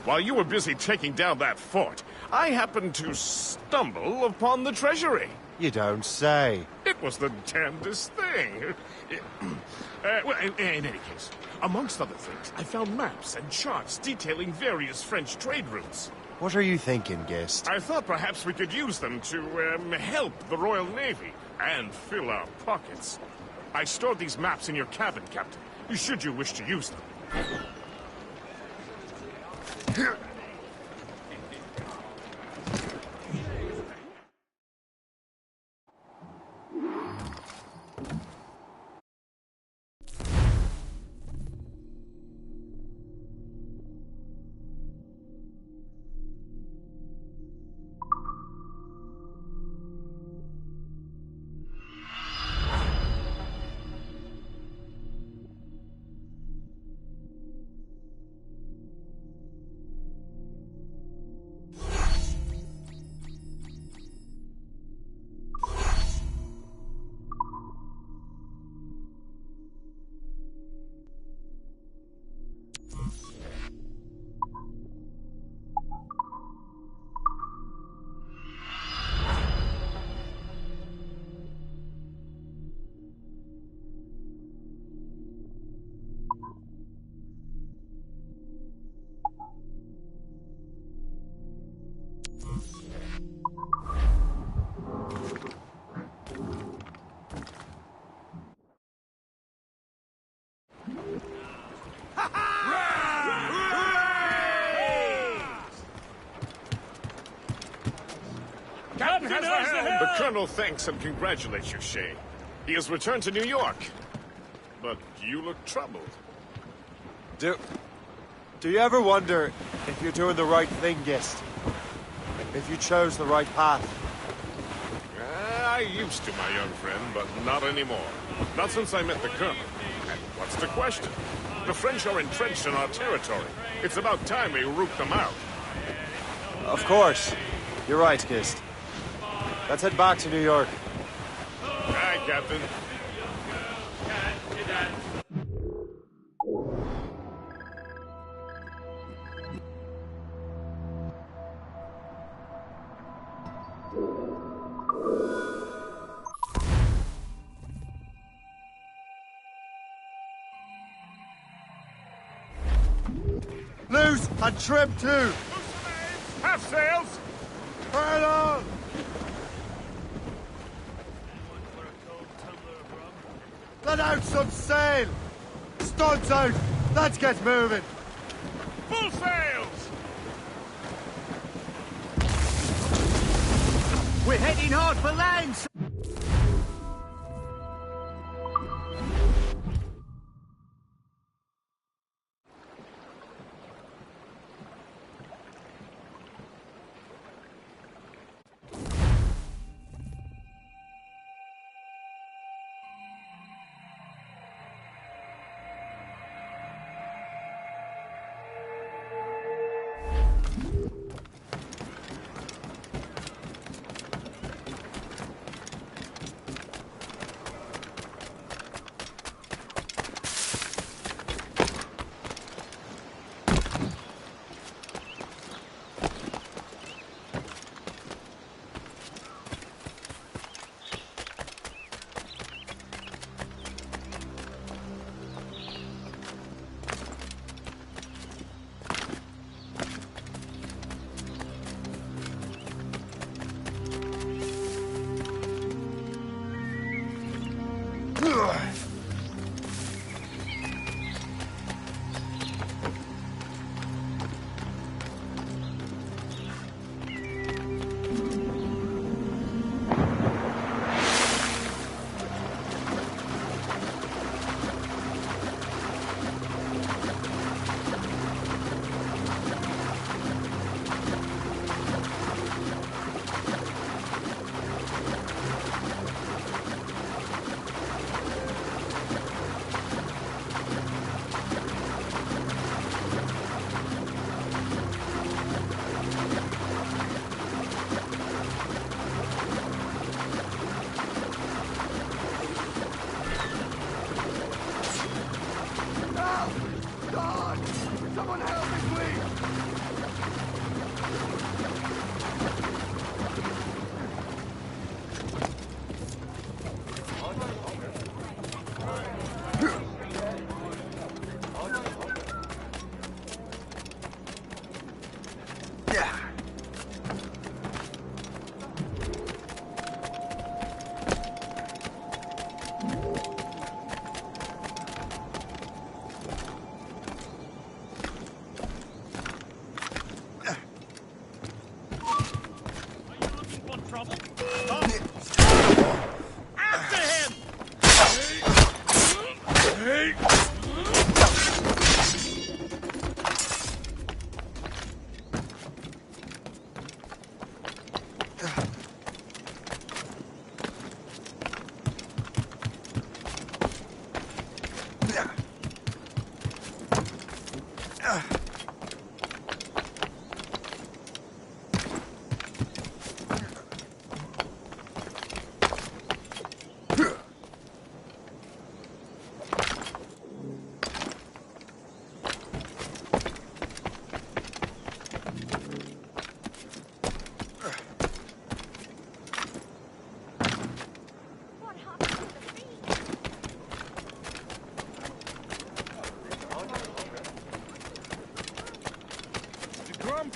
While you were busy taking down that fort, I happened to stumble upon the treasury. You don't say. It was the damnedest thing. Well, in any case, amongst other things, I found maps and charts detailing various French trade routes. What are you thinking, guest? I thought perhaps we could use them to help the Royal Navy and fill our pockets. I stored these maps in your cabin, Captain, should you wish to use them. Captain has the helm! The Colonel thanks and congratulates you, Shay. He has returned to New York. But you look troubled. Do you ever wonder if you're doing the right thing, Gist? If you chose the right path? I used to, my young friend, but not anymore. Not since I met the Colonel. And what's the question? The French are entrenched in our territory. It's about time we root them out. Of course. You're right, Gist. Let's head back to New York. Aye, Captain. Loose and trim too. Half sails. Fire on. Let out some sail. Studs out. Let's get moving. Full sails. We're heading hard for land.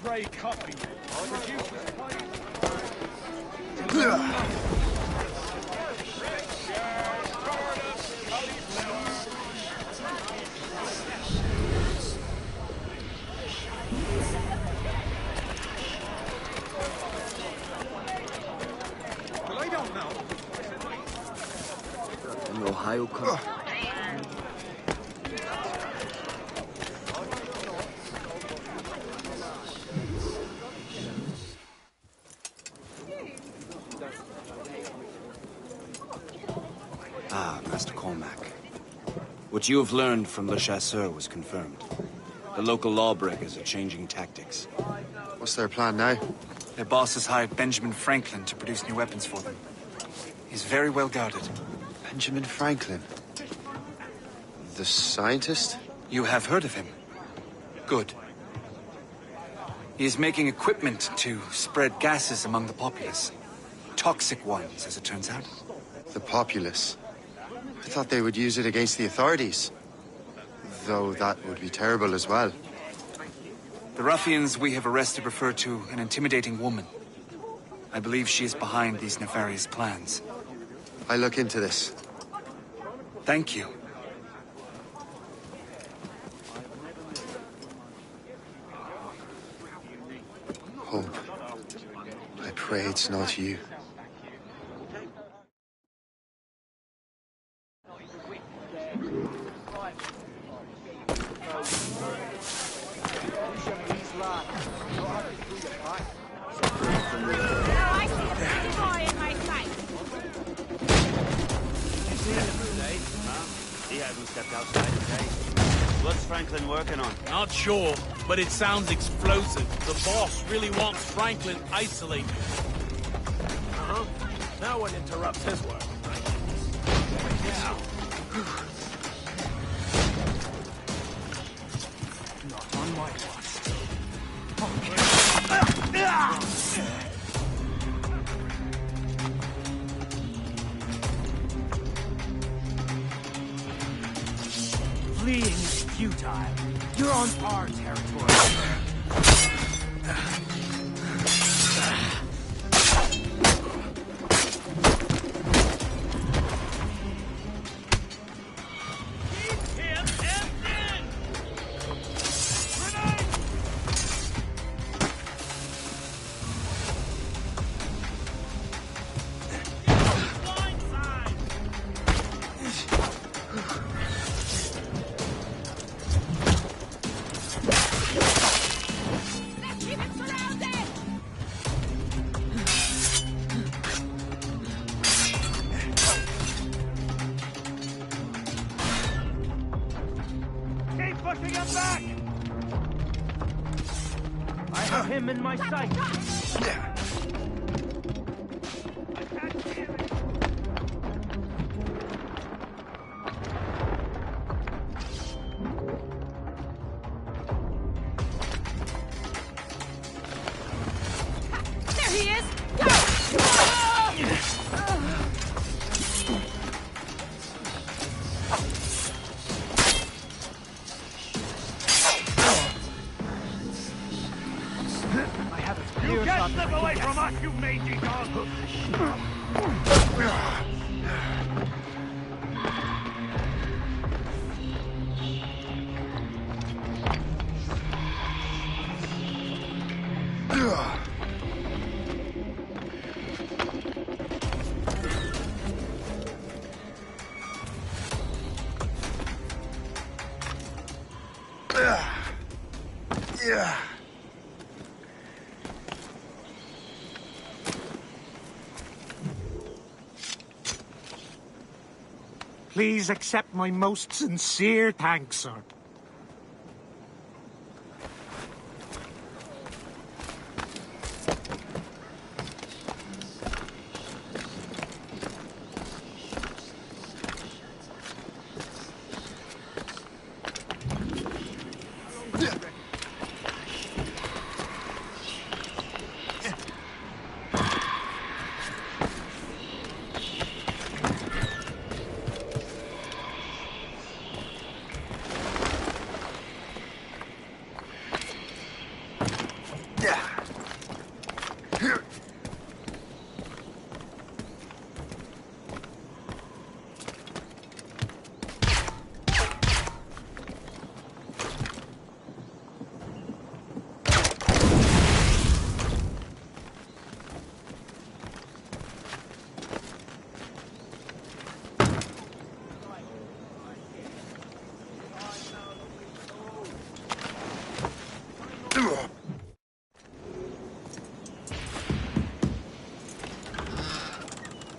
Grey coffee. An Ohio car. Ah, Master Cormac. What you have learned from Le Chasseur was confirmed. The local lawbreakers are changing tactics. What's their plan now? Their boss has hired Benjamin Franklin to produce new weapons for them. He's very well guarded. Benjamin Franklin? The scientist? You have heard of him? Good. He is making equipment to spread gases among the populace. Toxic ones, as it turns out. The populace? I thought they would use it against the authorities. Though that would be terrible as well. The ruffians we have arrested refer to an intimidating woman. I believe she is behind these nefarious plans. I look into this. Thank you. Hope. I pray it's not you. He hasn't stepped outside today. What's Franklin working on? Not sure, but it sounds explosive. The boss really wants Franklin isolated. Uh-huh. No one interrupts his work. Now. Not on my watch. Fleeing is futile. You're on our territory. Him in my sight. There he is! Go! You can't slip away from us, you mangy dog! Yeah. Please accept my most sincere thanks, sir.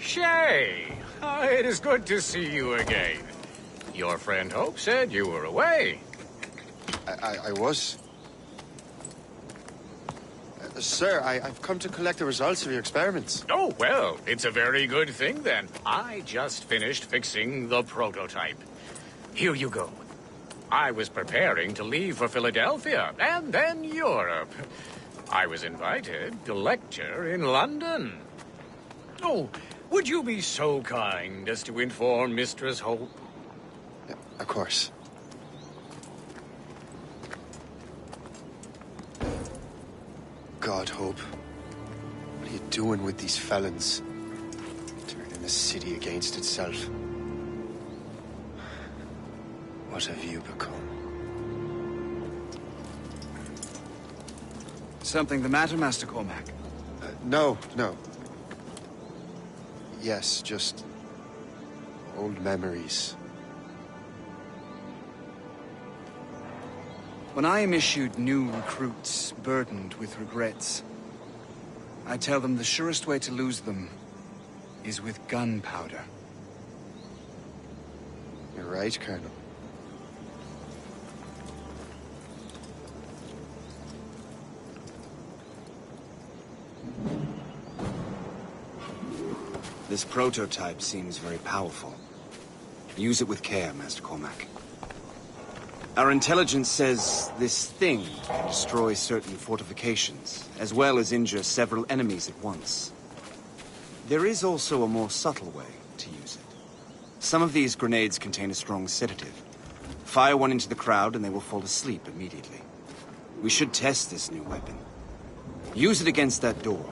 Shay! It is good to see you again. Your friend Hope said you were away. I was. Sir, I've come to collect the results of your experiments. Oh, well, it's a very good thing then. I just finished fixing the prototype. Here you go. I was preparing to leave for Philadelphia, and then Europe. I was invited to lecture in London. Oh, would you be so kind as to inform Mistress Hope? Yeah, of course. God, Hope. What are you doing with these felons? Turning the city against itself. What have you become? Something the matter, Master Cormac? No. Yes, just old memories. When I am issued new recruits burdened with regrets, I tell them the surest way to lose them is with gunpowder. You're right, Colonel. This prototype seems very powerful. Use it with care, Master Cormac. Our intelligence says this thing can destroy certain fortifications, as well as injure several enemies at once. There is also a more subtle way to use it. Some of these grenades contain a strong sedative. Fire one into the crowd and they will fall asleep immediately. We should test this new weapon. Use it against that door.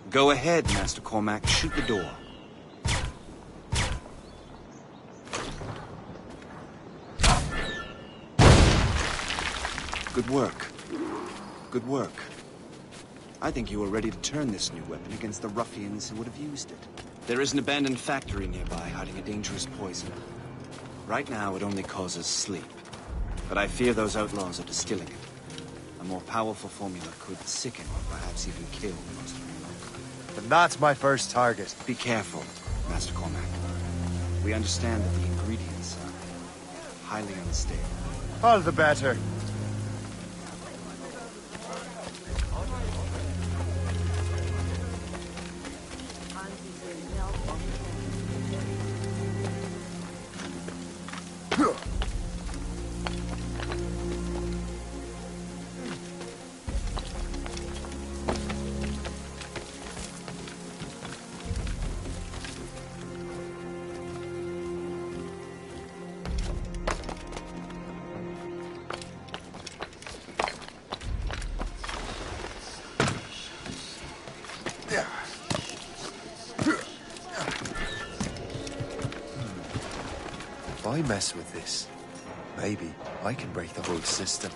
Go ahead, Master Cormac. Shoot the door. Good work. Good work. I think you are ready to turn this new weapon against the ruffians who would have used it. There is an abandoned factory nearby hiding a dangerous poison. Right now, it only causes sleep. But I fear those outlaws are distilling it. A more powerful formula could sicken or perhaps even kill most of them. But that's my first target. Be careful, Master Cormac. We understand that the ingredients are highly unstable. All the better. If I mess with this, maybe I can break the whole system.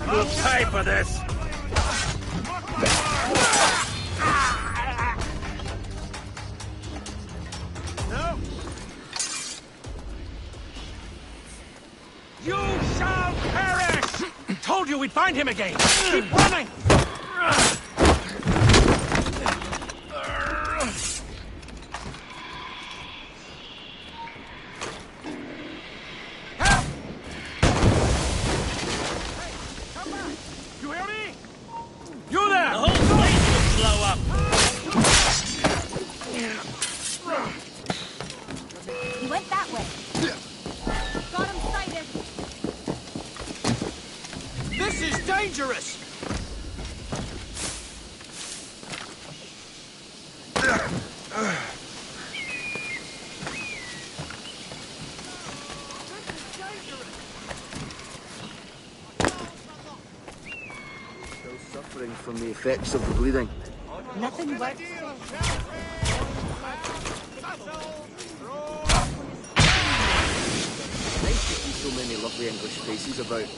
You'll pay for this! No! You shall perish! Told you we'd find him again! Keep running! You there! The whole place will blow up! He went that way. Got him sighted. This is dangerous! Still suffering from the effects of the bleeding. Nothing but... Nice to see so many lovely English faces about.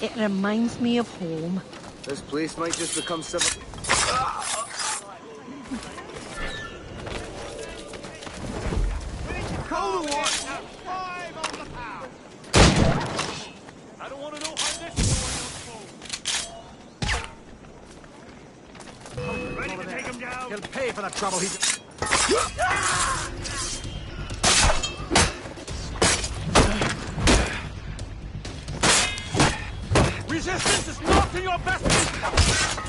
It reminds me of home. This place might just become civil. Call the watch! I don't want to know how this is going. Ready to take him down? He'll pay for the trouble he... Resistance is not in your best interest!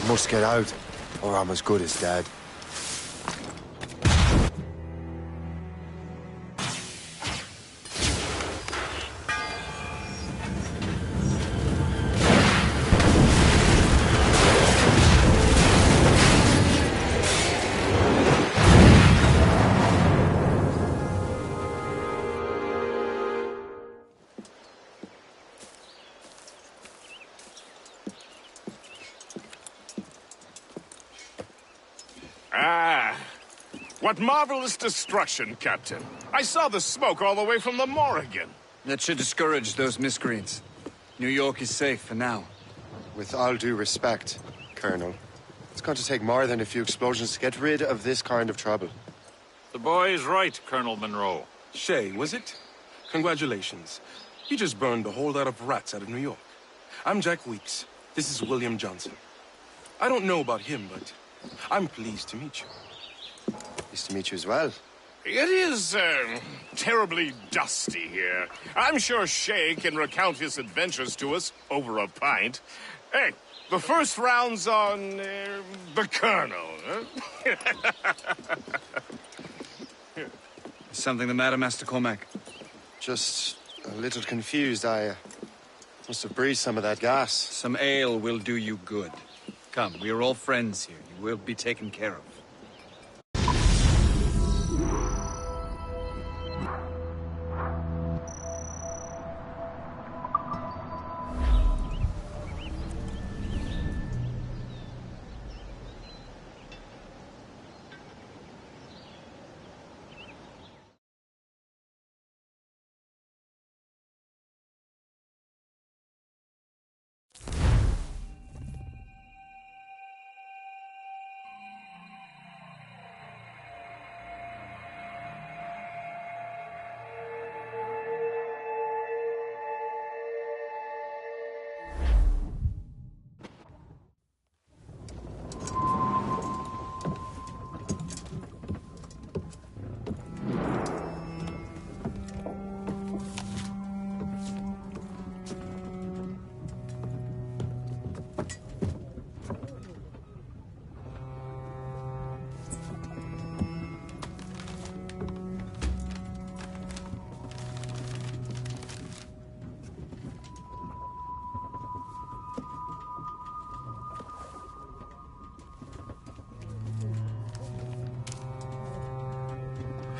Must get out, or I'm as good as dead. What marvelous destruction, Captain. I saw the smoke all the way from the Morrigan. That should discourage those miscreants. New York is safe for now. With all due respect, Colonel, it's going to take more than a few explosions to get rid of this kind of trouble. The boy is right, Colonel Monroe. Shay, was it? Congratulations. You just burned a whole lot of rats out of New York. I'm Jack Weeks. This is William Johnson. I don't know about him, but I'm pleased to meet you. Pleased to meet you as well. It is, terribly dusty here. I'm sure Shay can recount his adventures to us over a pint. Hey, the first round's on, the Colonel, huh? Something the matter, Master Cormac? Just a little confused. I must have breathed some of that gas. Some ale will do you good. Come, we are all friends here. You will be taken care of.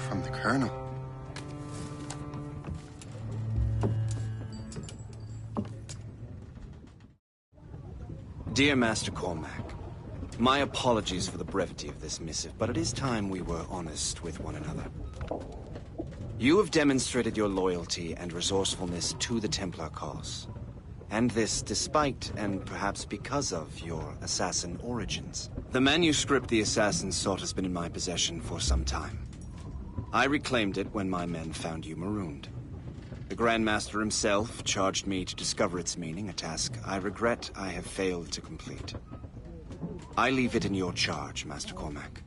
from the Colonel. Dear Master Cormac, my apologies for the brevity of this missive, but it is time we were honest with one another. You have demonstrated your loyalty and resourcefulness to the Templar cause. And this despite, and perhaps because of, your assassin origins. The manuscript the assassin sought has been in my possession for some time. I reclaimed it when my men found you marooned. The Grand Master himself charged me to discover its meaning, a task I regret I have failed to complete. I leave it in your charge, Master Cormac.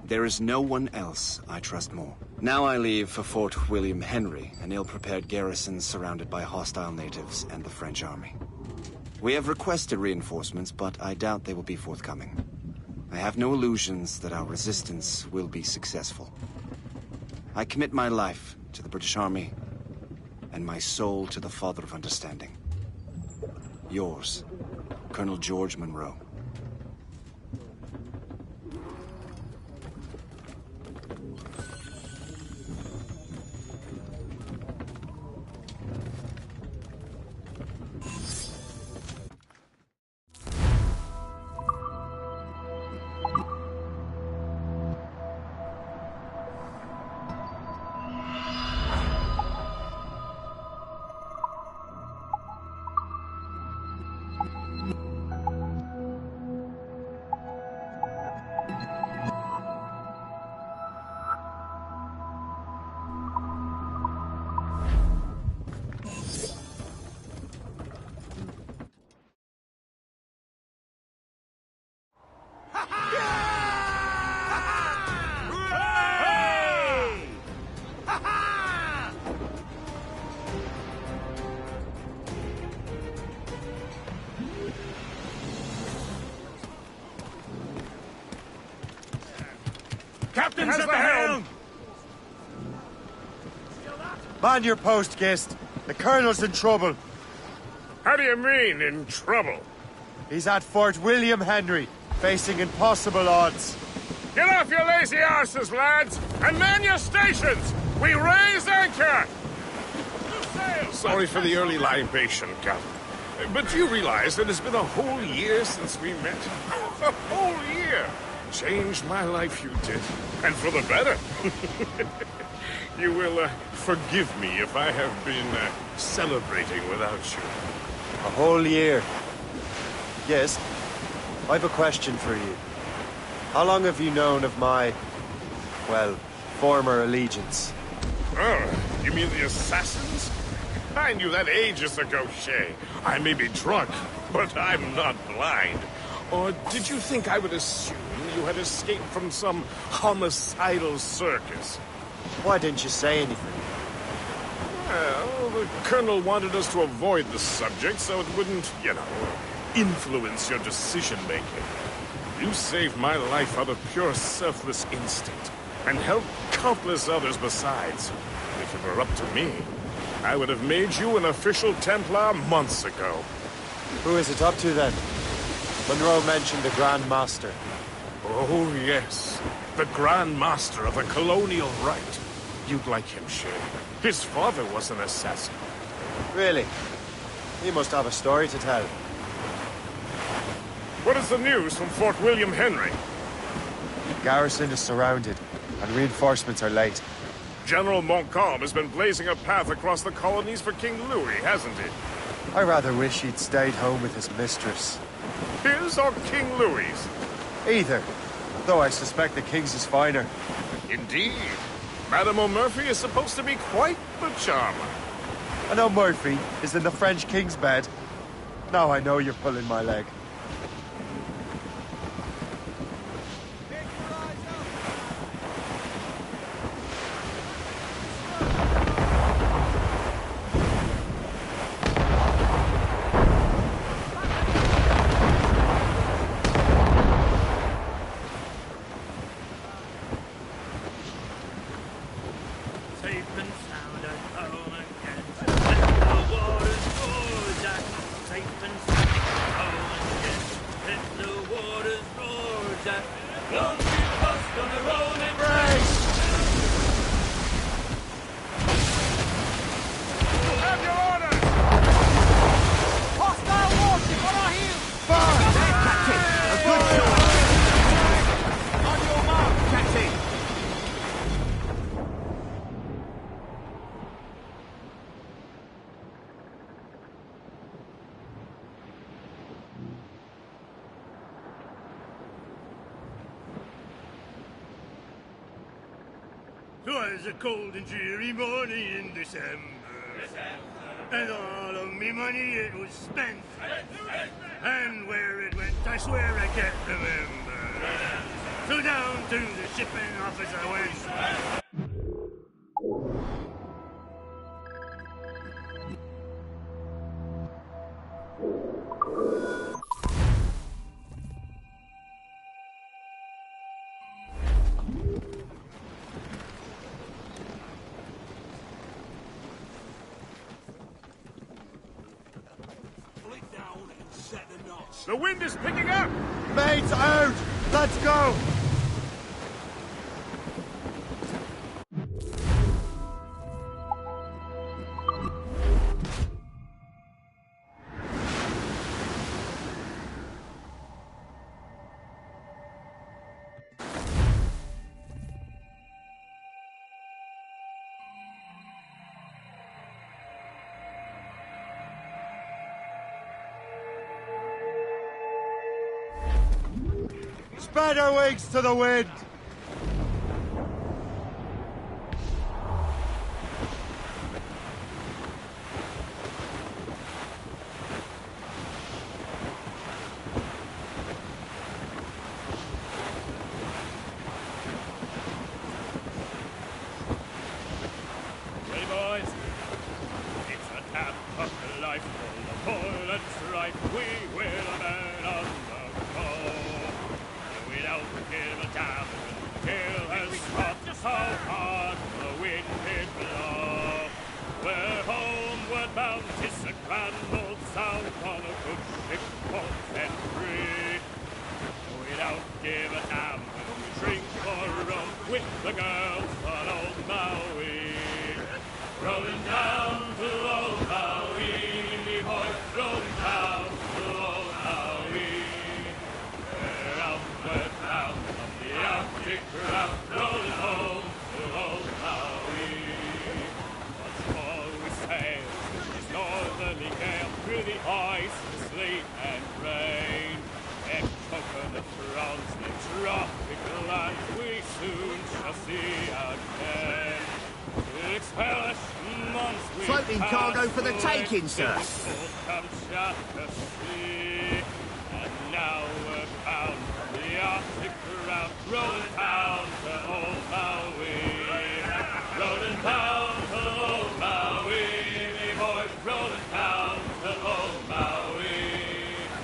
There is no one else I trust more. Now I leave for Fort William Henry, an ill-prepared garrison surrounded by hostile natives and the French army. We have requested reinforcements, but I doubt they will be forthcoming. I have no illusions that our resistance will be successful. I commit my life to the British Army, and my soul to the Father of Understanding. Yours, Colonel George Monroe. Captain's at the helm! Man your post, Gist. The Colonel's in trouble. How do you mean, in trouble? He's at Fort William Henry, facing impossible odds. Get off your lazy arses, lads, and man your stations! We raise anchor! Sorry for the early libation, Captain. But do you realize that it's been a whole year since we met? A whole year! Changed my life, you did. And for the better. You will forgive me if I have been celebrating without you. A whole year. Yes, I've a question for you. How long have you known of my, well, former allegiance? Oh, you mean the assassins? I knew that ages ago, Shay. I may be drunk, but I'm not blind. Or did you think I would assume you had escaped from some homicidal circus? Why didn't you say anything? Well, the Colonel wanted us to avoid the subject so it wouldn't, influence your decision-making. You saved my life out of pure selfless instinct, and helped countless others besides. If it were up to me, I would have made you an official Templar months ago. Who is it up to, then? Monroe mentioned the Grand Master. Oh, yes. The Grand Master of the colonial rite. You'd like him, Shay. His father was an assassin. Really? He must have a story to tell. What is the news from Fort William Henry? The garrison is surrounded, and reinforcements are late. General Montcalm has been blazing a path across the colonies for King Louis, hasn't he? I rather wish he'd stayed home with his mistress. His or King Louis's? Either, though I suspect the King's is finer. Indeed. Madame O'Murphy is supposed to be quite the charmer. And O'Murphy is in the French King's bed. Now I know you're pulling my leg. 'Twas a cold and dreary morning in December. And all of me money it was spent. And where it went, I swear I can't remember. So down to the shipping office I went. The wind is picking up! Mates out! Let's go! Spread our wings to the wind! Ready, boys? It's a tap of life full of toil and strife. We will man on the go. Without give a damn until has struck how hard the wind did blow. We're homeward bound, 'tis a grand old sound on a good ship, port and free. Without give a damn when we drink for rum with the girls on old Maui. Rolling down to old Maui, boys, rolling down to old Maui. We're outward bound from the Arctic route, rolling home to old Maui. Once more we sail with this northerly gale through the ice, the sleet and rain. And coconut fronds, the tropical land we soon shall see again. Floating cargo for the taking, sir. And now we're bound from the Arctic route, rolling down to old Maui. Rolling down to old Maui, me boys, rolling down to old Maui.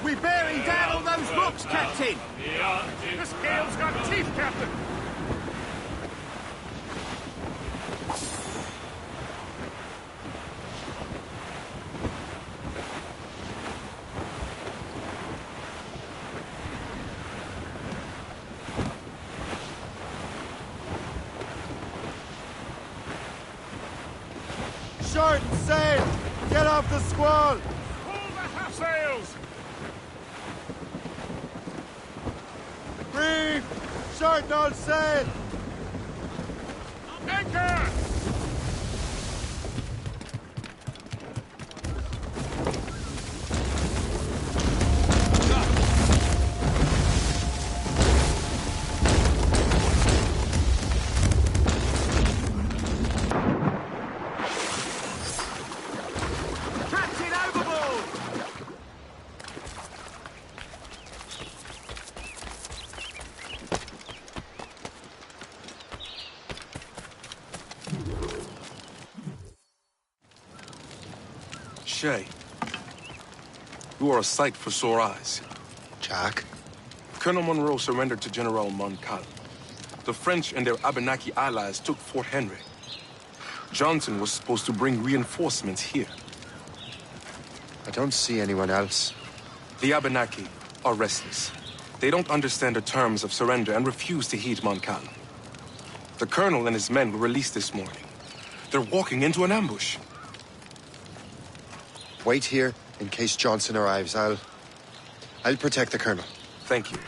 We're bearing down on those rocks, Captain. This gale's got teeth, Captain. Short and sail! Get off the squall! Pull the half sails! Reef! Short and all sail! Anchor! Shay, you are a sight for sore eyes. Jack? Colonel Monroe surrendered to General Montcalm. The French and their Abenaki allies took Fort Henry. Johnson was supposed to bring reinforcements here. I don't see anyone else. The Abenaki are restless. They don't understand the terms of surrender and refuse to heed Montcalm. The colonel and his men were released this morning. They're walking into an ambush. Wait here in case Johnson arrives. I'll protect the colonel. Thank you.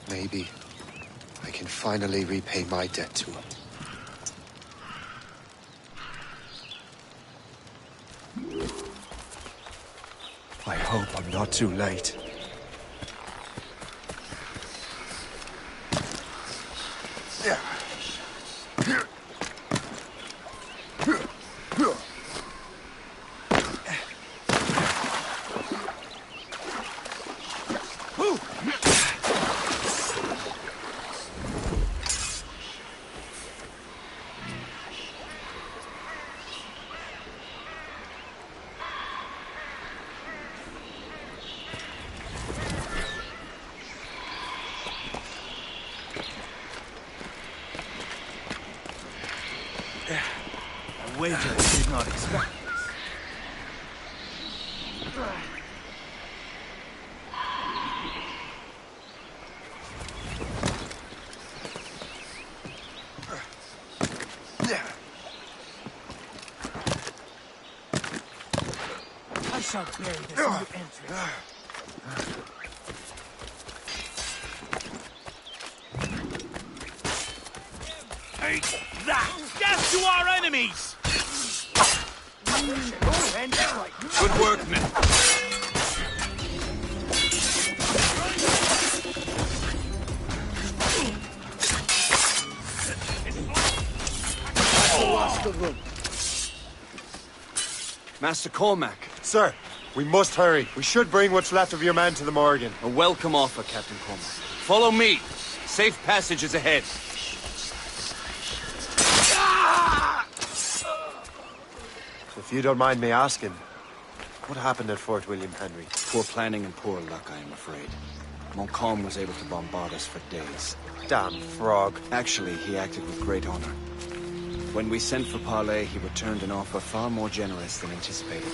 Maybe I can finally repay my debt to him. I hope I'm not too late. I wager I did not expect this. I shall bury this new entrance. Take that! Death to our enemies! Good work, men. Master Cormac. Sir, we must hurry. We should bring what's left of your men to the Morgan. A welcome offer, Captain Cormac. Follow me. Safe passage is ahead. If you don't mind me asking, what happened at Fort William Henry? Poor planning and poor luck, I am afraid. Montcalm was able to bombard us for days. Damn frog. Actually, he acted with great honor. When we sent for parley, he returned an offer far more generous than anticipated.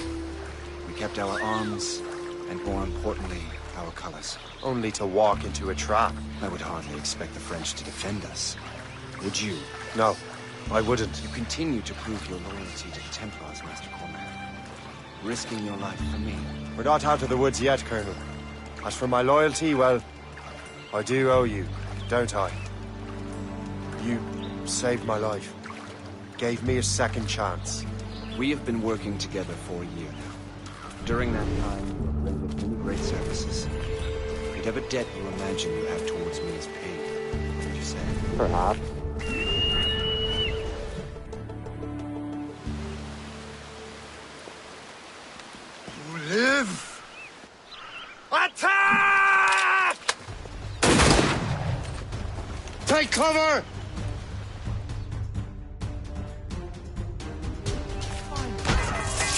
We kept our arms, and more importantly, our colors. Only to walk into a trap. I would hardly expect the French to defend us. Would you? No, I wouldn't. You continue to prove your loyalty to the Templars, Master Cormac. Risking your life for me. We're not out of the woods yet, Colonel. As for my loyalty, well, I do owe you, don't I? You saved my life. Gave me a second chance. We have been working together for a year now. During that time, you have rendered many great services. Whatever debt you imagine you have towards me is paid, would you say? Perhaps. You live! Attack! Take cover!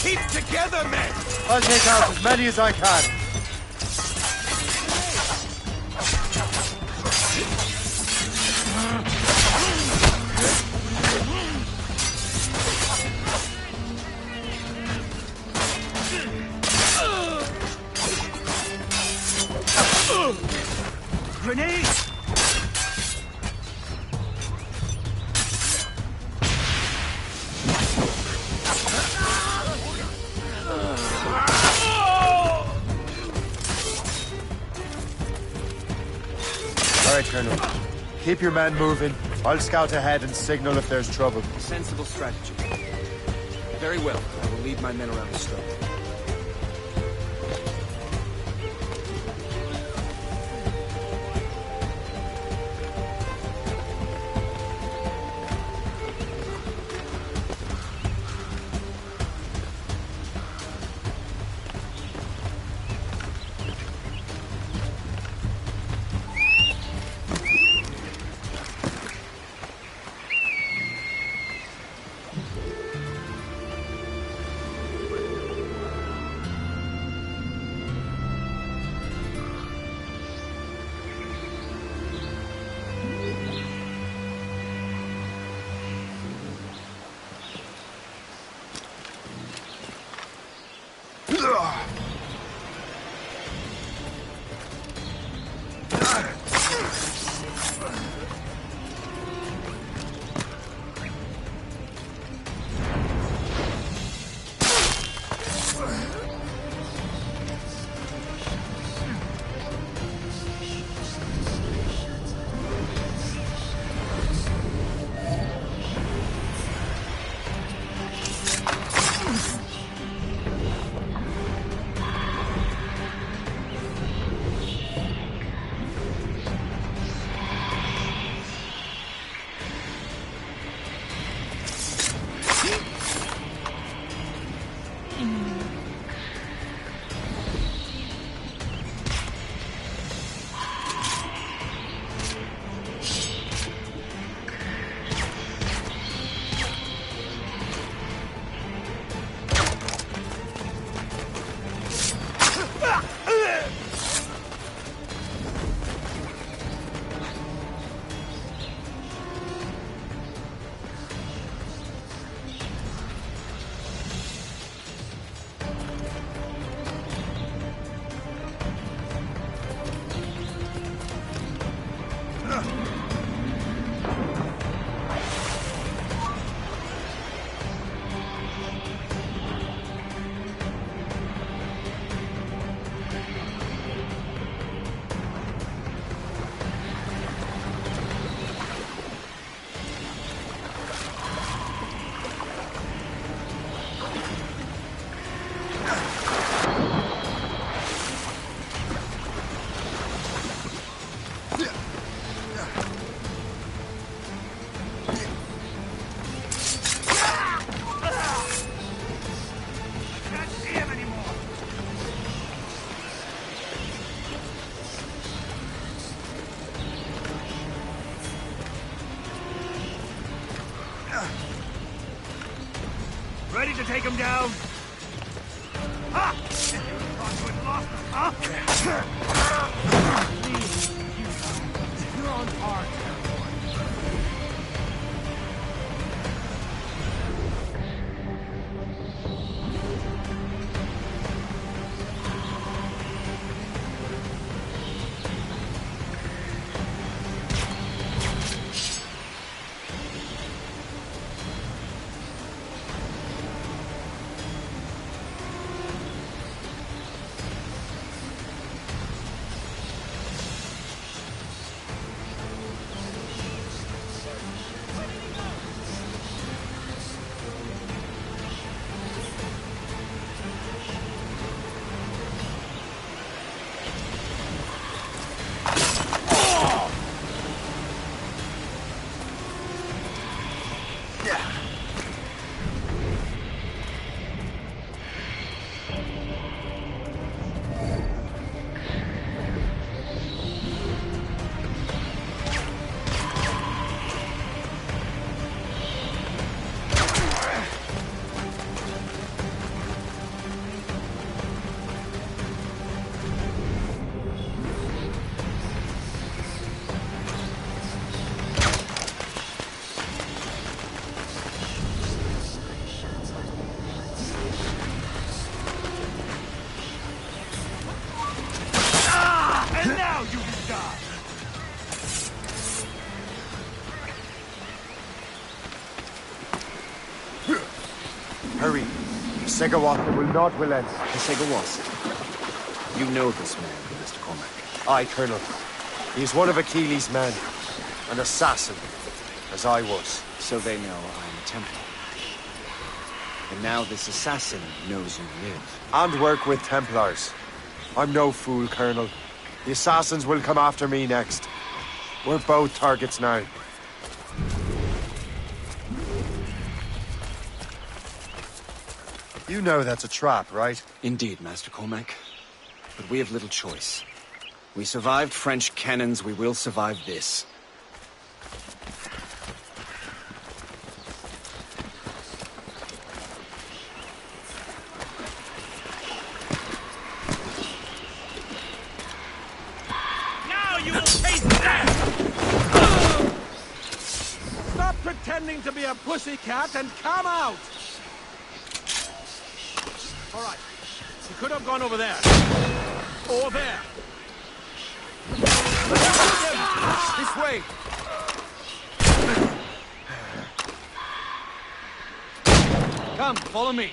Keep together, men! I'll take out as many as I can. Grenades! All right, Colonel. Keep your men moving. I'll scout ahead and signal if there's trouble. Sensible strategy. Very well. I will lead my men around the stone. Ready to take him down? Ha! You thought you had lost us, huh? Please, you're on par. Hurry. Segawatha will not relent. Segawatha. You know this man, Mr. Cormac. Aye, Colonel. He is one of Achilles' men. An assassin, as I was. So they know I'm a Templar. And now this assassin knows you live. And work with Templars. I'm no fool, Colonel. The assassins will come after me next. We're both targets now. You know that's a trap, right? Indeed, Master Cormac. But we have little choice. We survived French cannons, we will survive this. Now you will taste that! Stop pretending to be a pussycat and come out! All right. He could have gone over there. Or there. This way. Come, follow me.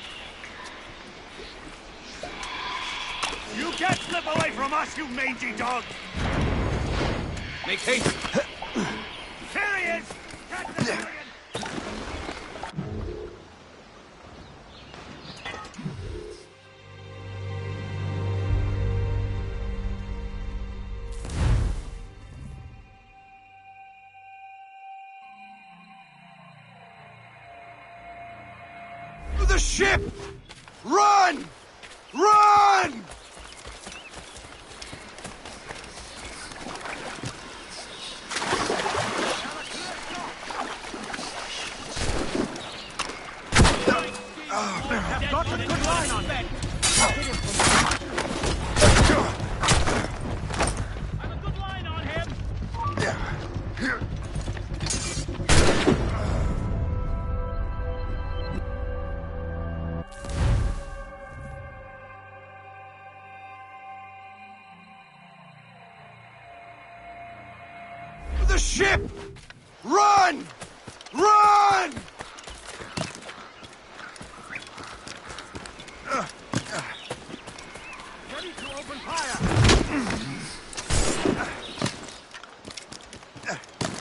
You can't slip away from us, you mangy dog! Make haste. Here he is! Catch the dragon! The ship! Run! Run! I've got a good line on that. I've a good line on him. The ship! Run! Run! Ready to open fire.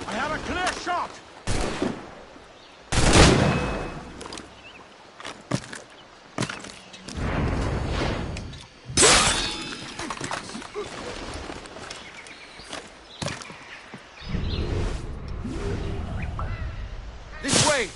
I have a clear shot. This way!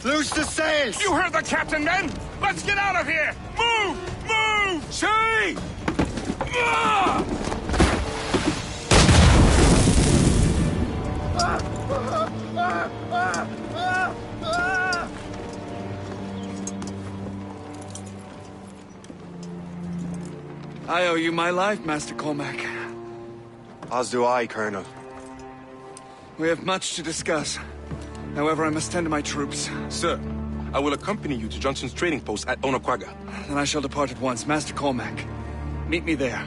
Loose the sails! You heard the captain, men! Let's get out of here! Move! Move! See! I owe you my life, Master Cormac. As do I, Colonel. We have much to discuss. However, I must tend to my troops. Sir, I will accompany you to Johnson's trading post at Onaqaga. Then I shall depart at once. Master Cormac, meet me there.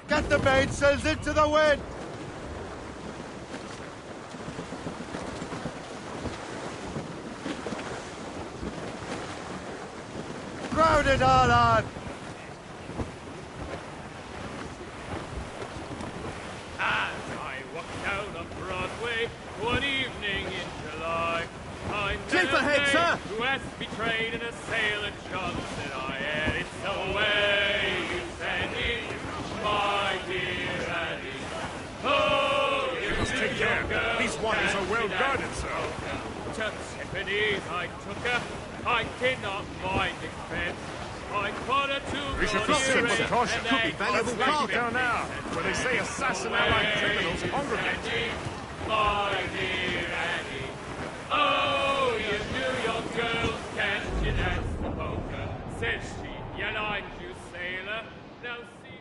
Get the mainsails into the wind! Crowd it all on! As I walked down on Broadway one evening in July, I met Keep ahead, sir! who has betrayed in a sailor Johnson. I had it so way you send it, my dear Annie. Oh, you must take care. These waters are well guarded, sir. To Tiffany's I took her. I did not mind expense. I put her to We should proceed with caution. Could be valuable cargo down now, where they say assassin allied criminals congregate. My dear Annie. Oh, you New York girls can't you dance the polka? Said she, you lined you sailor. Now see me.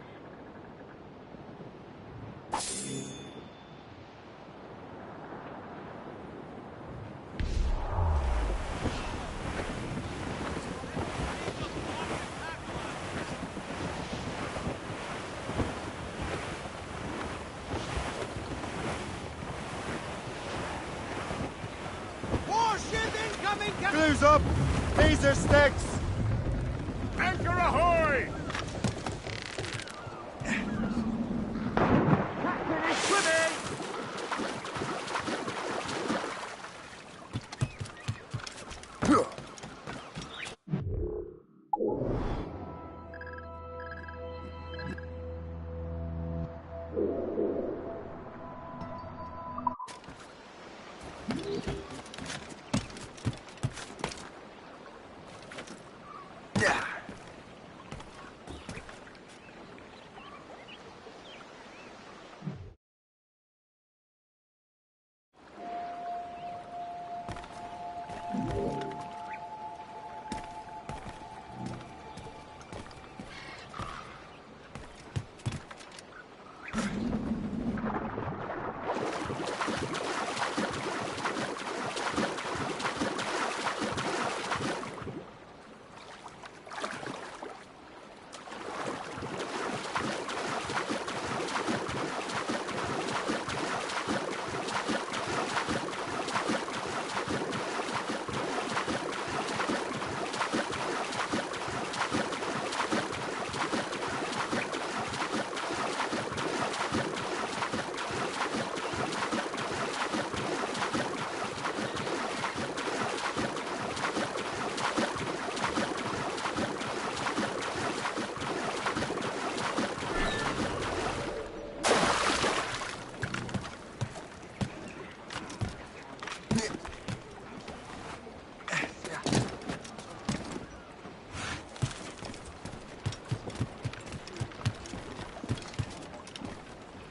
Blues up! These are sticks! Anchor ahoy!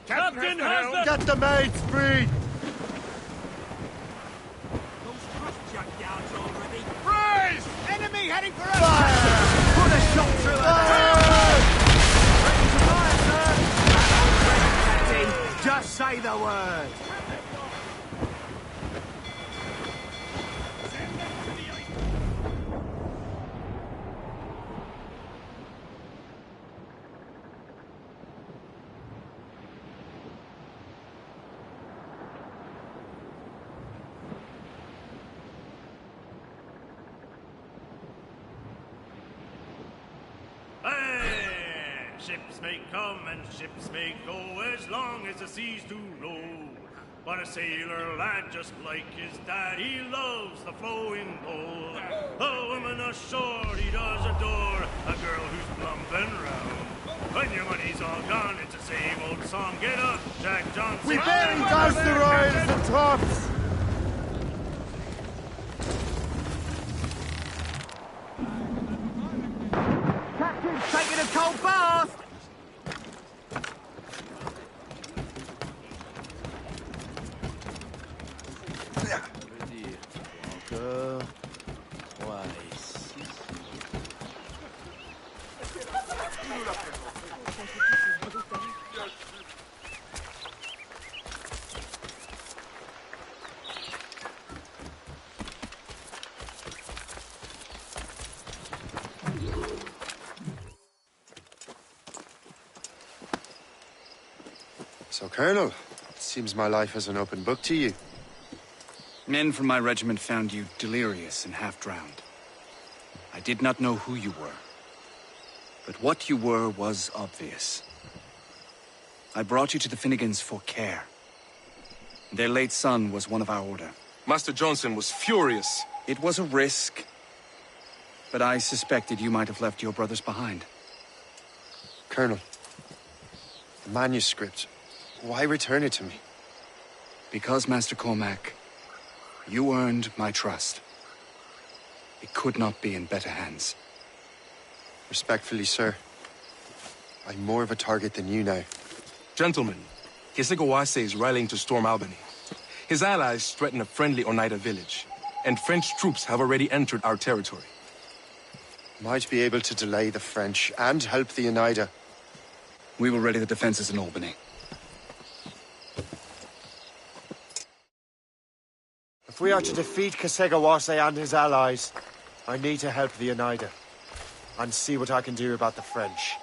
Captain has the... Get the mates free! Rise! Enemy heading for us! Fire! Put a shot through her! Ready to fire, sir! Captain, just say the word! may come and ships may go as long as the seas do roll. But a sailor lad just like his dad, he loves the flowing bowl. A woman ashore he does adore, a girl who's plump and round. When your money's all gone, it's the same old song. Get up, Jack Johnson. We barely dodged the royals and tops. Captain's taking a cold bath! So, Colonel, it seems my life is an open book to you. Men from my regiment found you delirious and half-drowned. I did not know who you were. But what you were was obvious. I brought you to the Finnegans for care. Their late son was one of our order. Master Johnson was furious. It was a risk. But I suspected you might have left your brothers behind. Colonel, the manuscript. Why return it to me? Because, Master Cormac, you earned my trust. It could not be in better hands. Respectfully, sir. I'm more of a target than you now. Gentlemen, Kesegawase is rallying to storm Albany. His allies threaten a friendly Oneida village, and French troops have already entered our territory. Might be able to delay the French and help the Oneida. We will ready the defenses in Albany. If we are to defeat Kesegawase and his allies, I need to help the Oneida. And see what I can do about the French.